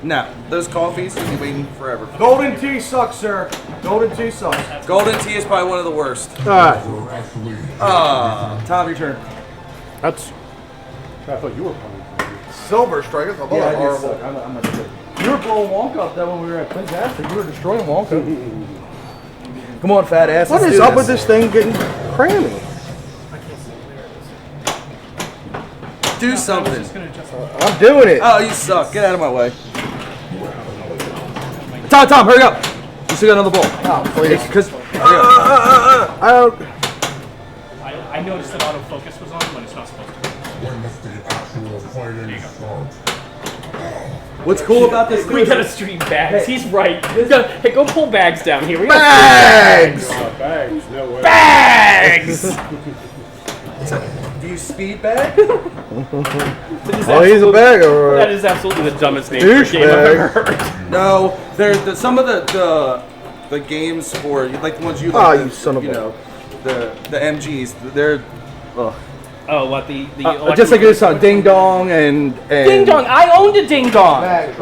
No, those coffees, he'll be waiting forever. Golden tea sucks, sir. Golden tea sucks. Golden tea is probably one of the worst. Ah, Tom, your turn. that's I thought you were playing. Silver strikers. Oh, Yeah, I do horrible. suck. I'm not good. You were blowing Wonka up there when we were at Fantastic. You were destroying Wonka. Come on, fat ass. What let's is do up with this thing getting crammy? Do something. I'm doing it. Oh, you suck. Get out of my way. Tom, hurry up. You still got another ball. Oh, please. Because I noticed that autofocus was on when it's not supposed to. what's cool about this? We gotta stream bags. He's right. Hey, go pull bags down here. We gotta Bags! Bags, no way. bags. Do you speed bag? Oh, he's a bag or That is absolutely the dumbest name for a game I've Douchebag. ever heard. No. There's some of the games for like the ones you like. Oh, the, you son of a- know the MGs. They're Oh, what the just like this Ding Dong and Ding Dong. I owned a Ding Dong. and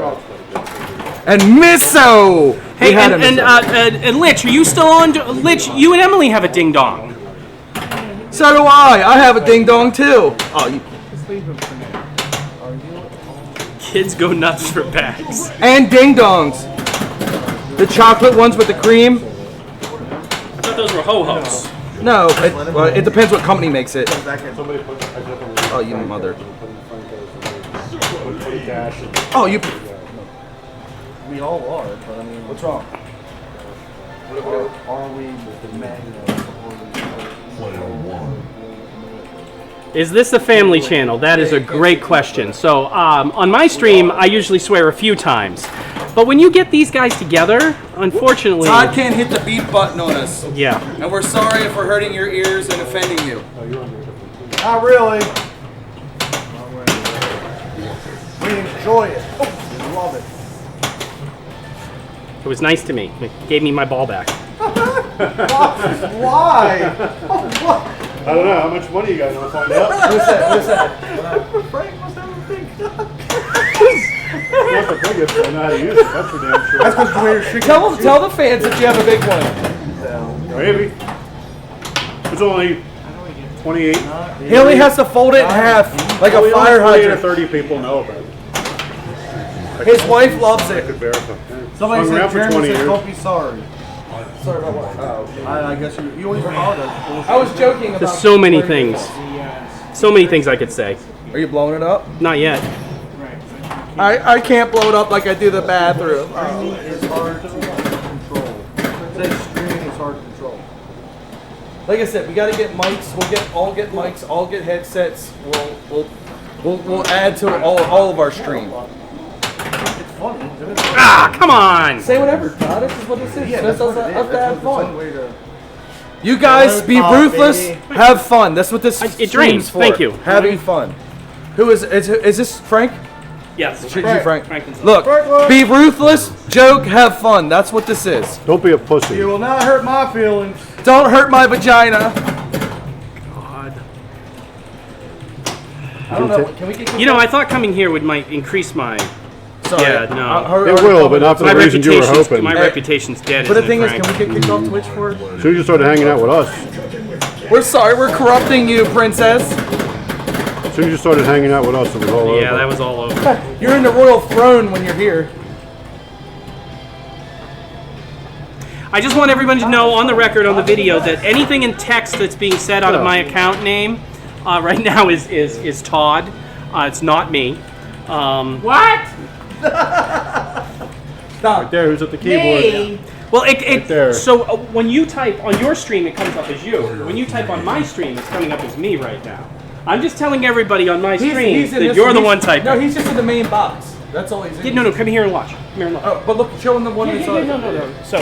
Misso. Hey, We had a and Misso. Lich, are you still on? Lich, you and Emily have a Ding Dong. So do I. I have a Ding Dong too. Oh, you. Kids go nuts for bags. And Ding Dongs. The chocolate ones with the cream. I thought those were ho-hos. No, it depends what company makes it. Oh, you mother. Oh, you. We all are, but I mean, What's wrong? are we the magnet? Is this a family channel? That is a great question. So on my stream, I usually swear a few times. But when you get these guys together, unfortunately... Todd can't hit the beep button on us. Yeah. And we're sorry if we're hurting your ears and offending you. Not really. We enjoy it. Oh, we love it. It was nice to me. It gave me my ball back. Why? I don't know how much money you guys want to find out. Who's that? Frank must have a big Not the biggest, but I know how to use it. That's for damn sure. That's because the way you're shaking. Tell the fans that you have a big one. Maybe. It's only 28. He only has to fold it in half like a fire 20 to hydrant. 30 people know about it. His wife loves I it. could verify. Somebody Hung said around for Jeremy 20 said years. don't be sorry. Sorry about what? I guess you always apologize. I was joking about. There's so many things. So many things I could say. Are you blowing it up? Not yet. I can't blow it up like I do the bathroom. It's hard to control. Says streaming is hard to control. Like I said, we got to get mics. We'll get mics. All get headsets. We'll add to all of our stream. It's funny. Ah, come on! Say whatever, Todd. This is what this is. Yeah, Let's that's what it is. have That's fun. one way to. You guys be Pop, ruthless. baby. Have fun. That's what this It stream's drains. for. Thank you. Having fun. Who is this? Frank? Yes. Should you Frank? Franklin's Look, Franklin. be ruthless. Joke. Have fun. That's what this is. Don't be a pussy. You will not hurt my feelings. Don't hurt my vagina. God. I don't know. Can we get? You know, I thought coming here might increase my... Sorry. Yeah, no. It will, but not for My the reason you were reputation's, hoping. my reputation's dead. But the isn't thing it, is, Frank? can we get kicked off Twitch for it? As soon as you started hanging out with us, We're sorry. We're corrupting you, princess. as soon as you started hanging out with us, it was all over. Yeah, that was all over. You're in the royal throne when you're here. I just want everyone to know on the record, on the video, that anything in text that's being said out of my account name right now is Todd. It's not me. What? Right there, who's at the keyboard? Well, there. so when you type on your stream, it comes up as you. When you type on my stream, it's coming up as me right now. I'm just telling everybody on my stream in that this- you're the he's- one typing. No, he's just in the main box. That's all he's in. Yeah, no, come here and watch. Come here and look. Oh, but look, show him the one that's on. No. So,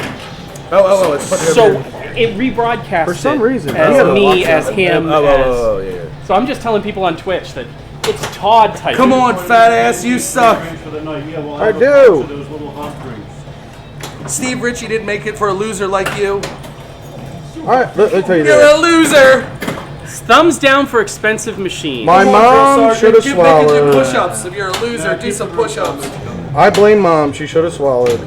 It's put it so over here. it rebroadcasts For some it reason, as I me, as him, as. yeah. So I'm just telling people on Twitch that it's Todd typing. Come on, fat ass, you suck. I do. Those little hot drinks. Steve Ritchie didn't make it for a loser like you. Alright, let me tell you You're this. a loser. Thumbs down for expensive machines. My Come on, Drill mom Sergeant, should have keep making your swallowed. push-ups. If you're a loser, do some push-ups. I blame mom. She should have swallowed.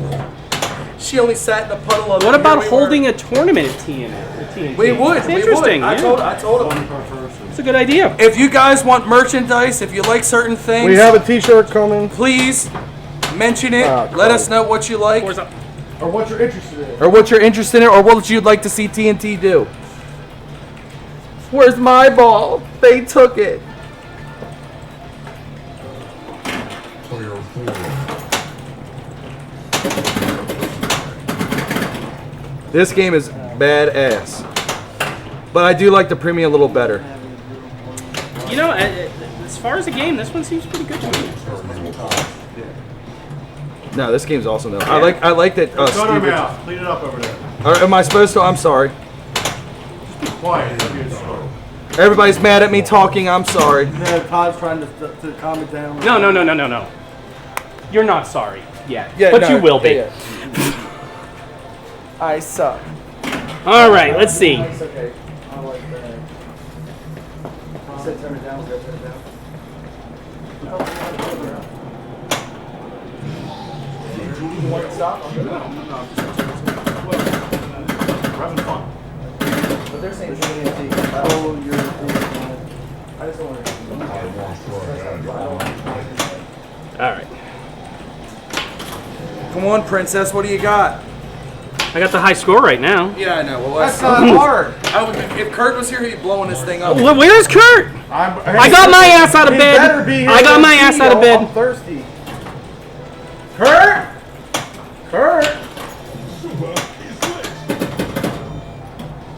She only sat in a puddle of it. What about Here we were. holding a tournament at TNT? We would. It's we interesting. Would. Yeah. I told him. It's a good idea. If you guys want merchandise, if you like certain things, We have a T-shirt coming. please mention it. Ah, Let us know what you like, Where's up? Or what you're interested in. or what you're interested in, or what you'd like to see TNT do. Where's my ball? They took it. This game is badass, but I do like the premium a little better. You know, as far as a game, this one seems pretty good to me. No, this game's awesome though. I like that. Shut our Steve- mouth. Clean it up over there. Or am I supposed to? I'm sorry. Quiet. It'll be a story. Everybody's mad at me talking. I'm sorry. Yeah, Todd's trying to calm it down. No. You're not sorry yet. Yeah, but no, you will be. yeah. I suck. All right, let's see. It's okay. I like that. You said turn it down. We're gonna turn it down. You want to stop? We're having fun. But they're saying TNT. Oh, you're. I just don't want to. All right. Come on, princess. What do you got? I got the high score right now. Yeah, I know. Well, That's not hard. if Kurt was here, he'd be blowing this thing up. Where's Kurt? I got my ass out of He bed. better be here I got to my see ass out of y'all. I'm bed. thirsty. Kurt! Kurt!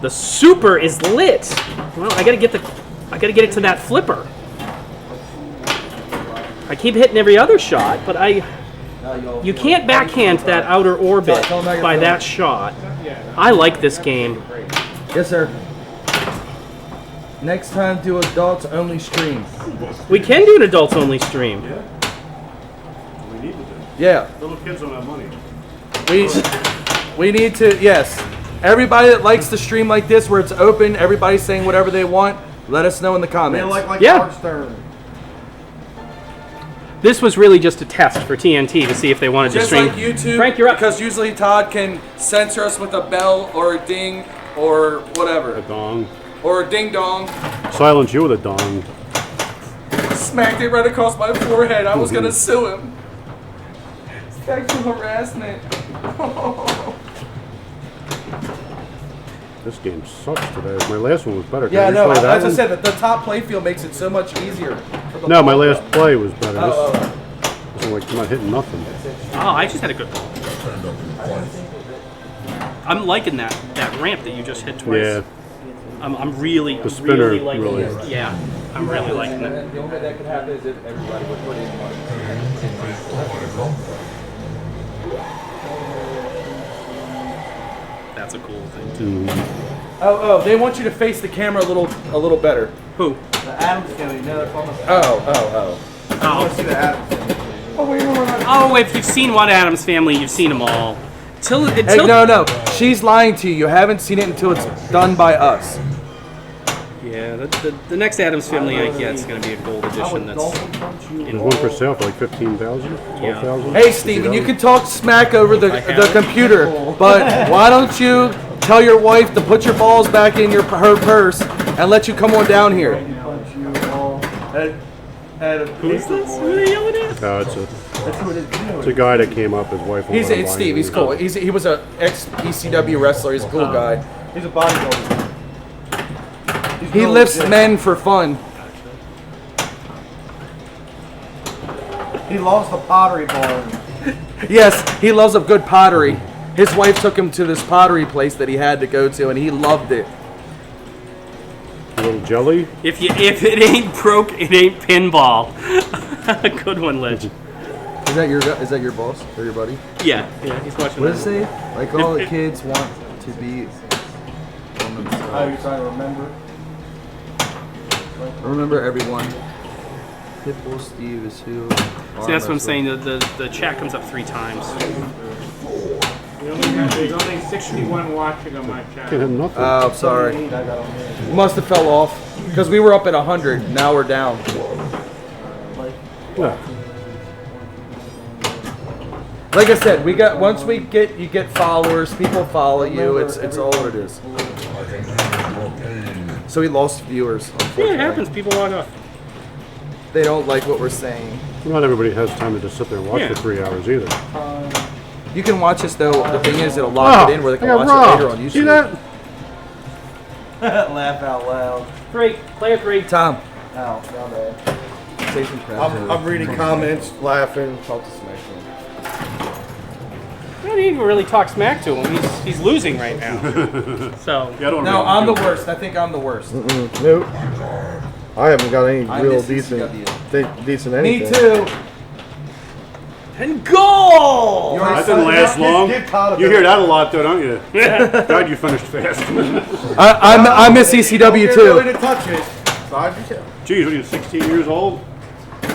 The super is lit. Well, I gotta get it to that flipper. I keep hitting every other shot, but you can't backhand that outer orbit by that shot. I like this game. Yes, sir. Next time, do adults only stream. We can do an adults only stream. We need to do. Yeah, Little kids don't have money. we need to. Yes, everybody that likes to stream like this, where it's open, everybody's saying whatever they want. Let us know in the They comments. like Yeah. Howard Stern. This was really just a test for TNT to see if they wanted to Just stream. like YouTube, Frank, you're up. because usually Todd can censor us with a bell or a ding or whatever, A dong. or a ding dong. Silence you with a dong. Smacked it right across my forehead. I was gonna sue him. Sexual harassment. This game sucks today. My last one was better. Can Yeah, you no. play that As I one? said, the top playfield makes it so much easier. For the No, my ball. last play was better. Oh, This one, like, I'm not hitting nothing. Oh, I just had a good ball. I'm liking that ramp that you just hit twice. Yeah. I'm really spinner liking really- it. Yeah, I'm really liking it. The only way that could happen is if everybody would put in money. That's a cool thing too. Oh, they want you to face the camera a little better. Who? The Adams family. No, they're almost. Oh. I want to see the Adams family. Oh, if you've seen What Adams Family, you've seen them all. Hey, no. She's lying to you. You haven't seen it until it's done by us. Yeah, the next Adams Family I get is going to be a gold edition. That's There's one for sale for like 15,000, 12,000. Hey, Steven, you can talk smack over the computer, but why don't you tell your wife to put your balls back in her purse and let you come on down here? Who's this? Who are they yelling at? No, it's a guy that came up. His wife. It's Steve. He's cool. He was a ex-ECW wrestler. He's a cool guy. He's a bodybuilder. He lifts men for fun. He loves the pottery barn. Yes, he loves a good pottery. His wife took him to this pottery place that he had to go to, and he loved it. A little jelly. If it ain't broke, it ain't pinball. Good one, Ledge. Is that your boss or your buddy? Yeah, he's watching. What does it say? Like all the kids want to be on Oh, themselves. you're trying to remember? Remember everyone. Pitbull Steve is who? See, that's what I'm saying. The chat comes up 3 times. There's only 61 watching on my channel. Can't hit nothing. Oh, sorry. Must have fell off because we were up at 100. Now we're down. Yeah. Like I said, once you get followers, people follow you. It's all what it is. So we lost viewers. Yeah, Unfortunately. it happens. People log off. They don't like what we're saying. Not everybody has time to just sit there and watch Yeah. for 3 hours either. You can watch us though. The thing is, it'll lock it in where they can watch it later on YouTube. See that? Laugh out loud. 3. Player 3. Tom. Ow, my bad. Say some crap. I'm reading comments, laughing. Talk to Smash. I don't even really talk smack to him. He's losing right now. So. Yeah, I don't No, really I'm the do it. worst. I think I'm the worst. Nope. I haven't got any I real miss decent, CCW. decent Me anything. too. And goal! That didn't last long. give Todd a You bit. hear that a lot, though, don't you? Yeah. God, you finished fast. I miss ECW Get too. ready to touch it. So I just- Geez, what are you, 16 years old?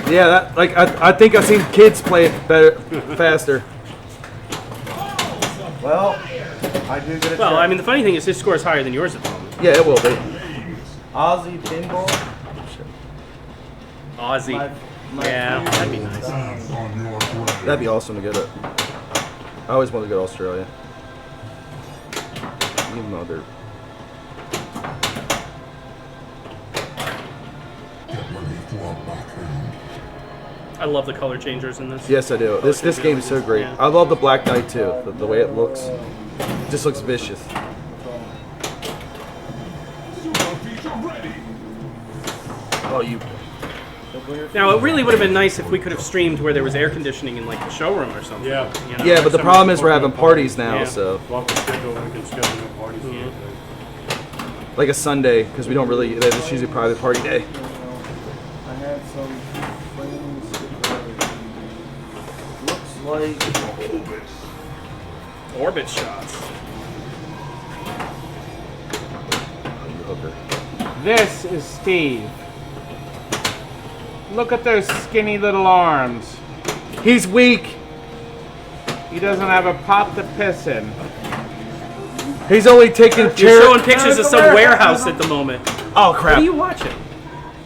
Yeah, that like I think I've seen kids play it better, faster. Well, I do get a Well, check. I mean, the funny thing is his score is higher than yours at the moment. Yeah, it will be. Aussie Pinball. Aussie. Yeah, that'd be nice. That'd be awesome to get it. I always wanted to go to Australia. Even though they're I love the color changers in this. yes, I do. This game is so great. Yeah. I love the Black Knight too. The way it looks, it just looks vicious. Oh, you. Now, it really would have been nice if we could have streamed where there was air conditioning in like the showroom or something. Yeah. You know? Yeah, but the problem is we're having parties now, Yeah. so Well, we can schedule no parties. like a Sunday because we don't really. It's usually private party day. I had some friends. Looks like Orbit shots. This is Steve. Look at those skinny little arms. He's weak. He doesn't have a pot to piss in. He's only taking You're chair. showing pictures of some warehouse at the moment. Oh What crap! are you watching?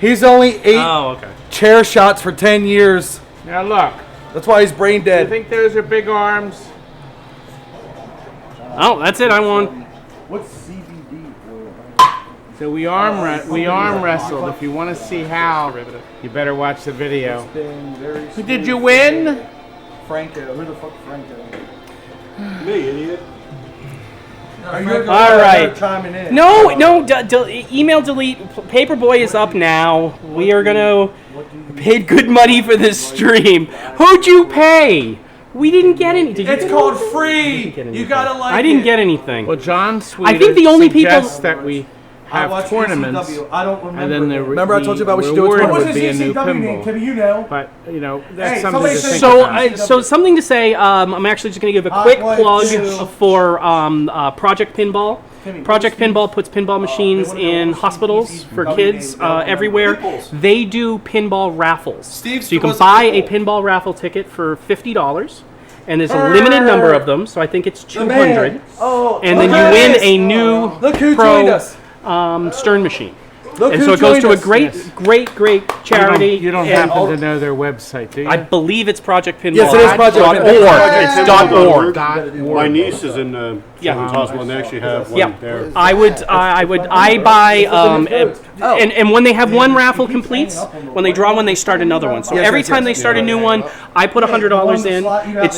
He's only 8 Oh, okay. chair shots for 10 years. Now look, That's why he's brain you dead. think those are big arms? Oh, that's it. I won. what's CBD? So we arm wrestled. If you want to see how, you better watch the video. Been very Did you win? Franco. Who the fuck Franco? Me, idiot. Are you All right. chiming in? No, email delete. Paperboy is up now. We are gonna paid good money for this stream. Who'd you pay? We didn't get any. Did you It's get called anything? free. You gotta like I didn't it. get anything. Well, John Sweeter I think the only people- suggests that we I have watched tournaments, ECW. I don't remember. and then the Remember I told you about we should do a reward tournament? would be a new pinball. Timmy, you know. But you know, that's Hey, something somebody to say think So, about. so something to say. I'm actually just going to give a Hot quick White plug too. for Project Pinball. Timmy, Project Pinball puts pinball machines in hospitals for kids everywhere. They do pinball raffles. Steve So you can was buy a cool. pinball raffle ticket for $50, and there's a limited number of them. So I think it's 200, Oh, and then you win a new Look who pro joined us. Stern machine. Look And who so it goes joined to a us. great charity. You don't and happen to know their website, do you? I believe it's Project Pinball. Yes, it is Project .org. Pinball. It's .org. My niece is in Yeah. Children's Hospital, and they actually have one Yeah, there. I buy, and when they have one raffle completes, when they draw one, they start another one. So every time they start a new one, I put $100 in.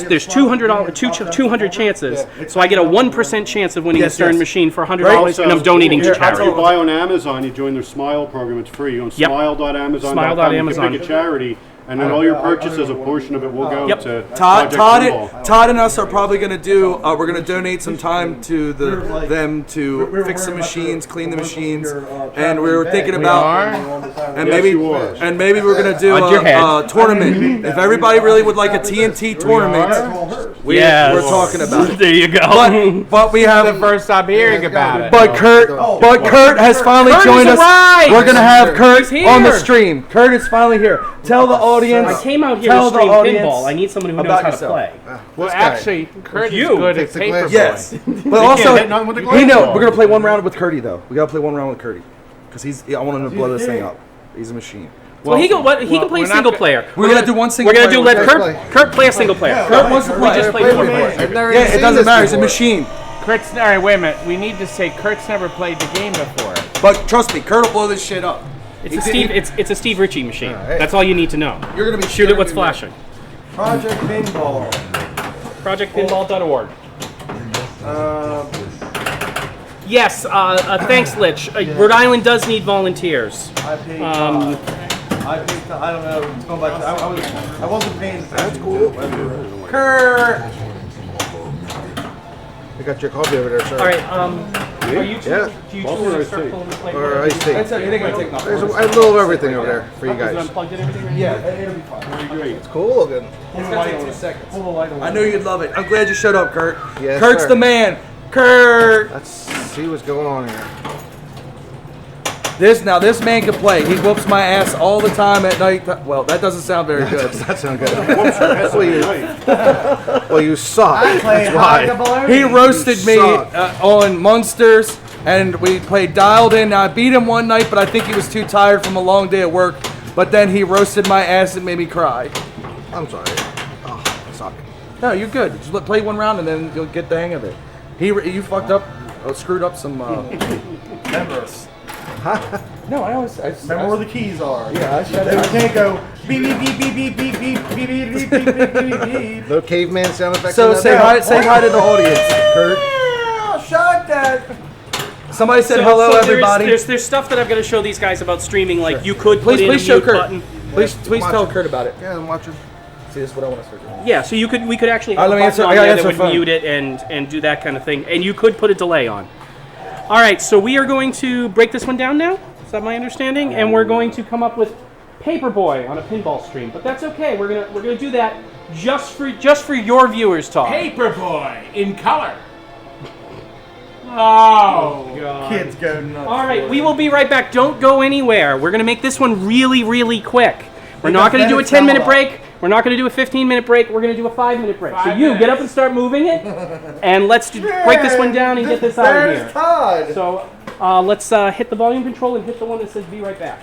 There's $200 chances, so I get a 1% chance of winning a Stern machine for $100, and I'm donating to If you charity. buy on Amazon, you join their Smile program. It's free. You go on Yep. smile.amazon.com. Smile.amazon. You can pick a charity, and then all your purchases, a portion of it will go Yep. to Todd, Project Pinball. Todd and us are probably gonna do. We're gonna donate some time to them to fix the machines, clean the machines, and we were thinking about, and Yes, maybe, you are. and maybe we're gonna do Nod your head. a tournament. If everybody really would like a TNT tournament, we're talking about it. There you go. But we have. First I'm hearing about it. But Kurt has finally Kurt joined has us. arrived! We're gonna have Kurt He's on the here. stream. Kurt is finally here. Tell the audience. I came out here Tell to the stream audience pinball. I need someone who knows about how to yourself. play. Well, actually, Kurt is You. good at Fix the glass. Paperboy. Yes, but also hit nothing with the we know glass. we're gonna play one round with Curdy though. We gotta play one round with Curdy because I want him to blow this thing up. He's a machine. Well, he can play we're not single go- player. We're gonna do one single. We're gonna do player let with Kurt play a single player. Kurt wants to play. just played Wait a one minute. player. I've never Yeah, even it seen doesn't this matter. He's a before. machine. Kurt's, all right, wait a minute. We need to say Kurt's never played the game before. But trust me, Kurt will blow this shit up. It's a Steve Ritchie machine. Alright. That's all you need to know. You're gonna be Shoot at what's scared. flashing. Project Pinball. ProjectPinball.org. Yes, thanks, Lich. Rhode Island does need volunteers. I paid. Um, I don't know. It's going back to, I wasn't paying attention. That's cool. Kurt. I got your coffee over there, sir. all right. Are you two? Yeah. Do you two Coffee or want to iced start tea? pulling the plate? Or iced tea. That's it. It ain't gonna take nothing. There's a little of everything over there for you Is it guys. unplugged and everything? Right Yeah, it'll be fine. It's cool looking. It's gonna take 2 seconds. I knew you'd love it. I'm glad you showed up, Kurt. Yes, Kurt's sir. the man. Kurt. Let's see what's going on here. This man can play. He whoops my ass all the time at night. Well, that doesn't sound very good. That sounds good. well, you suck. That's why. He roasted me suck. on Munsters, and we played Dialed In. Now, I beat him one night, but I think he was too tired from a long day at work. But then he roasted my ass and made me cry. I'm sorry. Oh, I suck. No, you're good. Just play one round, and then you'll get the hang of it. You fucked up, screwed up some members. No, I Remember where the keys are. Yeah, I shut They it. can't go beep beep beep beep beep beep beep beep beep beep beep beep beep beep. No caveman sound effects. So in that? say hi to the audience, Kurt. Shut that. Somebody said So hello, there's- everybody. There's stuff that I've got to show these guys about streaming. Like you could put Please, in please a show mute Kurt. button. Please tell watching. Kurt about it. Yeah, I'm watching. See, this is what I want to start doing. Yeah, so we could actually All have right, let me a answer- button I on gotta there that answer would the phone. mute it and do that kind of thing. And you could put a delay on. All right, so we are going to break this one down now. Is that my understanding? And we're going to come up with Paperboy on a pinball stream. But that's okay. We're gonna do that just for your viewers, Todd. Paperboy in color. Oh. Kids go nuts. All right, we will be right back. Don't go anywhere. We're gonna make this one really, really quick. We're not gonna do a 10-minute break. We're not gonna do a 15-minute break. We're gonna do a 5-minute break. So you get up and start moving it, and let's break this one down and get this out of here. Todd. So let's hit the volume control and hit the one that says "Be right back."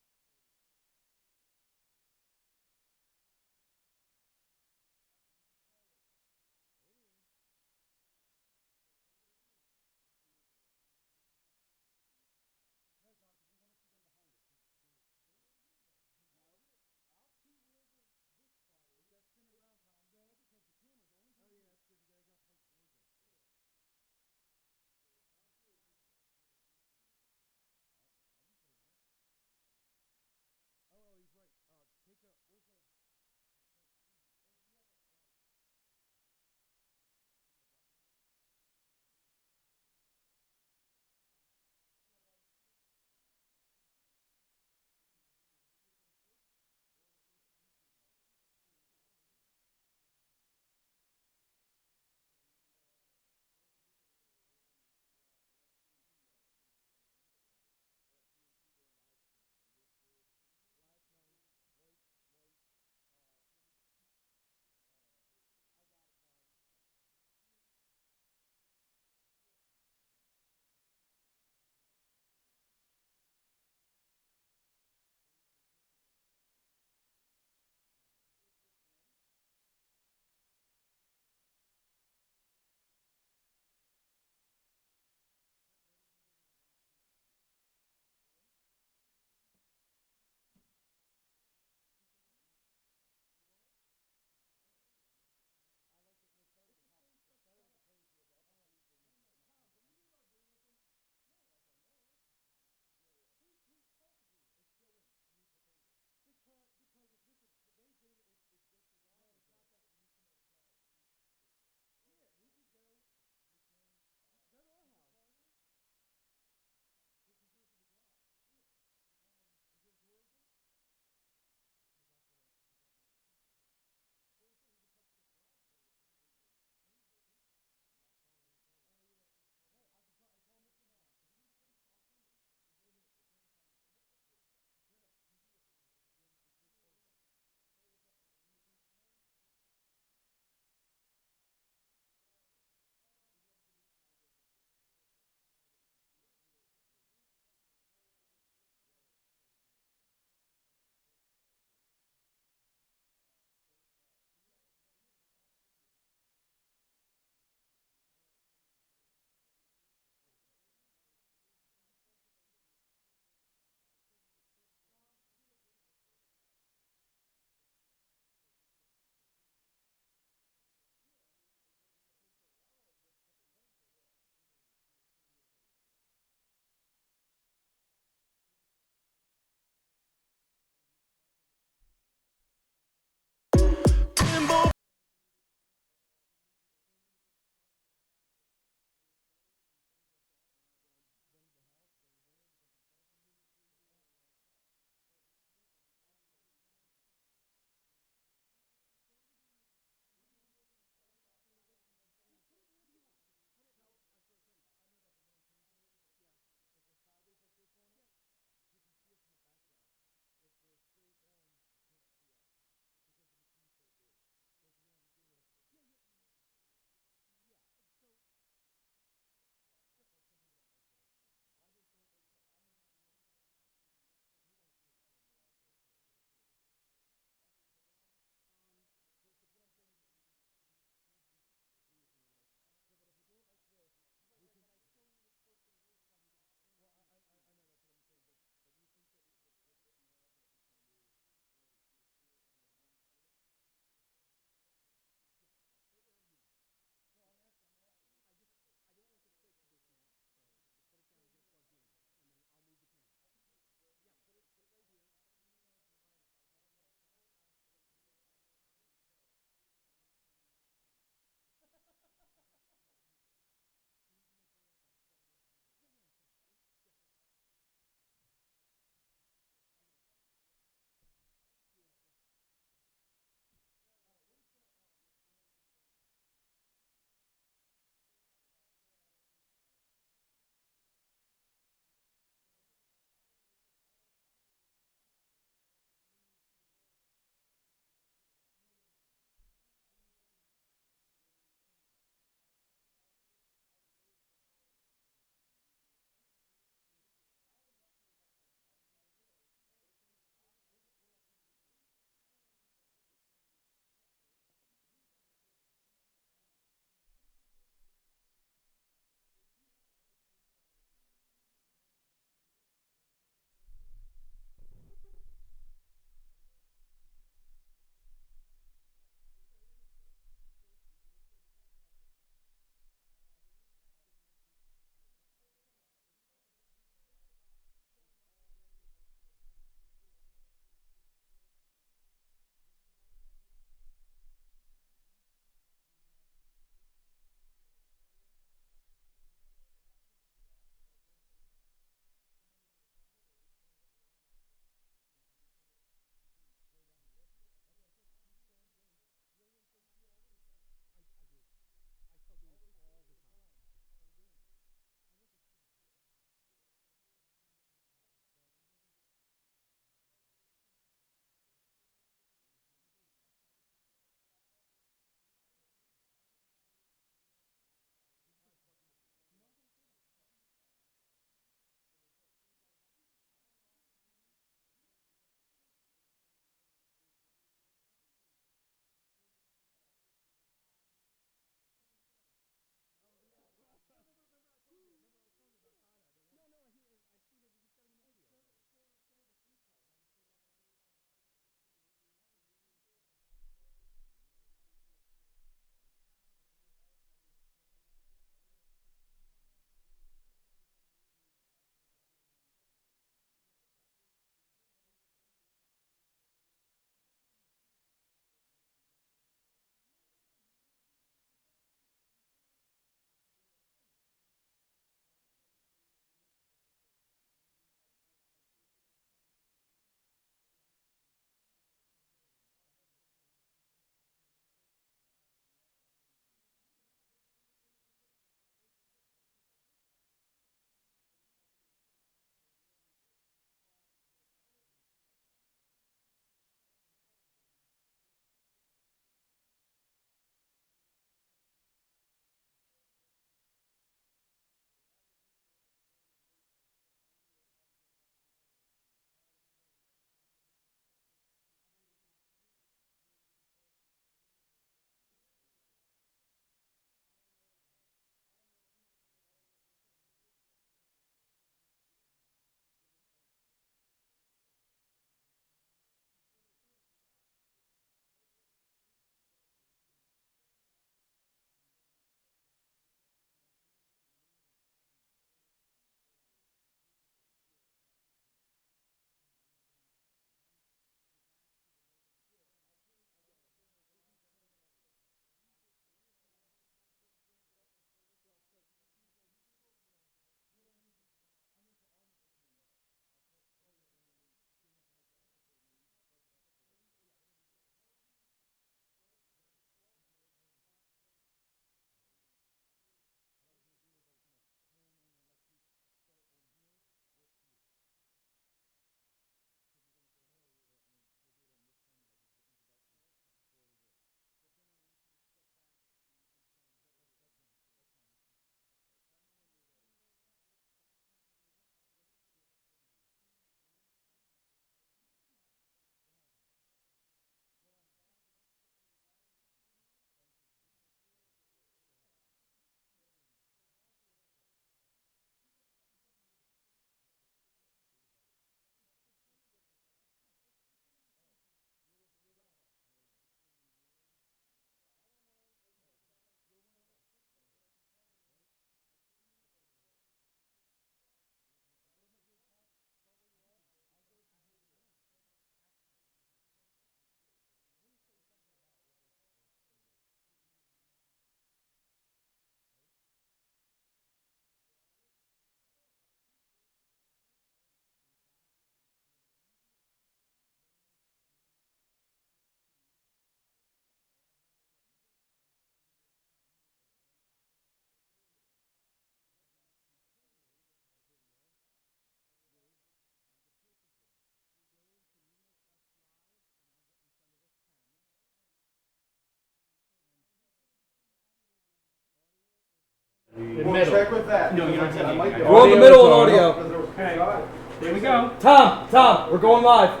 Check with that. No, you don't have to. We're on the middle of audio. Okay. Here we go. Tom, we're going live.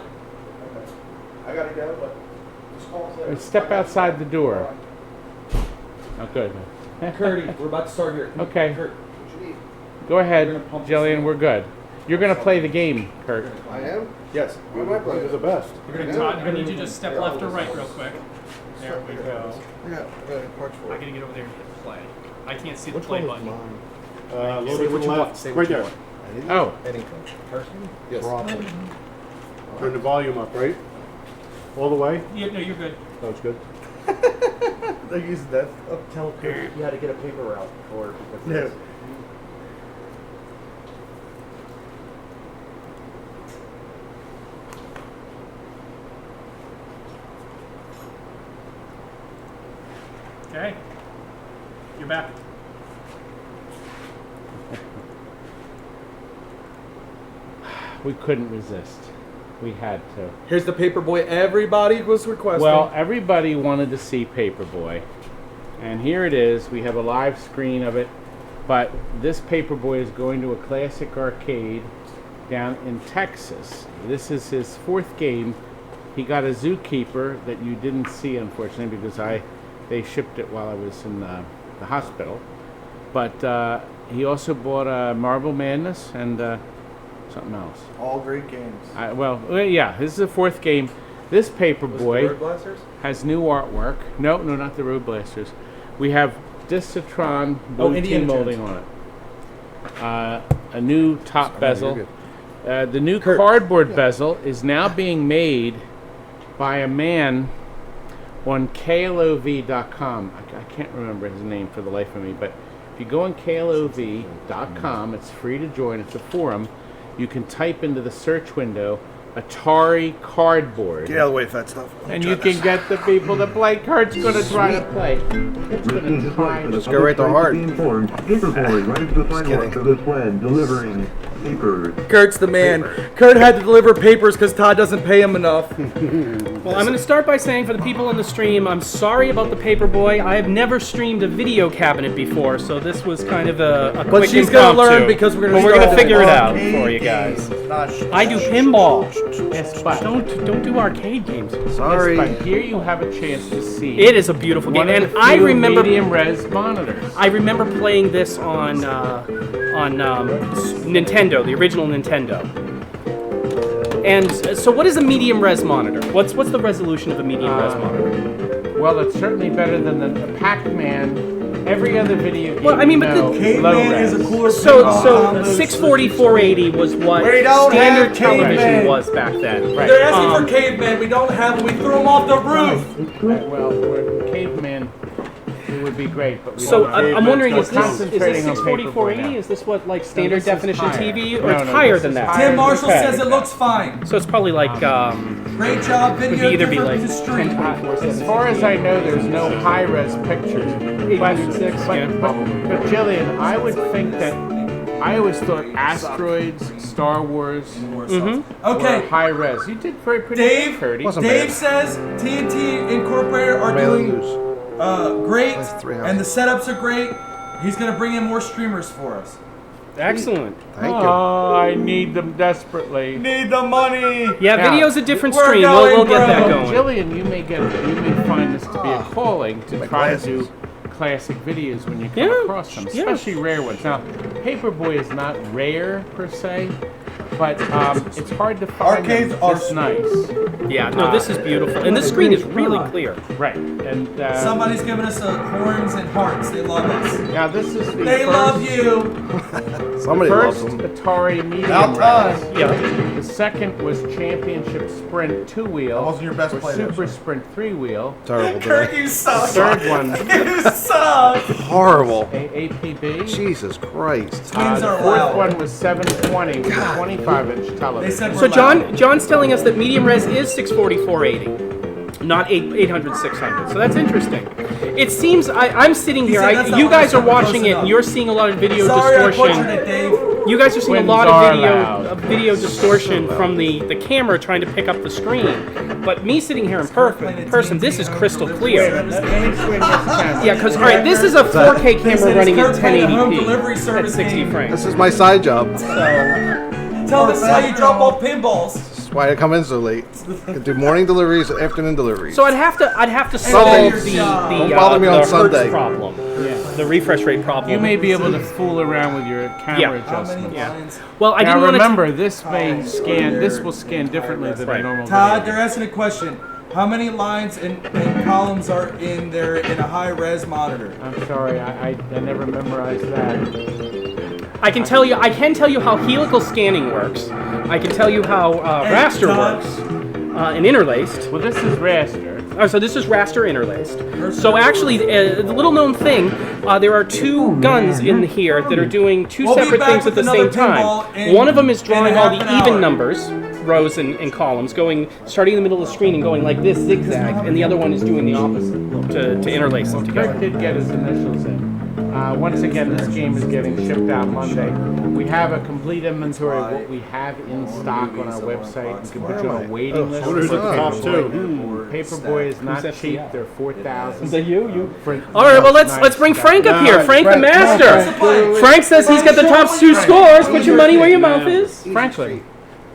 I gotta go, but just call us. Step outside the door. Oh, good. Curdy, we're about to start here. Okay. Curt. Go ahead, Jillian. We're good. You're gonna play the game, Curt. I am? Yes. What am I playing? You're the best. Todd, I need you to just step left or right real quick. There we go. I got parts for I it. gotta get over there and hit play. I can't see the Which play one was button. mine? A little bit to the left. Right there. Oh. Anything. Yes. Turn the volume up, right? All the way? Yeah, no, you're good. Oh, it's good. They're using that. Tell Kurt you had to get a paper route for because No. Okay. You're back. We couldn't resist. We had to. Here's the Paperboy everybody was requesting. Well, everybody wanted to see Paperboy. And here it is. We have a live screen of it. But this Paperboy is going to a classic arcade down in Texas. This is his 4th game. He got a Zookeeper that you didn't see, unfortunately, because they shipped it while I was in the hospital. But he also bought Marble Madness and something else. All great games. Yeah, this is the 4th game. This Road Paperboy Blasters? has new artwork. No, not the Road Blasters. We have Discitron blue Indiana team molding on it. A new top bezel. The new cardboard bezel is now being made by a man on KLOV.com. I can't remember his name for the life of me, but if you go on KLOV.com, it's free to join. It's a forum. You can type into the search window Atari cardboard. Get out of the way with that stuff. And you can get the people to play. Kurt's going to try to play. Kurt's going to try. Just go right to heart. Paperboy right to the final of the plan, delivering papers. Kurt's the man. Kurt had to deliver papers because Todd doesn't pay him enough. Well, I'm going to start by saying for the people in the stream, I'm sorry about the Paperboy. I have never streamed a video cabinet before, so this was kind of a But quick she's going to impromptu. learn because we're But going we're to figure it out for you guys. I do pinball. Yes, but Don't do arcade games. Sorry. But here you have a chance to see. It is a beautiful game, one of and the I few remember medium res monitors. I remember playing this on Nintendo, the original Nintendo. And so, what is a medium res monitor? What's the resolution of a medium res monitor? Well, it's certainly better than the Pac-Man. Every other video game. Well, I mean, but the low Caveman res. is a cooler So pinball. 640, 480 was what We don't standard have television Caveman. was back then. Right. They're asking for cavemen. We don't have them. We threw them off the roof. Well, for Caveman, it would be great, but we So don't have I'm wondering, We're is this concentrating on 640, Paperboy 480? now. Is this what like standard this is definition higher. TV, or No, it's no, higher this than is that? higher. Tim Marshall Okay. says it looks fine. So it's probably like Great job, would video. be either be different like to stream. 1024. As far as I know, there's no high-res pictures. But, 806, yeah. but Jillian, I would think that I always thought Asteroids, Star Wars were Okay, high-res. You did pretty Dave. good, Curdy. Dave says TNT Incorporated are doing great, That's 3 and the setups are great. He's gonna bring in more streamers for us. excellent. Thank you. Oh, I need them desperately. Need the money. Yeah, Now, video's a different we're stream. going, We'll get that bro. going. Jillian, you may find this to be a calling to try glasses. to do classic videos when you come Yeah, across them, yeah. especially rare ones. Now, Paperboy is not rare per se, but it's hard to find Arcades them are this nice. Yeah, no, this is beautiful, and the screen is really clear. Right, and Somebody's giving us horns and hearts. They love us. now this is the They first, love you. Somebody loves first them. Atari medium About time. res. Yeah. The second was Championship Sprint 2-wheel. That wasn't your best or play, Super though, Sprint 3-wheel. Terrible. Kurt, Today. you suck. Third one, You suck. Horrible. APB. Jesus Christ. Twins The are fourth loud. one was 720 with a 25-inch They television. said we're So loud. John's telling us that medium res is 640, 480, not 800, 600. So that's interesting. It seems I'm sitting here. said that's not You guys are close watching it, enough. and you're seeing a lot of video Sorry, I distortion. butchered it, Dave. You guys are seeing a Twins lot are of loud. video distortion from the camera trying to pick up the screen. But me sitting here in person, this is crystal clear. Yeah, because all right, this is a 4K camera running at 1080p at 60 frames. This is my side job. Tell this is how you drop off pinballs. That's why I come in so late. I do morning deliveries, afternoon deliveries. So I'd have to solve Don't bother me on the Sunday. Hertz problem, the refresh rate problem. You may be able to fool around with your camera adjustments. Yeah. Well, I Now didn't want to. remember, this will scan differently than a normal Todd, video. they're asking a question. How many lines and columns are in there in a high-res monitor? I'm sorry, I never memorized that. I can tell you how helical scanning works. I can tell you how raster works and interlaced. Well, this is raster. Oh, so this is raster interlaced. So actually, the little known thing, there are two guns in here that are doing two We'll be separate back things at with the another same pinball time. in- One of them is in drawing half all the an even hour. numbers, rows and columns, going starting in the middle of the screen and going like this zigzag, and the other one is doing the opposite to interlace them together. Curt did get his initials in. Once again, this game is getting shipped out Monday. We have a complete inventory of what we have in stock on our website. You can put you on a waiting list. Who's at the top too? Paperboy is not cheap. They're Is $4,000. that you? For- All right, well let's bring Frank up here. Frank the master. Frank says he's got the top two scores. Put your money where your mouth is. Franklin.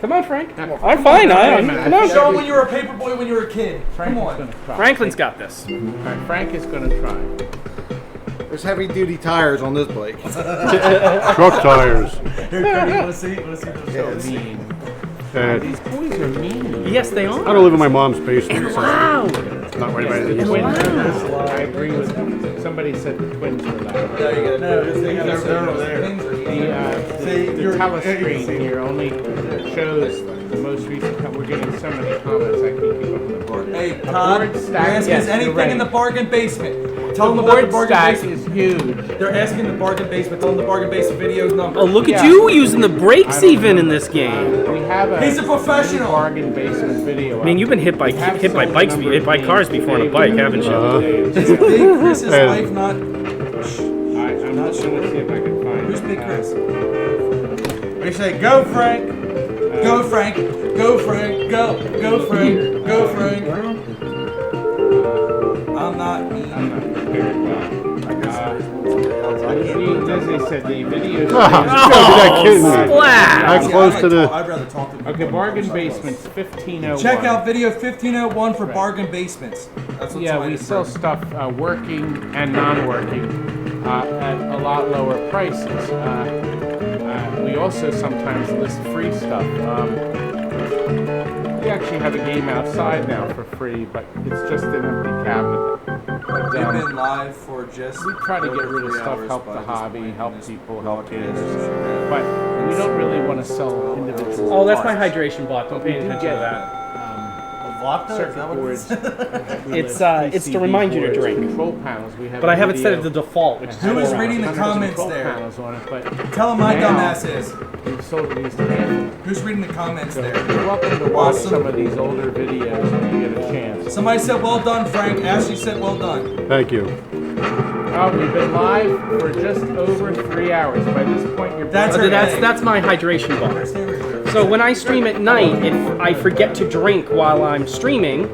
Come on, Frank. I'm fine. Come on. Show them when you were a paperboy when you were a kid. Come Franklin's on. gonna try. Franklin's got this. All right, Frank is going to try. There's heavy-duty tires on this bike. Truck tires. Here, Curt, you want to see? So mean. And These boys are mean. Yes, they I are. don't live in my mom's basement, so Loud. not right by The the twins are loud. I agree with them. Somebody said the twins were loud. The telescreen here only shows the most recent. We're getting so many comments. I can't keep up with the board. Hey, Todd, board they're stack, asking yes, us anything you're right. in the bargain basement. Tell The them about the board bargain stack basement. is huge. They're asking the bargain basement. Tell them the bargain basement video's number. Oh, look at Yeah. you using the brakes even in this game. We have a He's a professional. bargain basement video. I mean, you've been hit by cars before on a bike, haven't you? Is Big Chris's wife not? I'm not sure. Let's see if I can find. Who's Big Chris? We say, go Frank, go Frank, go Frank, go Frank, go Frank. I'm not me. I'm not prepared. As they said, the video. Oh, that kidding me. Splash! How close to the? I'd rather talk to them. Okay, bargain basements 1501. Check out video 1501 for bargain basements. That's what's Yeah, on we it. sell stuff working and non-working at a lot lower prices. We also sometimes list free stuff. We actually have a game outside now for free, but it's just an empty cabinet. But, We've been live for just. we try to get rid of stuff, help the hobby, help people, help kids. But we don't really want to sell individual Oh, that's my parts. hydration bot. Don't pay We do attention get to that. circuit boards. It's to remind you to drink. Control panels. We have But I have it set video. as the default, which is Who is 4 reading the rounds. comments Control there? panels on it, but Tell them my now, dumbass is. we've sold at least half. Who's reading the comments So there? you're welcome to watch Awesome. some of these older videos when you get a chance. Somebody said, well done, Frank. Ashley said, well done. Thank you. We've been live for just over 3 hours. By this point, you're That's Okay, our that's my hydration bar. So when I stream at night, if I forget to drink while I'm streaming,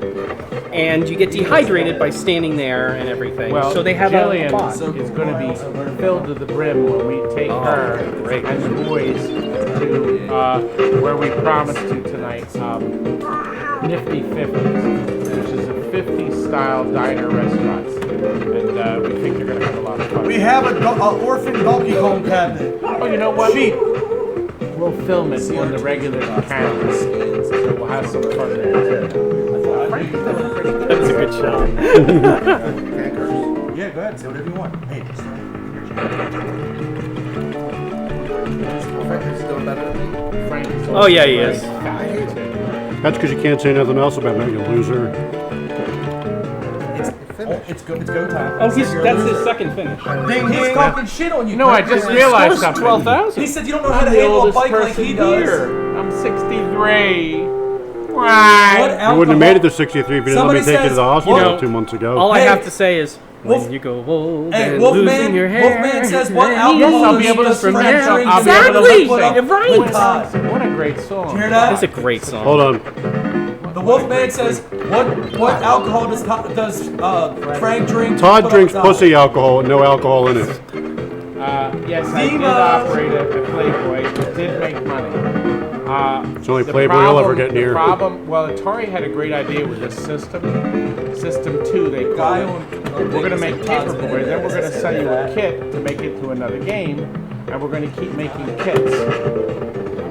and you get dehydrated by standing there and everything. Well, so they have Jillian a bot. is going to be filled to the brim when we take her and the boys to where we promised to tonight, Nifty 50s, which is a 50s style diner restaurant, and we think you're going to have a lot of fun. We have an orphan Donkey Kong cabinet. Oh, you know what? We'll film it on the regular cameras, so we'll have some fun there. That's a good show. Yeah, go ahead. Say whatever you want. Hey. Frank is Oh, yeah, he is. That's because you can't say nothing else about me, you loser. It's go time. Oh, that's his second finish. Ding, he's talking shit on you. You know, I just realized something. 12,000. He said you don't know how to I'm the handle a oldest bike like person he does. here. I'm 63. What You wouldn't have made it to 63 if you didn't let me Somebody take you to says, the hospital you know, 2 months ago. All I Hey. have to say is, When you go old Hey, and Wolfman, losing your hair. Wolfman says what Yes, alcohol I'll be able to does from Frank that. drink? I'll be able to Exactly. Put up You're right. with Todd. What a great song. Hear that? That's a great song. Hold on. The Wolfman says what alcohol does Frank drink? Todd Put up drinks Todd. pussy alcohol with no alcohol in it. Yes, I did Diva. operate a Playboy. It did make money. It's the only The Playboy you'll ever problem- get near. The problem, well, Atari had a great idea with this system. System 2, they call Guy it. on- We're going to make Todd's paperboy, then we're going to sell you a kit to make it to another game, and we're going to keep making kits.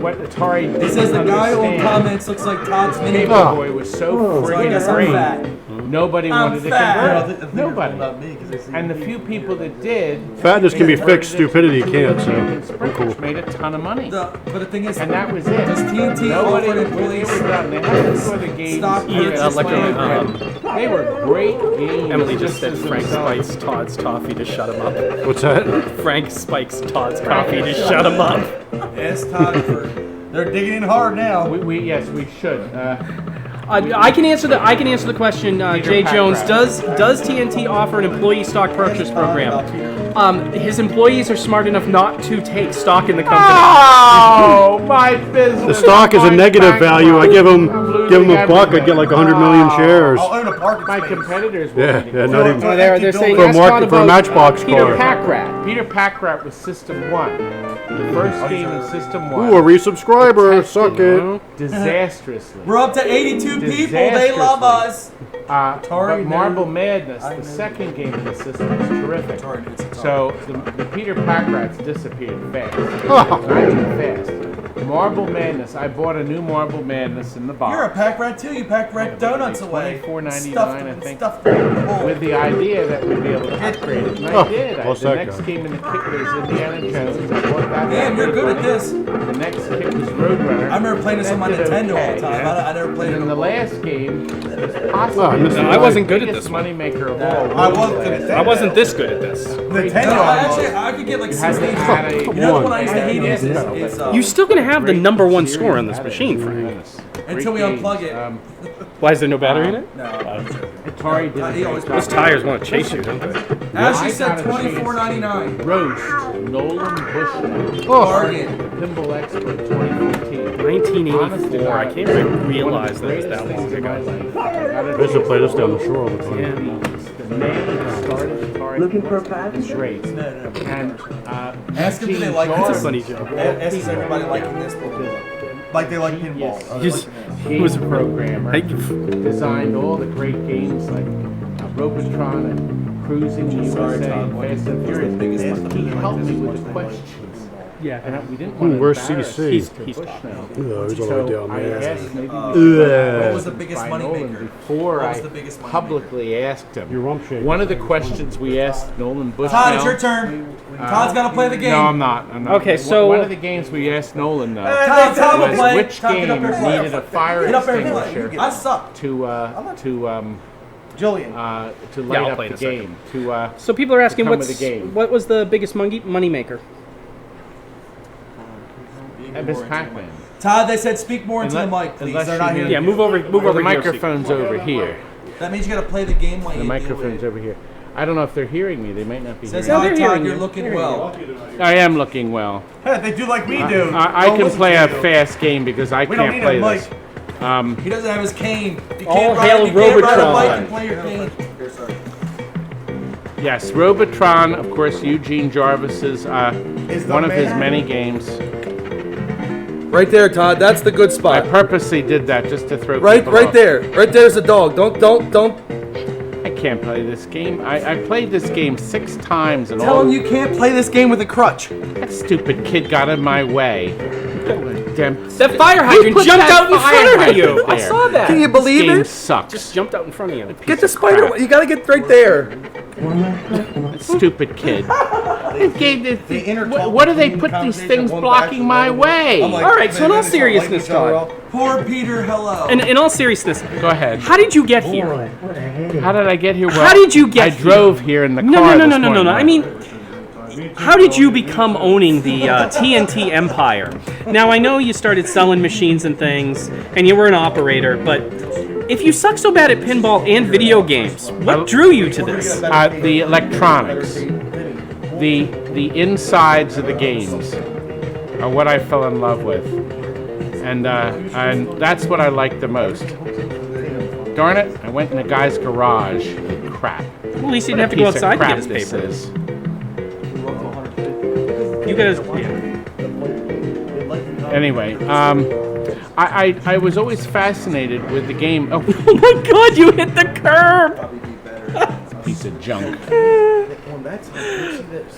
What Atari didn't He says the guy on understand, comments looks like Todd's mini. Paperboy was so So I guess friggin' I'm great. fat. Nobody I'm wanted to fat. convert it. Nobody. And the few people that did, Fatness can be fixed, stupidity can't, so and I'm Sprinkles cool. made a ton of money. But the thing is, And that was it. does TNT Nobody offer when they employees were done. They had to go the games. stock they were purchase playing plan? them. They were great games. Emily just said as Frank themselves. spikes Todd's coffee to shut him up. What's that? Frank spikes Todd's coffee to shut him up. Ask Todd for. They're digging in hard now. Yes, we should. I can answer the question, Jay Pack Jones. Rat. Does TNT offer an employee stock purchase program? His employees are smart enough not to take stock in the company. Oh, my business. The stock is a My negative bank value. I give him I'm give him losing a buck. I'd get like 100 million shares. I'll own a parking My space. competitors were Yeah, winning. yeah, not even. Oh, they're saying For a ask market- Todd for a about Matchbox Peter car. Packrat. Peter Packrat was System 1. The first game in System 1. Ooh, a resubscriber. Suck it. Disastrously. We're up to 82 people. They Disastrously. love us. But Marble Madness, the second game in the system, is terrific. So the Peter Packrats disappeared fast. Oh. Not too fast. Marble Madness. I bought a new Marble Madness in the box. You're a pack rat too. You pack rat donuts away. $24.99, I think. Stuffed With the idea that we'd be able to upgrade it. And I Oh, did. what's The that next guy? game in the kit was Indiana Jones. I bought that. Damn, you're good at this. The next kit was Roadrunner. I remember playing this on my That did Nintendo all the okay, time. yeah. I never played And it then the on last game was Oh, I possibly missed the it. I wasn't good at biggest this one. moneymaker of all. I was good at I wasn't this good at this. Nintendo. I could get like You had 16. to add a- You know the one I used to hate is You're still gonna have the number one score on this machine, Frank. until we unplug it. Why is there no battery in it? No. Atari did He always Those tires want to chase you, don't they? Ashley I said got a $24.99. Roast, Nolan Bushnell, Bargain. Pinball Expert 2014. 1984. I can't even realize that it's that long ago. I used to play this down the shore all the time. The man that started Atari Looking for a pack? is great. And Ask them if they like That's a this. funny joke. Ask everybody liking this book. Like they like pinball. He was a programmer. Thank you. Designed all the great games like Robotron and Cruising the USA and Fast and Furious. And he helped me with the questions. Yeah. And we didn't want to Where's embarrass CC? He's Bushnell. Yeah, he's all the way So down I there. asked maybe we What should was the biggest money Nolan maker? before What was I the biggest money publicly asked him. Your rump shaker. One of the questions we asked Nolan Bushnell. Todd, it's your turn. Todd's got to play the game. No, I'm not. Okay, so- one of the games we asked Nolan though Todd will was play. which Todd, game get up here and play. needed a fire Get up here and play. extinguisher I suck. Julian. to light I'll up play in the a game. So people are asking, Come with the game. what was the biggest money maker? Miss Pac-Man. Todd, they said speak more into the mic, please. unless They're not you hearing need- Yeah, you. move over The here. so you- microphone's over here. That means you got to play the game while The you microphone's do it. over here. I don't know if they're hearing me. They might not be Says hearing hi, me. they're Todd. hearing You're you. looking well. I am looking well. They do like we do. I can play a fast game because I don't can't need play a mic. this. He doesn't have his cane. You All can't ride, hail you can't ride a Robotron. bike and play your cane. Yes, Robotron, of course, Eugene Jarvis's one of his many games. Right there, Todd. That's the good I spot. purposely did that just to throw Right people off. there. Right there's the dog. Don't. I can't play this game. I played this game 6 times and Tell all him you can't play this game with a crutch. that stupid kid got in my way. That fire hydrant put jumped that out in fire front of you. hydrant I there? saw that. Can you This believe game it? sucks. Just jumped out in front of you. Get the spider. crap. You gotta get right there. That stupid kid. What do they put these things blocking my way? All right, so in all seriousness, Todd, Poor Peter. Hello. and in all seriousness, Go ahead. how did you get here? How did I get here? Well, How did you get I here? drove here in the car. No. this I morning. mean, how did you become owning the TNT empire? Now, I know you started selling machines and things, and you were an operator, but If you suck so bad at pinball and video games, what drew you to this? The electronics, the insides of the games are what I fell in love with, and that's what I like the most. Darn it! I went in a guy's garage. Crap. Well, at least you didn't have to go outside to get his paper. You guys, Anyway, I was always fascinated with the game. Oh, oh my God! You hit the curb. piece of junk.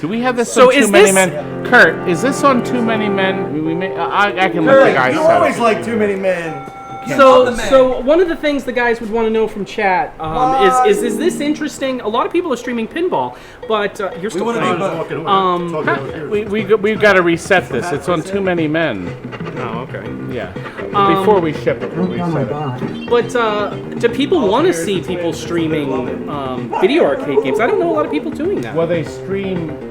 Do we have this So on Too is Many this- Men? Kurt, is this on Too Many Men? I can let the guys You say always it. like Too Many Men. So one of the things the guys would want to know from chat is this interesting? A lot of people are streaming pinball, but you're still playing. We've got to reset this. It's on Too Many Men. Oh, okay. Yeah. Before we ship it, we'll reset it. But do people want to see people streaming video arcade games? I don't know a lot of people doing that. Well, they stream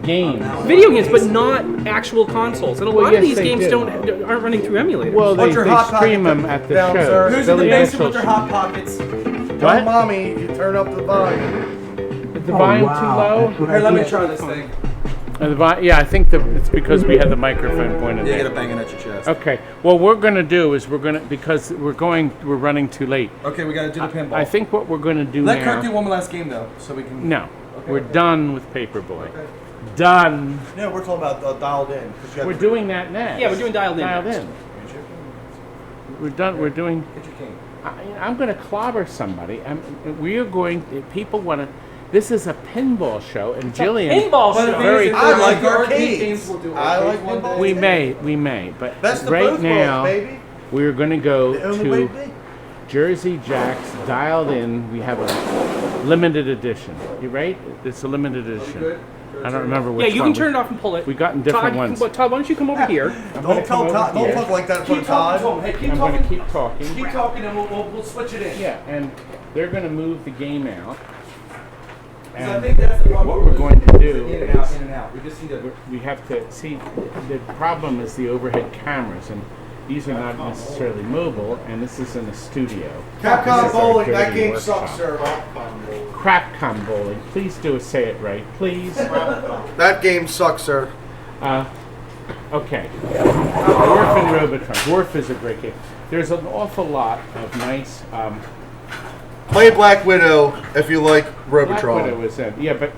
games. Video games, but not actual consoles. And a lot of yes, these they games do. aren't running through emulators. Well, they What's your hot stream pocket them at the down, show. sir? Who's in the Billy basement with Mitchell their hot pockets? Tell mommy, you turn up the volume. Is the volume too low? Here, let me try this thing. Yeah, I think it's because we had the microphone pointed You there. get it banging at your chest. Okay. Well, what we're gonna do is because we're running too late. Okay, we gotta do the pinball. I think what we're gonna do Let now. Kurt do one last game though, so we can. No, we're done with Paperboy. Done. No, we're talking about dialed in. We're doing that next. Yeah, we're doing dialed in next. We're done. We're doing. Get your king. I'm going to clobber somebody. We are going. People want to. This is a pinball show, and Jillian. Pinball But show. Very. I like arcade arcades. We'll do I arcades like one pinball. day. We may, but That's the right both now balls, baby. we're going to go The only way to to be. Jersey Jack's Dialed In. We have a limited edition. You right? It's a limited edition. I don't remember which Yeah, you one. can turn it off and pull it. We got in different Todd, ones. Todd, why don't you come over here? Don't tell Todd. Don't talk like that for Todd. Hey, keep I'm going to talking. keep talking. Keep talking, and we'll switch it in. Yeah, and they're going to move the game out. I And think that's the one what we're going to do in and out, is in and out. We just need to. we have to see. The problem is the overhead cameras, and these are not necessarily mobile. And this is in a studio. This Capcom is our bowling. That dirty game workshop. sucks, sir. Crapcom bowling. Please say it right, please. That game sucks, sir. Okay. Dwarf and Robotron. Dwarf is a great game. There's an awful lot of nice. Play Black Widow if you like Black Widow Robotron. was in. Yeah, but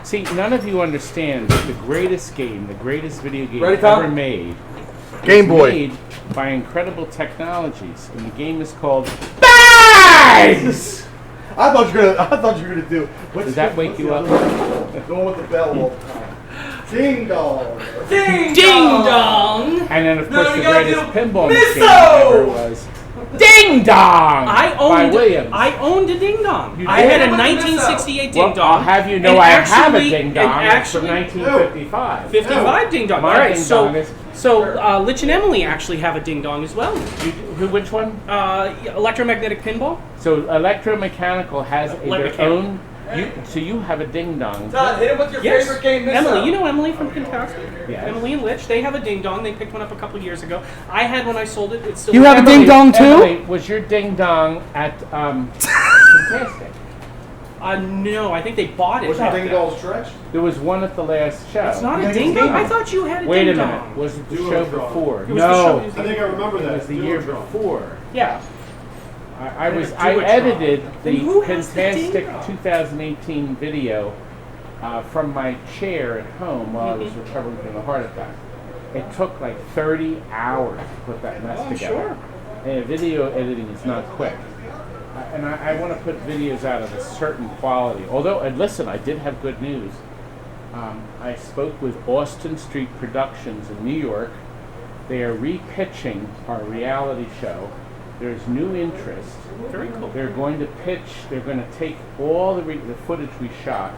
see, none of you understand that the greatest game, the greatest video game Ready, Tom? ever made, Game was Boy. made by incredible technologies, and the game is called Bags. I thought you were gonna do. Did that wake you up? Going with the bell all the time. Ding dong. Ding dong! And then, of No, course, you the gotta greatest do pinball Misso! machine ever was Ding Dong I by Williams. owned a ding dong. You I did? had a What did you 1968 Well, ding dong. I'll have you know And I have a actually- ding and dong. It's from actually- 1955. 55 ding dong. My All right, ding so dong is- Lich and Emily actually have a ding dong as well. Which one? Electromagnetic pinball. So Electromechanical has their Electromechanical. own. So you have a ding dong. Todd, hit him with your Yes, favorite game. Emily. You know Emily from Fantastic. Yes. Emily and Lich. They have a ding dong. They picked one up a couple years ago. I had when I sold it. It's still. Emily, was your ding dong at Fantastic? No, I think they bought it. What's back Ding then. Dong Stretch? There was one at the last show. It's not a Yeah, ding it's dong. ding I dong. thought you had a Wait a ding minute. dong. Was it the Duo show drum. before? It was the No. show- I think I remember that. It was the year before. Yeah. I Duotron. edited And who the has the ding Fantastic dong? 2018 video from my chair at home while I was Mm-hmm. recovering from a heart attack. It took like 30 hours to put that mess together. Sure. And video editing is not quick. And I want to put videos out of a certain quality. Although, and listen, I did have good news. I spoke with Austin Street Productions in New York. They are repitching our reality show. There's new interest. Very cool. They're going to pitch, they're going to take all the footage we shot,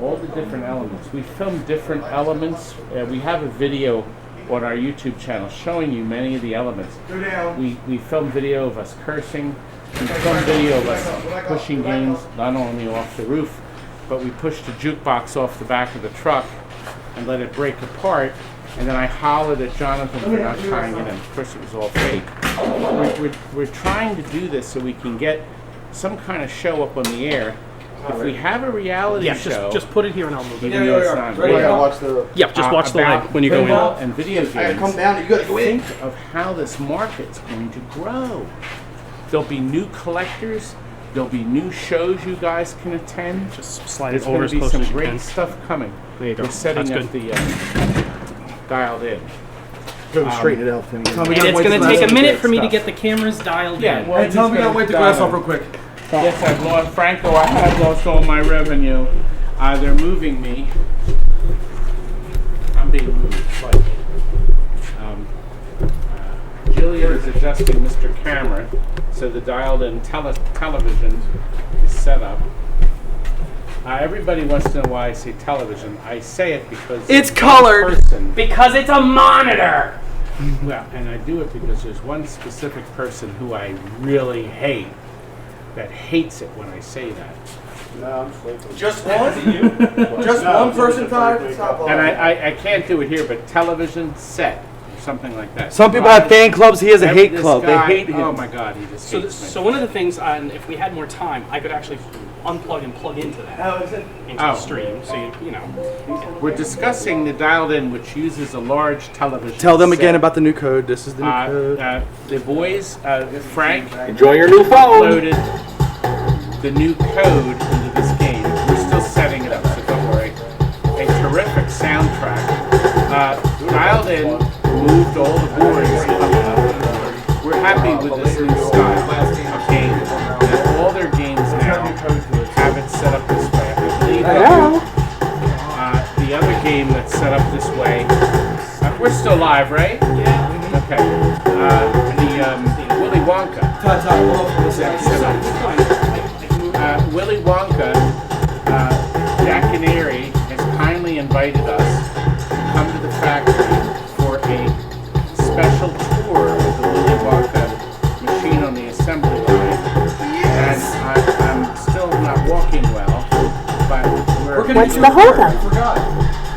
all the different elements. We filmed different elements. We have a video on our YouTube channel showing you many of the elements. Go down. We filmed video of us cursing. We filmed video of us pushing games not only off the roof, but we pushed a jukebox off the back of the truck and let it break apart. And then I hollered at Jonathan for not tying it in. Of course, it was all fake. we're trying to do this so we can get some kind of show up on the air. If we have a reality Yeah, show, just put it here and I'll move it. even though it's not Ready? real, Watch the. Yeah, just watch the about light when you go pinball in. and video games. I gotta come down. You gotta go in. Think of how this market's going to grow. There'll be new collectors. There'll be new shows you guys can attend. Just slide There's it over going as to be close some as you great can. stuff coming. There you go. We're setting That's up good. the dialed in. Go straighten it out for me. Tell me And it's wait going till to take a that's minute good for me to stuff. get the cameras dialed Yeah, in. well, Hey, tell me he's to gonna wait the dial glass in. off real quick. Yes, I've lost, Franco, I have lost all my revenue. They're moving me. I'm being moved slightly. Jillian is adjusting Mr. Camera so the dialed-in television is set up. Everybody wants to know why I say television. I say it because It's one colored. person- Because it's a monitor. Well, and I do it because there's one specific person who I really hate that hates it when I say that. No, I'm sleeping. Just one? Just one person, Todd? Stop And I can't do it here, but television set or something like that. Some people have fan clubs. He has a hate This club. guy- They hate him. Oh my God, he just So, hates me. so one of the things, and if we had more time, I could actually unplug and plug into that into the stream. So you know, We're discussing the dialed-in, which uses a large television. Tell them again set. about the new code. This is the new code. The boys, Frank, enjoy your new phone. loaded the new code into this game. We're still setting it up, so don't worry. A terrific soundtrack. Dialed in, moved all the boards up. We're happy with this new style of game. And all their games now have it set up this way. I believe the other game that's set up this way. We're still live, right? Yeah. Okay. The Willy Wonka. Todd, hold on for a second. Willy Wonka, Jack Canary has kindly invited us to come to the factory for a special tour of the Willy Wonka machine on the assembly line. And I'm still not walking well, but What's the holdup? I forgot.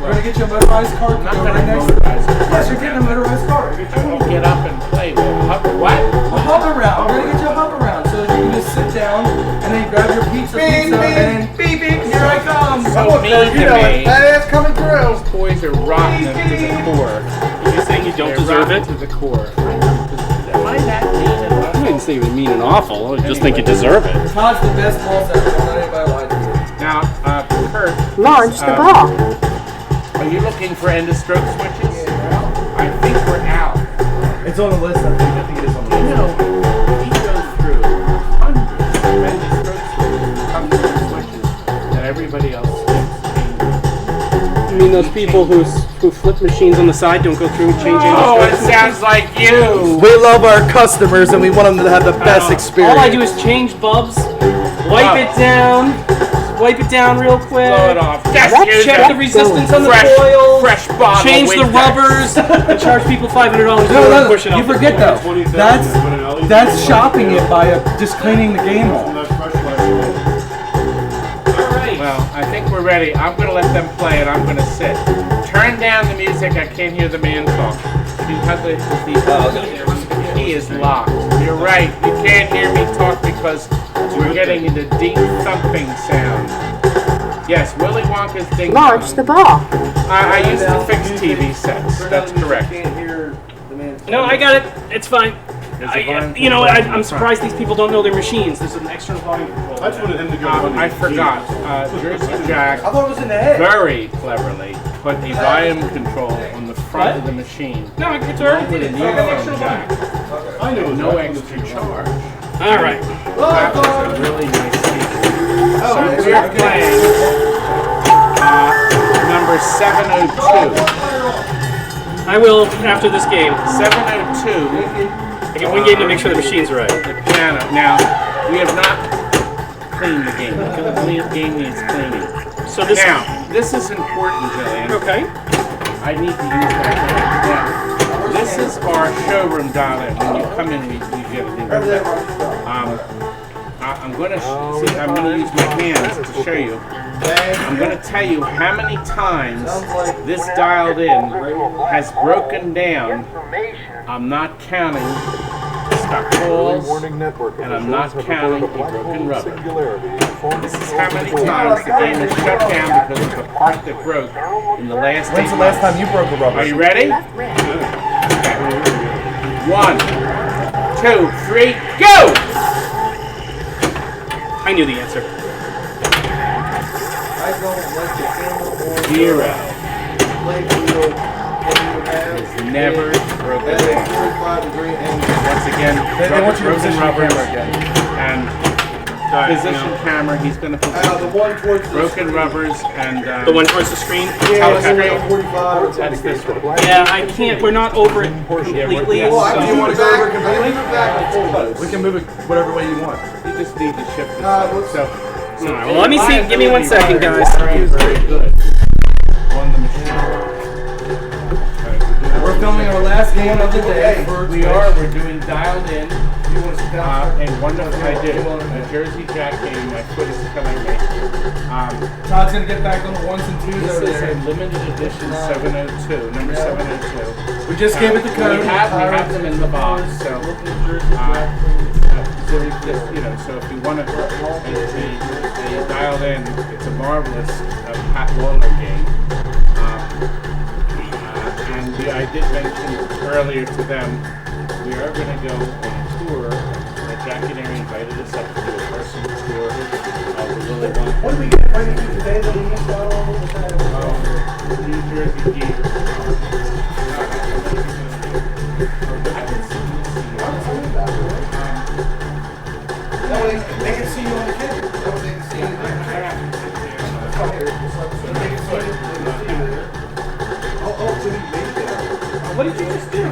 We're going to get you a motorized cart. I'm not Go going right to next to it. motorize it. Yes, you're getting a motorized cart. I won't get up and play with it. What? A hub around. We're going to get you a hub around so that you can just sit down and then grab your pizza and beep, beep, here I come. So mean to me. That is coming through. These boys are rotten to the core. you're saying you don't They're deserve rotten it. to the core. Am I that mean and I didn't say you were mean and awful. I just think you deserve it. Todd's the best boss ever. Don't let anybody lie to you. Now, Kurt. Launch the ball. Are you looking for end of stroke switches? I think we're out. It's on the list. I think it is on the You list. know, he goes through hundreds of end of stroke switches, comes to the switches that everybody else skips. You mean those people who flip machines on the side don't go through and change any Oh, it switches? sounds like you. We love our customers and we want them to have the best experience. All I do is change bulbs, wipe it down real quick. Blow it off. Just use Check a the resistance on the fresh, coil. fresh bottle. Change the Windex. rubbers and charge people $500 No, push it you out the forget door. though. That's shopping it by just cleaning the game off. Well, I think we're ready. I'm going to let them play and I'm going to sit. Turn down the music. I can't hear the man talk. Because the key is locked. You're right. You can't hear me talk because we're getting into deep thumping sound. Yes, Willy Wonka's ding dong. Launch the ball. I used to fix TV sets. That's correct. No, I got it. It's fine. There's a volume You know, control in I'm front. surprised these people don't know their machines. There's an external volume control. I just wanted him to go. I forgot. Jersey Jack I thought it was in the head. very cleverly put a volume control on the front of the machine. No, it's already did it. With an earphone jack. I know. No extra charge. All right. That was a really nice feature. So we're playing number 702. I will after this game. 702. I get one game to make sure the machine's right. The piano. Now, we have not cleaned the game. The game needs cleaning. So this. Now, this is important, Jillian. Okay. I need to use that. Now, this is our showroom dial-in. When you come in, we get it. I'm going to use my hands to show you. I'm going to tell you how many times this dialed in has broken down. I'm not counting got holes, Warning network and I'm not officials have counting the reported a black broken hole rubber. singularity forming This is how many times the game was shut down because of a part that broke in the last 8 When's the months. last time you broke a rubber? Are you ready? 1, 2, 3, go! I knew the answer. I don't like the camera or 0. play field when you have It's never broken at a down. 45-degree angle. Once again, They want you to broken position rubber the camera again. and position camera. He's going to put The one towards the broken screen. rubbers and The one towards the screen? Yeah, Tell us it's straight. 45. That's this one. Yeah, I can't. We're not over it completely. Yeah, Well, I Do you can want move to it go over back. I completely? can move it back and forth. We can move it whatever way you want. You just need to shift this. let's- So, All right, well, let me see. Give me 1 second, guys. Very, very good on the machine. We're filming our last game of the day. We're doing dialed in. You want to sit down? And one of I did a Jersey Jack game. My foot is killing me. Todd's gonna get back on the ones and twos This over is a there. limited edition 702, number 702. We just gave it the code. We have them in the box, so so if you want to dialed in, it's a marvelous Pat Lawler game. And I did mention earlier to them, we are going to go on a tour. Jack and Aaron invited us up to do a personal tour of the Lily One. What did we get ready to today that we missed out on? What was that? New Jersey Geek. I can see That way they can see you on the camera. That way they can see you there. Oh, so you made that. What did you just do? I'm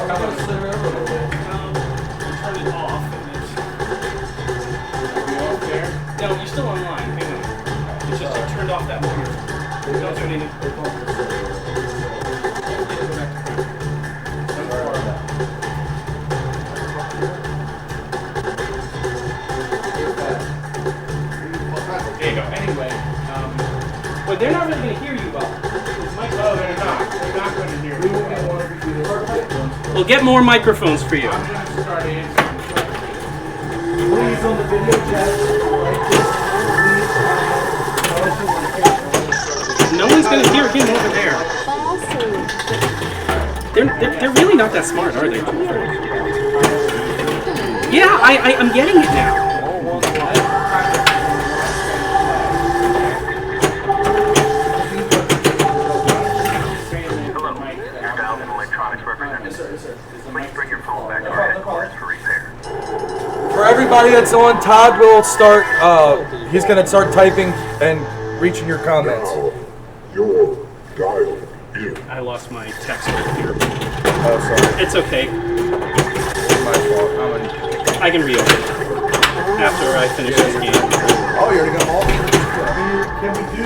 gonna sit over a little bit. Turn it off. No, you're still online. Hang on. It's just you turned off that one. Don't do anything. There you go. Anyway, But they're not really going to hear you well. no, they're not. They're not going to hear me. We'll get more microphones for you. I'm going to start answering questions. Please on the video chat, like this, No one's going to hear him over there. They're really not that smart, are they? Yeah, I'm getting it now. Please bring your phone back to our headquarters for repair. For everybody that's on, Todd will start. He's gonna start typing and reaching your comments. Your dial in. I lost my text over here. Oh, sorry. It's okay. It's my fault. I can reopen it after I finish this game. Oh, you already got all can we do?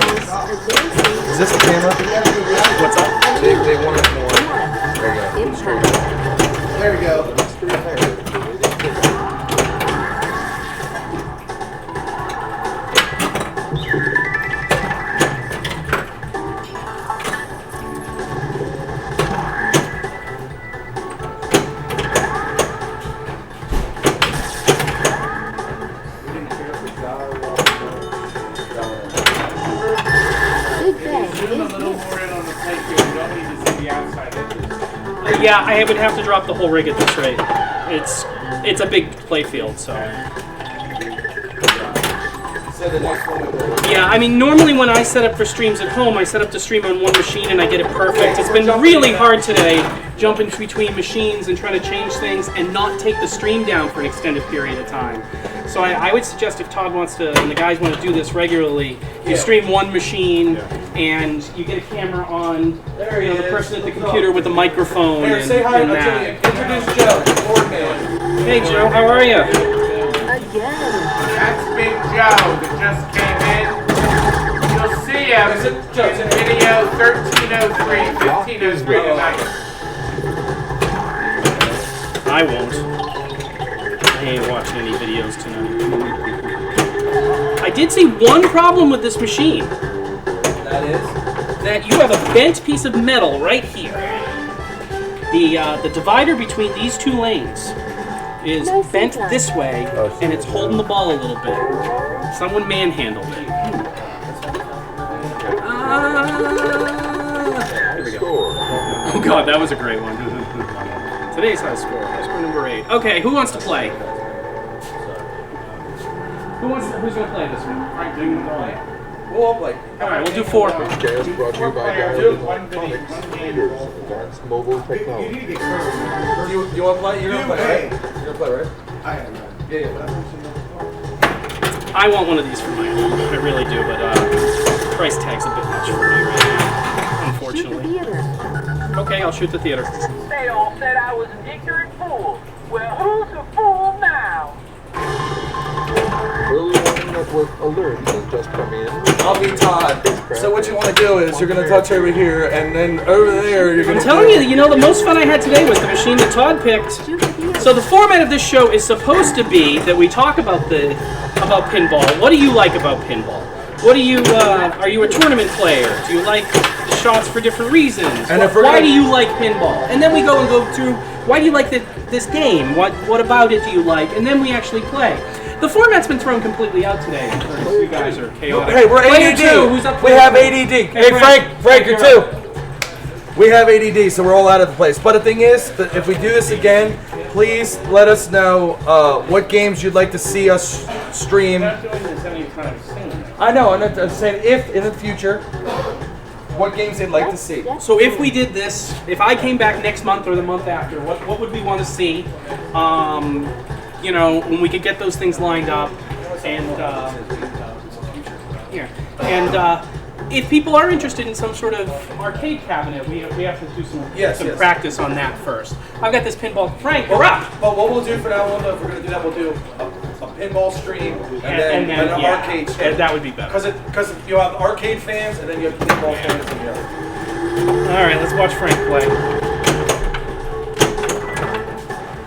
Is this the camera? What's up? They want it more. There you go. Straight. There we go. Yeah, I would have to drop the whole rig at this rate. It's a big play field, so. Yeah, I mean, normally when I set up for streams at home, I set up to stream on one machine and I get it perfect. It's been really hard today, jumping between machines and trying to change things and not take the stream down for an extended period of time. So I would suggest if Todd wants to, and the guys want to do this regularly, you stream one machine and you get a camera on, the person at the computer with a microphone Here, and, say hi, and I'll that. tell you. Introduce Joe, the board man. Hey Joe, how are you? That's Big Joe that just came in. You'll see him in video 1303, 1503 tonight. I won't. I ain't watching any videos tonight. I did see one problem with this machine. That is. That you have a bent piece of metal right here. The divider between these two lanes is bent this way, and it's holding the ball a little bit. Someone manhandled it. Here we go. Oh god, that was a great one. Today's high score number 8. Okay, who wants to play? Who's gonna play this one? Frank, do you want to play? We'll all play. Alright, we'll do 4. Gas brought to you by DIALED Electronics, leaders of advanced mobile technology. You want to play? You're going to play, right? You're going to play, right? Yeah. I want one of these for my home. I really do, but price tag's a bit much for me right now, unfortunately. Okay, I'll shoot the theater. They all said I was an ignorant fool. Well, who's a fool now? Early warning network alert has just come in. I'll be Todd. So what you want to do is you're going to touch over here, and then over there you're going to... I'm telling you, the most fun I had today was the machine that Todd picked. So the format of this show is supposed to be that we talk about pinball. What do you like about pinball? What do you, are you a tournament player? Do you like the shots for different reasons? And Why do you like pinball? And then we go through, why do you like this game? What about it do you like? And then we actually play. The format's been thrown completely out today because you guys are chaotic. Hey, we're ADD. Who's up We have ADD. Hey, Frank, you're 2. We have ADD, so we're all out of the place. But the thing is, that if we do this again, please let us know what games you'd like to see us stream. I know, I'm saying if in the future, what games they'd like to see. So if we did this, if I came back next month or the month after, what would we want to see? You know, when we could get those things lined up, and if people are interested in some sort of arcade cabinet, we have to do some practice on that first. I've got this pinball. Frank, we're up. But what we'll do for now, if we're going to do that, we'll do a pinball stream and then an arcade stream. That would be better. Because you have arcade fans and then you have pinball fans in the other. All right, let's watch Frank play.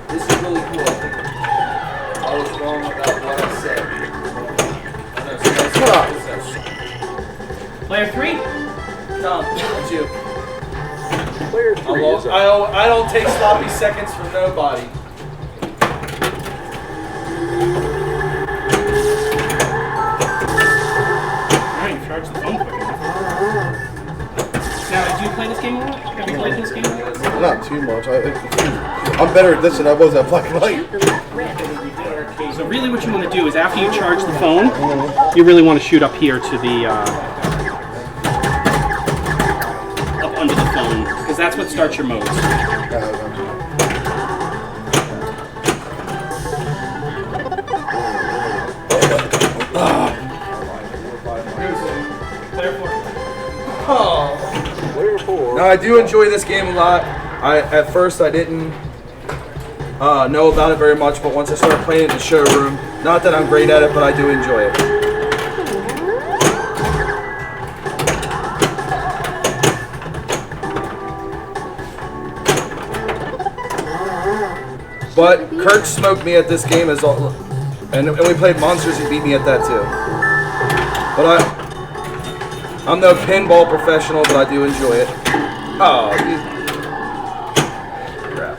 This is really cool. I think I was wrong about what I said. Player 3? Tom, that's you. Player 3 is up. I don't take sloppy seconds from nobody. Alright, charge the phone quick enough. Now, do you play this game a lot? Have you played this game? Not too much. I'm better at this than I was at Black and White. So really what you want to do is after you charge the phone, you really want to shoot up here to the, up under the phone, because that's what starts your modes. Player 4. Now I do enjoy this game a lot. At first I didn't know about it very much, but once I started playing it in the showroom, not that I'm great at it, but I do enjoy it. But Kirk smoked me at this game and we played Monsters. He beat me at that too. But I'm no pinball professional, but I do enjoy it. Oh, crap.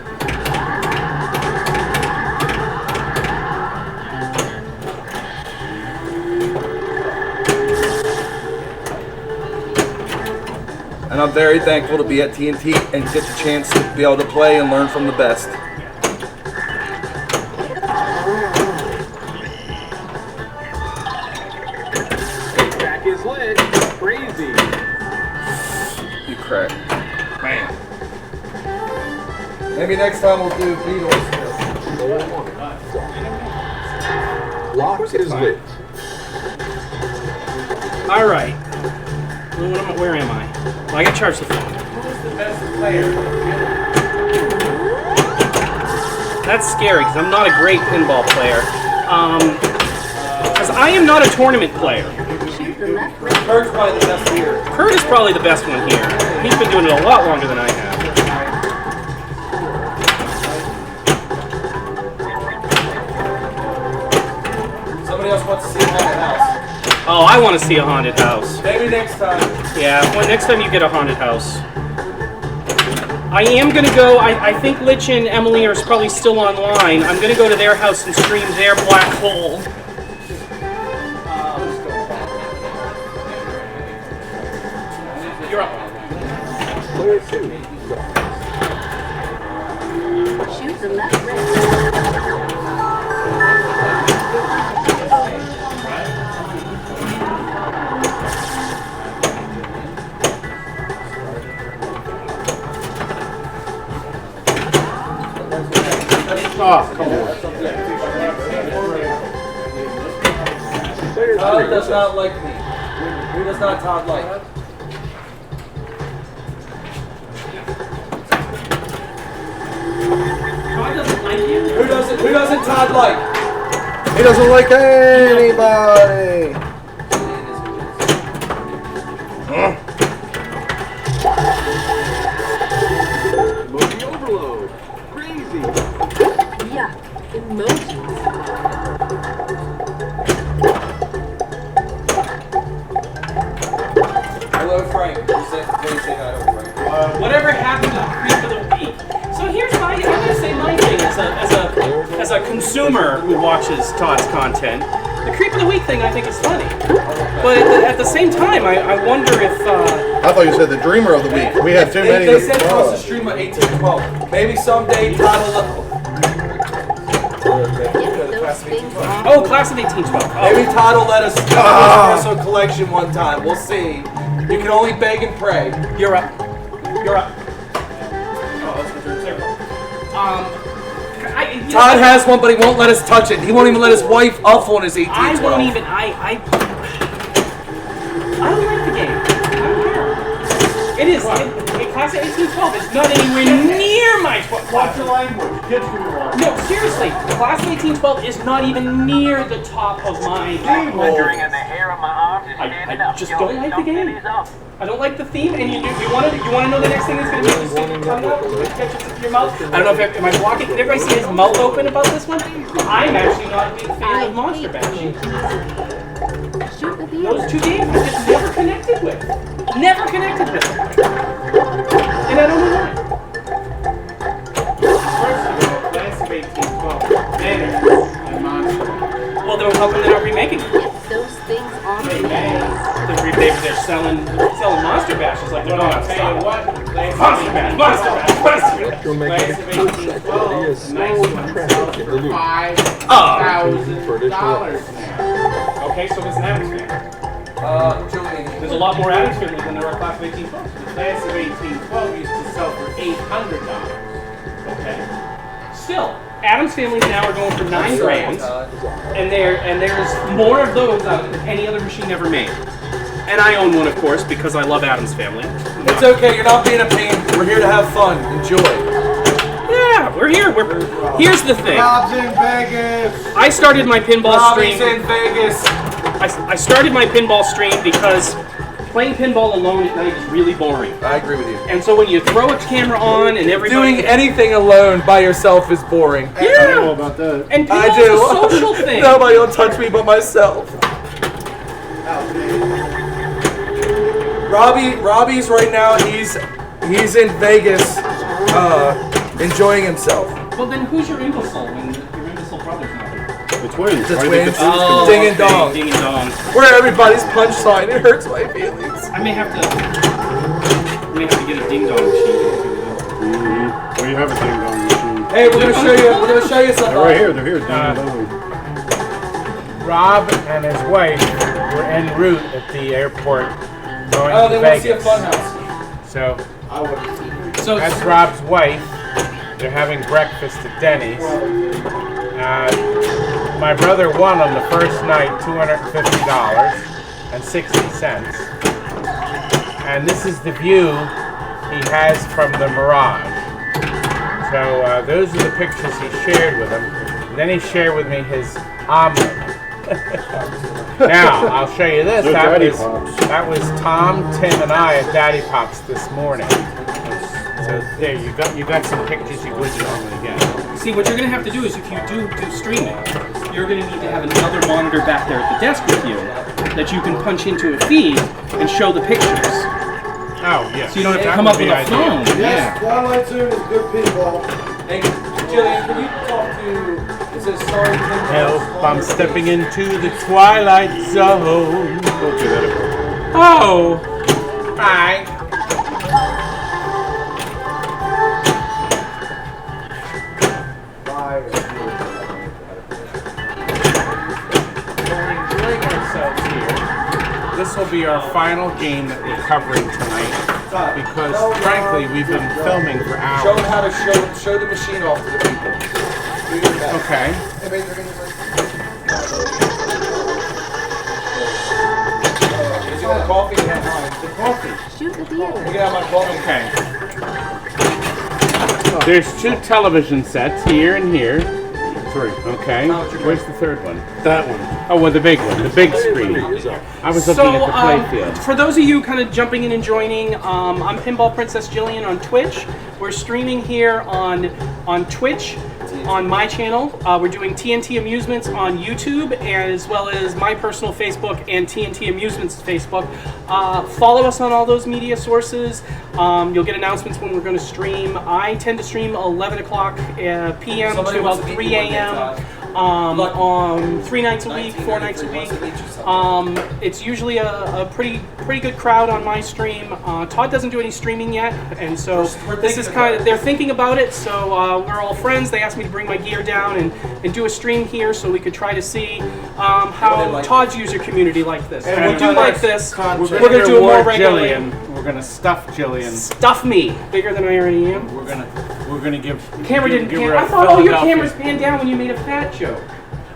And I'm very thankful to be at TNT and get the chance to be able to play and learn from the best. Is lit. Crazy. You crack. Bam. Maybe next time we'll do Beatles. Lock is lit. All right. Where am I? Well, I got to charge the phone. Who's the best player? That's scary because I'm not a great pinball player. Because I am not a tournament player. Kurt's probably the best here. Curt is probably the best one here. He's been doing it a lot longer than I have. Somebody else wants to see him on the house. Oh, I want to see a haunted house. Maybe next time. Yeah, well, next time you get a haunted house. I am going to go, I think Lich and Emily are probably still online. I'm going to go to their house and stream their black hole. You're up. Shoot the left wrist. Oh, come on. Todd does not like me. Who does not Todd like? Todd doesn't like you? Who doesn't Todd like? He doesn't like anybody. Movie overload. Crazy. Yeah, emojis. Hello, Frank. You say hi, Frank. Whatever happened to the creep of the week? So here's my, I'm going to say my thing as a consumer who watches Todd's content. The creep of the week thing I think is funny. But at the same time, I wonder if... I thought you said the dreamer of the week. We had too many. They said for us to stream at 18-12. Maybe someday Todd will... Oh, class of 1812. Oh. Maybe Todd will let us do his espresso collection one time. We'll see. You can only beg and pray. You're up. You're up. Oh, that's what you're saying. Todd has one, but he won't let us touch it. He won't even let his wife up on his 1812. I won't even. I don't like the game. I don't care. It is. Class of 1812 is not anywhere near my. Watch your language. Kids do your language. No, seriously. Class of 1812 is not even near the top of my. Wondering and the hair on my arms is standing I up. just Yo, don't like the game. I don't like the theme, and you want to know the next thing that's going to be? Just stick your tongue out, catch it to your mouth. I don't know if am I blocking. Did everybody see his mouth open about this one? I'm actually not a big fan of Monster Bash. Those two games I just never connected with. Never connected with them. And I don't know why. Class of 1812. And Monster. Well, then how come they're not remaking it? Those things on They're selling Monster Bashes like they're Well, not I'll tell you what. Monster Bash, Monster Bash, Monster Bash. Class of 1812 is nice one sells for $5,000 now. Okay, so it's an Adams Family. There's a lot more Adams Family than there are Class of 1812. The class of 1812 used to sell for $800. Okay. Still, Adams Families now are going for $9 grand, and there's more of those out than any other machine ever made. And I own one, of course, because I love Adams Family. It's okay. You're not being a pain. We're here to have fun. Enjoy. Yeah, we're here. Here's the thing. Rob's in Vegas. I started my pinball Robbie's stream. in Vegas. I started my pinball stream because playing pinball alone at night is really boring. I agree with you. And so when you throw a camera on and everybody... Doing anything alone by yourself is boring. I don't know about that. And I pinball's do. a social thing. Nobody will touch me but myself. Robbie's right now. He's in Vegas, enjoying himself. Well, then who's your imbecile when your imbecile brother's not here? The twins. The Why twins. did the Ding and dong. Ding and dong. Where everybody's punchline. It hurts my feelings. I may have to get a ding dong machine. We have a ding dong machine. Hey, we're gonna show you something. They're right here. They're here. Ding dong. Rob and his wife were en route at the airport going Oh, to they want to see a Vegas. fun house. So that's Rob's wife. They're having breakfast at Denny's. My brother won on the first night $250.60. And this is the view he has from the Mirage. So those are the pictures he shared with him. And then he shared with me his omelet. Now, I'll show you this. That was Tom, Tim, and I at Daddy Pop's this morning. So there, you got some pictures you wouldn't normally get. See, what you're going to have to do is if you do streaming, you're going to need to have another monitor back there at the desk with you. that you can punch into a feed and show the pictures. Oh, yes. So you don't have to come up with a phone. Yes, Twilight Zone is good pinball. Hey, Jillian, can you talk to? It says sorry. Help! I'm stepping into the twilight zone. Don't do that. Oh, hi. We're enjoying ourselves here. This will be our final game that we're covering tonight because, frankly, we've been filming for hours. Show them how to show the machine off to the people. Okay. Is you want coffee? You have mine. The coffee. Shoot the You theater. can have my coffee. Okay. There's 2 television sets here and here. 3. Okay. Where's the third one? That one. Oh, well, the big one, the big screen. I was looking at the playfield. For those of you kind of jumping in and joining, I'm Pinball Princess Jillian on Twitch. We're streaming here on Twitch, on my channel. We're doing TNT Amusements on YouTube, as well as my personal Facebook and TNT Amusements Facebook. Follow us on all those media sources. You'll get announcements when we're going to stream. I tend to stream 11 o'clock p.m. to about 3 a.m. On 3 nights a week, 4 nights a week. It's usually a pretty good crowd on my stream. Todd doesn't do any streaming yet, and so this is kind of, they're thinking about it. So we're all friends. They asked me to bring my gear down and do a stream here so we could try to see how Todd's user community liked this. And we do like this. We're going to do it more regularly. We're gonna stuff Jillian. Stuff me bigger than I already am. We're gonna give. Camera didn't give pan. her a I thought all your Philadelphia- cameras panned down when you made a fat joke.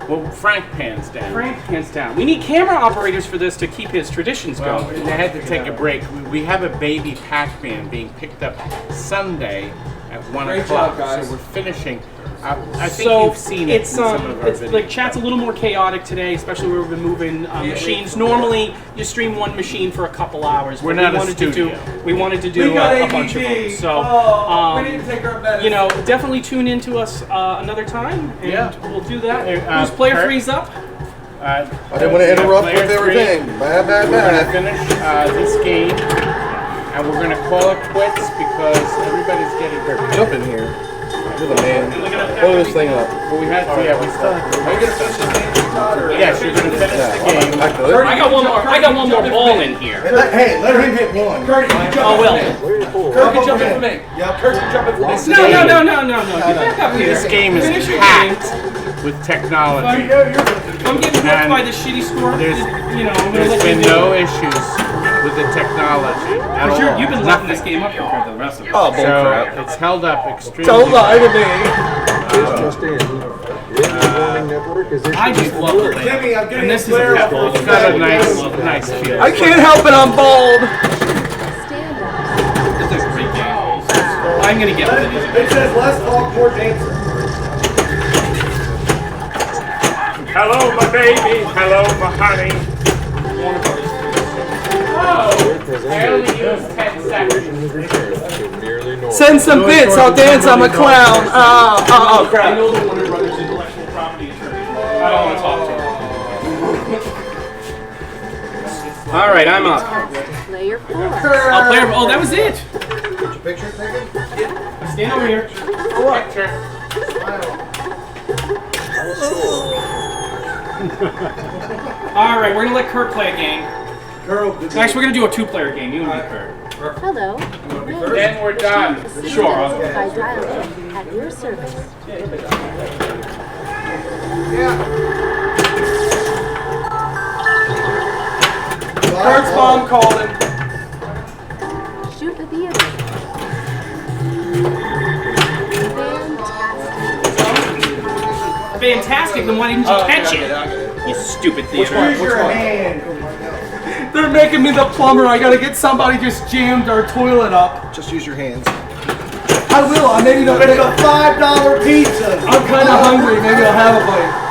Well, Frank pans down. Frank pans down. We need camera operators for this to keep his traditions Well, going. they had to take a break. We have a baby Pac-Man being picked up Sunday at 1 Great o'clock, job, guys. so we're finishing. I think So you've seen it it's in some of our it's videos. like chat's a little more chaotic today, especially where we've been moving machines. Normally, you stream one machine for a couple hours. We're but not a we wanted to do studio. we wanted to We do got a bunch of them. ADD. So we need to take our medicine. you know, definitely tune into us another time, and Yeah. we'll do that. Who's Kurt? player three's up? I didn't want to interrupt what they were saying. Bad, bad, We're gonna bad. finish this game, and we're gonna call it quits because everybody's getting hurt. Jump in here. You're the man. Blow this thing up. But we have to, yeah, we still have to. Are you gonna finish this game, Todd, or- Yes, you're gonna finish the game. Back to it. I got one more ball in here. Hey, let him hit one. Kurt, you can jump Oh, in Will. for me. Kurt can jump in for me. Yeah, Kurt can jump in for me. This No. game- Get back up here. This game is Finish your packed with technology. I'm getting hooked And by the shitty score. there's- You know, I'm gonna There's let been you do no it. issues with the technology at all. You've been letting this game up compared to the rest of it. Oh, So bullcrap. it's held up extremely. Don't lie to me. I just love the layout. Jimmy, I'm getting And this a is flare a up. couple. It's got a nice feel. I can't help it, I'm bald. Stand up. This is a great game. I'm gonna get with it. It says less talk, more dancing. Hello, my baby. Hello, my honey. Oh, I only used 10 seconds. Send some bits, I'll dance, I'm a clown. Oh, I crap. know the Warner Brothers intellectual property attorney. I don't want to talk to him. All right, I'm up. Player 4. I'll play. Oh, that was it. Picture taken? Stand over here. Picture. All right, we're gonna let Kurt play a game. Girl, Actually, we're gonna do a two-player game. You and me, Kurt. Hello. Then we're done. Sure. By DIALED at your service. Kurt's mom called him. Shoot the theater. Fantastic. Fantastic. Then why didn't you catch it? You stupid theater. use your hand. They're making me the plumber. I gotta get somebody just jammed our toilet up. Just use your hands. I will. I maybe don't. It's a $5 pizza. I'm kind of hungry. Maybe I'll have a bite.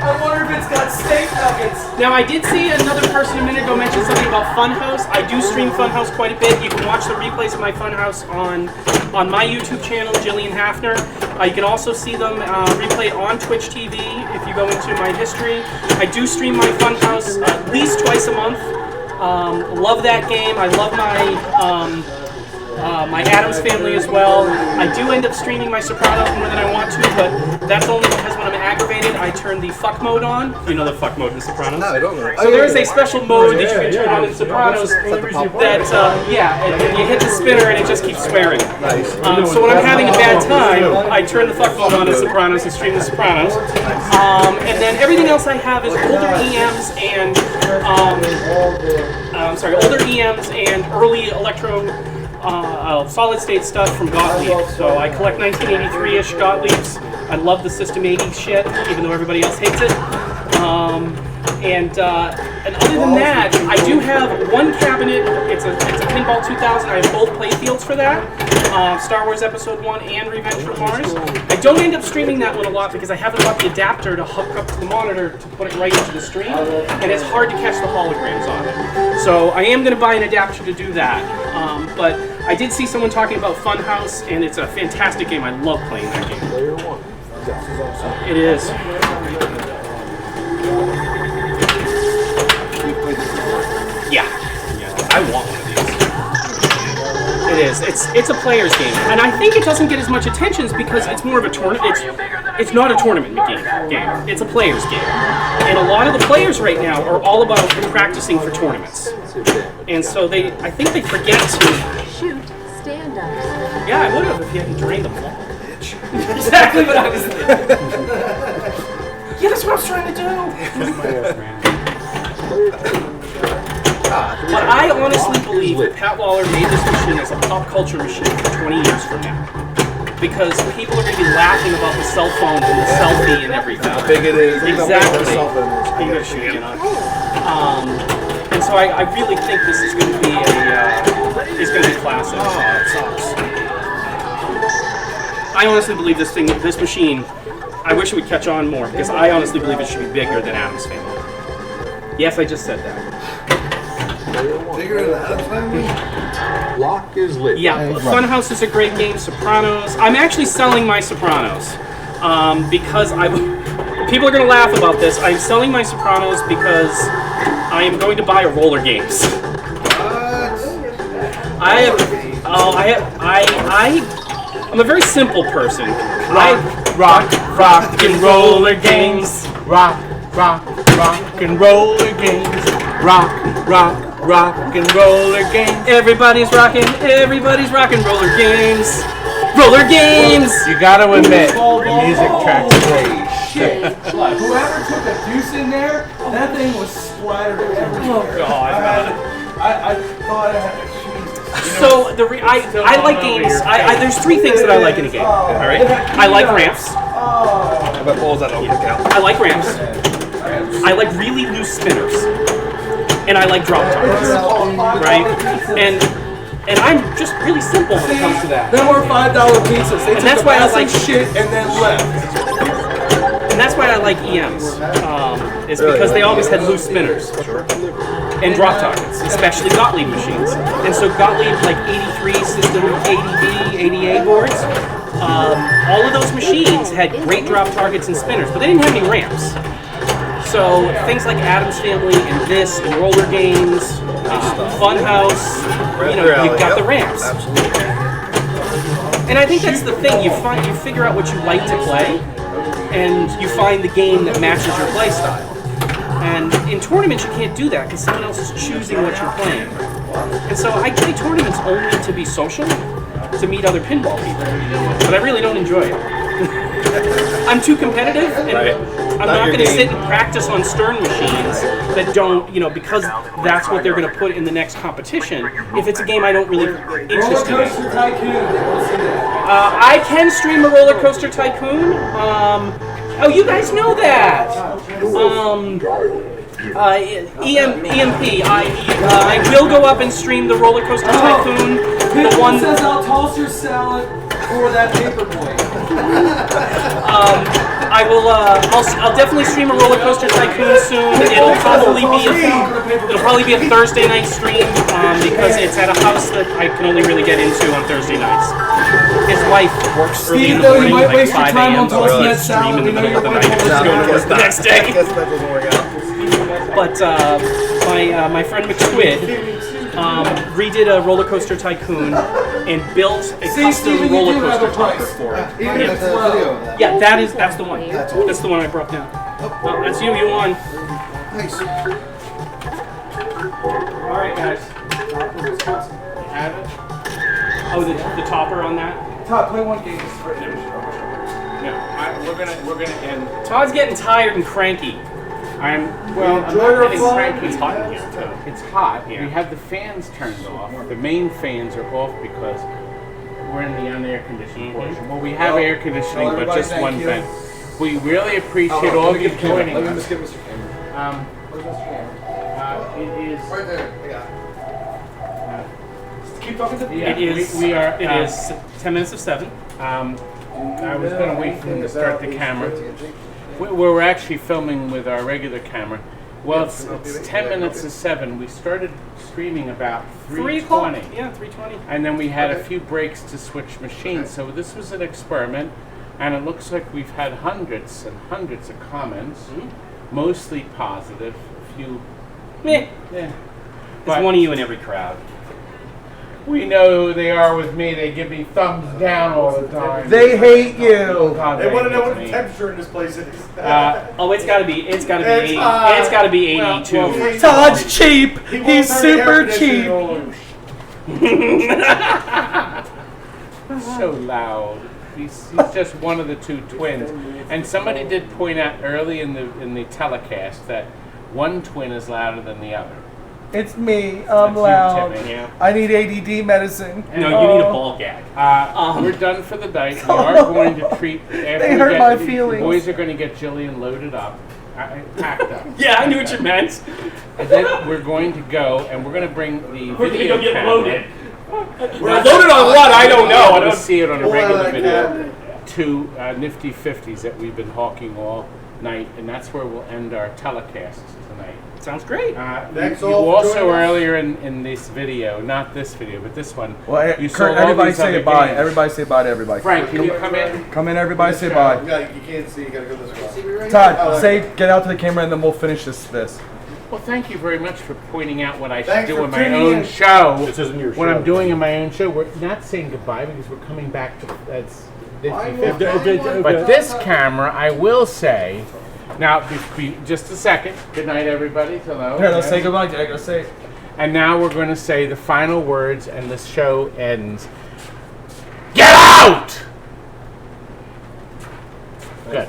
I wonder if it's got steak nuggets. Now, I did see another person a minute ago mention something about Funhouse. I do stream Funhouse quite a bit. You can watch the replays of my Funhouse on my YouTube channel, Jillian Hafner. You can also see them replayed on Twitch TV if you go into my history. I do stream my Funhouse at least twice a month. Love that game. I love my Addams Family as well. I do end up streaming my Sopranos more than I want to, but that's only because when I'm aggravated, I turn the fuck mode on. You know the fuck mode in Sopranos? No, I don't know. So there is a special mode that you can turn on in Sopranos that, and you hit the spinner and it just keeps swearing. Nice. So when I'm having a bad time, I turn the fuck mode on in Sopranos and stream the Sopranos. And then everything else I have is older EMs and, older EMs and early electro solid state stuff from Gottlieb. So I collect 1983-ish Gottliebs. I love the System 80 shit, even though everybody else hates it. And other than that, I do have one cabinet. It's a Pinball 2000. I have both playfields for that. Star Wars Episode 1 and Revenge from Mars. I don't end up streaming that one a lot because I haven't got the adapter to hook up to the monitor to put it right into the stream, and it's hard to catch the holograms on it. So I am going to buy an adapter to do that. But I did see someone talking about Funhouse, and it's a fantastic game. I love playing that game. It is. Yeah. I want one of these. It is. It's a player's game, and I think it doesn't get as much attention because it's more of a tournament. It's not a tournament game. It's a player's game, and a lot of the players right now are all about practicing for tournaments, and so I think they forget to shoot stand-ups. Yeah, I would have if you hadn't drained the ball. Exactly what I was thinking. Yeah, that's what I was trying to do. But I honestly believe that Pat Lawler made this machine as a pop culture machine for 20 years from now. Because people are going to be laughing about the cell phone and the selfie and everything. How big it is. Exactly. You gotta shoot it on. And so I really think this is going to be classic. Oh, it sucks. I honestly believe this machine, I wish it would catch on more, because I honestly believe it should be bigger than Addams Family. Yes, I just said that. Bigger than Addams Family? Lock is lit. Yeah, Funhouse is a great game. Sopranos. I'm actually selling my Sopranos because people are going to laugh about this. I'm selling my Sopranos because I am going to buy a roller games. I'm a very simple person. Rock and roller games. Rock and roller games. Rock and roller games. Everybody's rocking roller games. Roller games! You gotta admit, the music track's great. Shit. Whoever took a deuce in there, that thing was splattered everywhere. Oh god, man. I thought I had to shoot. So I like games. There's three things that I like in a game. All right, I like ramps. But balls that don't look out. I like ramps. I like really loose spinners, and I like drop targets. Right, and I'm just really simple when it comes to that. Them were $5 pizzas. They and that's why I like shit and then left. And that's why I like EMs. Is because they always had loose spinners. And drop targets, especially Gottlieb machines. And so Gottlieb, like 83 System 80B, 80A boards, all of those machines had great drop targets and spinners, but they didn't have any ramps. So things like Addams Family and this and roller games, Funhouse, you've got the ramps. Absolutely. And I think that's the thing. You figure out what you like to play, and you find the game that matches your play style. And in tournaments, you can't do that because someone else is choosing what you're playing. And so I play tournaments only to be social, to meet other pinball people. But I really don't enjoy it. I'm too competitive, and I'm not going to sit and practice on Stern machines that don't, because that's what they're going to put in the next competition. If it's a game I don't really interested in. I can stream a Roller Coaster Tycoon. Oh, you guys know that! EMP. I will go up and stream the Roller Coaster Tycoon. The one says I'll toss your salad. For that paper boy. I will. I'll definitely stream a Roller Coaster Tycoon soon. It'll probably be a Thursday night stream because it's at a house that I can only really get into on Thursday nights. His wife works early in the morning, like 5 a.m. So he'll stream in the middle of the night and just go to work the next day. But my friend McSquid redid a Roller Coaster Tycoon and built a custom roller coaster topper for it. Yeah, that's the one. That's the one I brought down. Oh, that's you. You won. Nice. All right, guys. You have it? Oh, the topper on that. Todd, play one game. No, we're gonna end. Todd's getting tired and cranky. I'm not getting cranky. It's hot in here too. It's hot. Yeah. We have the fans turned off. The main fans are off because we're in the unair conditioned portion. Well, we have air conditioning, but just one vent. We really appreciate all of you joining us. Let's get Mr. Cameron. Where's Mr. Cameron? It is right there. I got it. Keep talking to me. It is. We are. It is 10 minutes of 7. I was going to wait for him to start the camera. We're actually filming with our regular camera. Well, it's 10 minutes to 7. We started streaming about 3:20. Yeah, 3:20. And then we had a few breaks to switch machines. So this was an experiment, and it looks like we've had hundreds and hundreds of comments, mostly positive. A few, Meh. yeah. There's one of you in every crowd. We know who they are with me. They give me thumbs down all the time. They hate you. God, They want to know hate what the me. temperature in this place is. Oh, it's gotta be 80. It's gotta be 82. Well, Todd's cheap. He's super cheap. So loud. He's just one of the two twins. And somebody did point out early in the telecast that one twin is louder than the other. It's me. I'm That's you, loud. Timmy, yeah. I need ADD medicine. No, you need a ball gag. We're done for the night. We are going to treat. They hurt my feelings. The boys are going to get Jillian loaded up, packed up. Yeah, I knew what you meant. And then we're going to go, and we're going to bring the video get camera. loaded. We're loaded on what? I don't know. I don't see it on a regular video. 2 nifty 50s that we've been hawking all night, and that's where we'll end our telecast tonight. Sounds great. Thanks you all for also joining us. earlier in this video, not this video, but this one. Well, you Kurt, all everybody these say other bye. games. Everybody say bye to everybody. Frank, can you come in? Come in, everybody say bye. You can't see. You gotta go this way. Todd, get out to the camera, and then we'll finish this. Well, thank you very much for pointing out what I should Thanks do for in my tuning own in. show. This isn't your When show. I'm doing in my own show, we're not saying goodbye because we're coming back to that's 50-50. But this camera, I will say. Now, just a second. Good night, everybody. Hello. Here, let's say goodbye. I gotta say. And now we're going to say the final words, and the show ends. Get out! Good.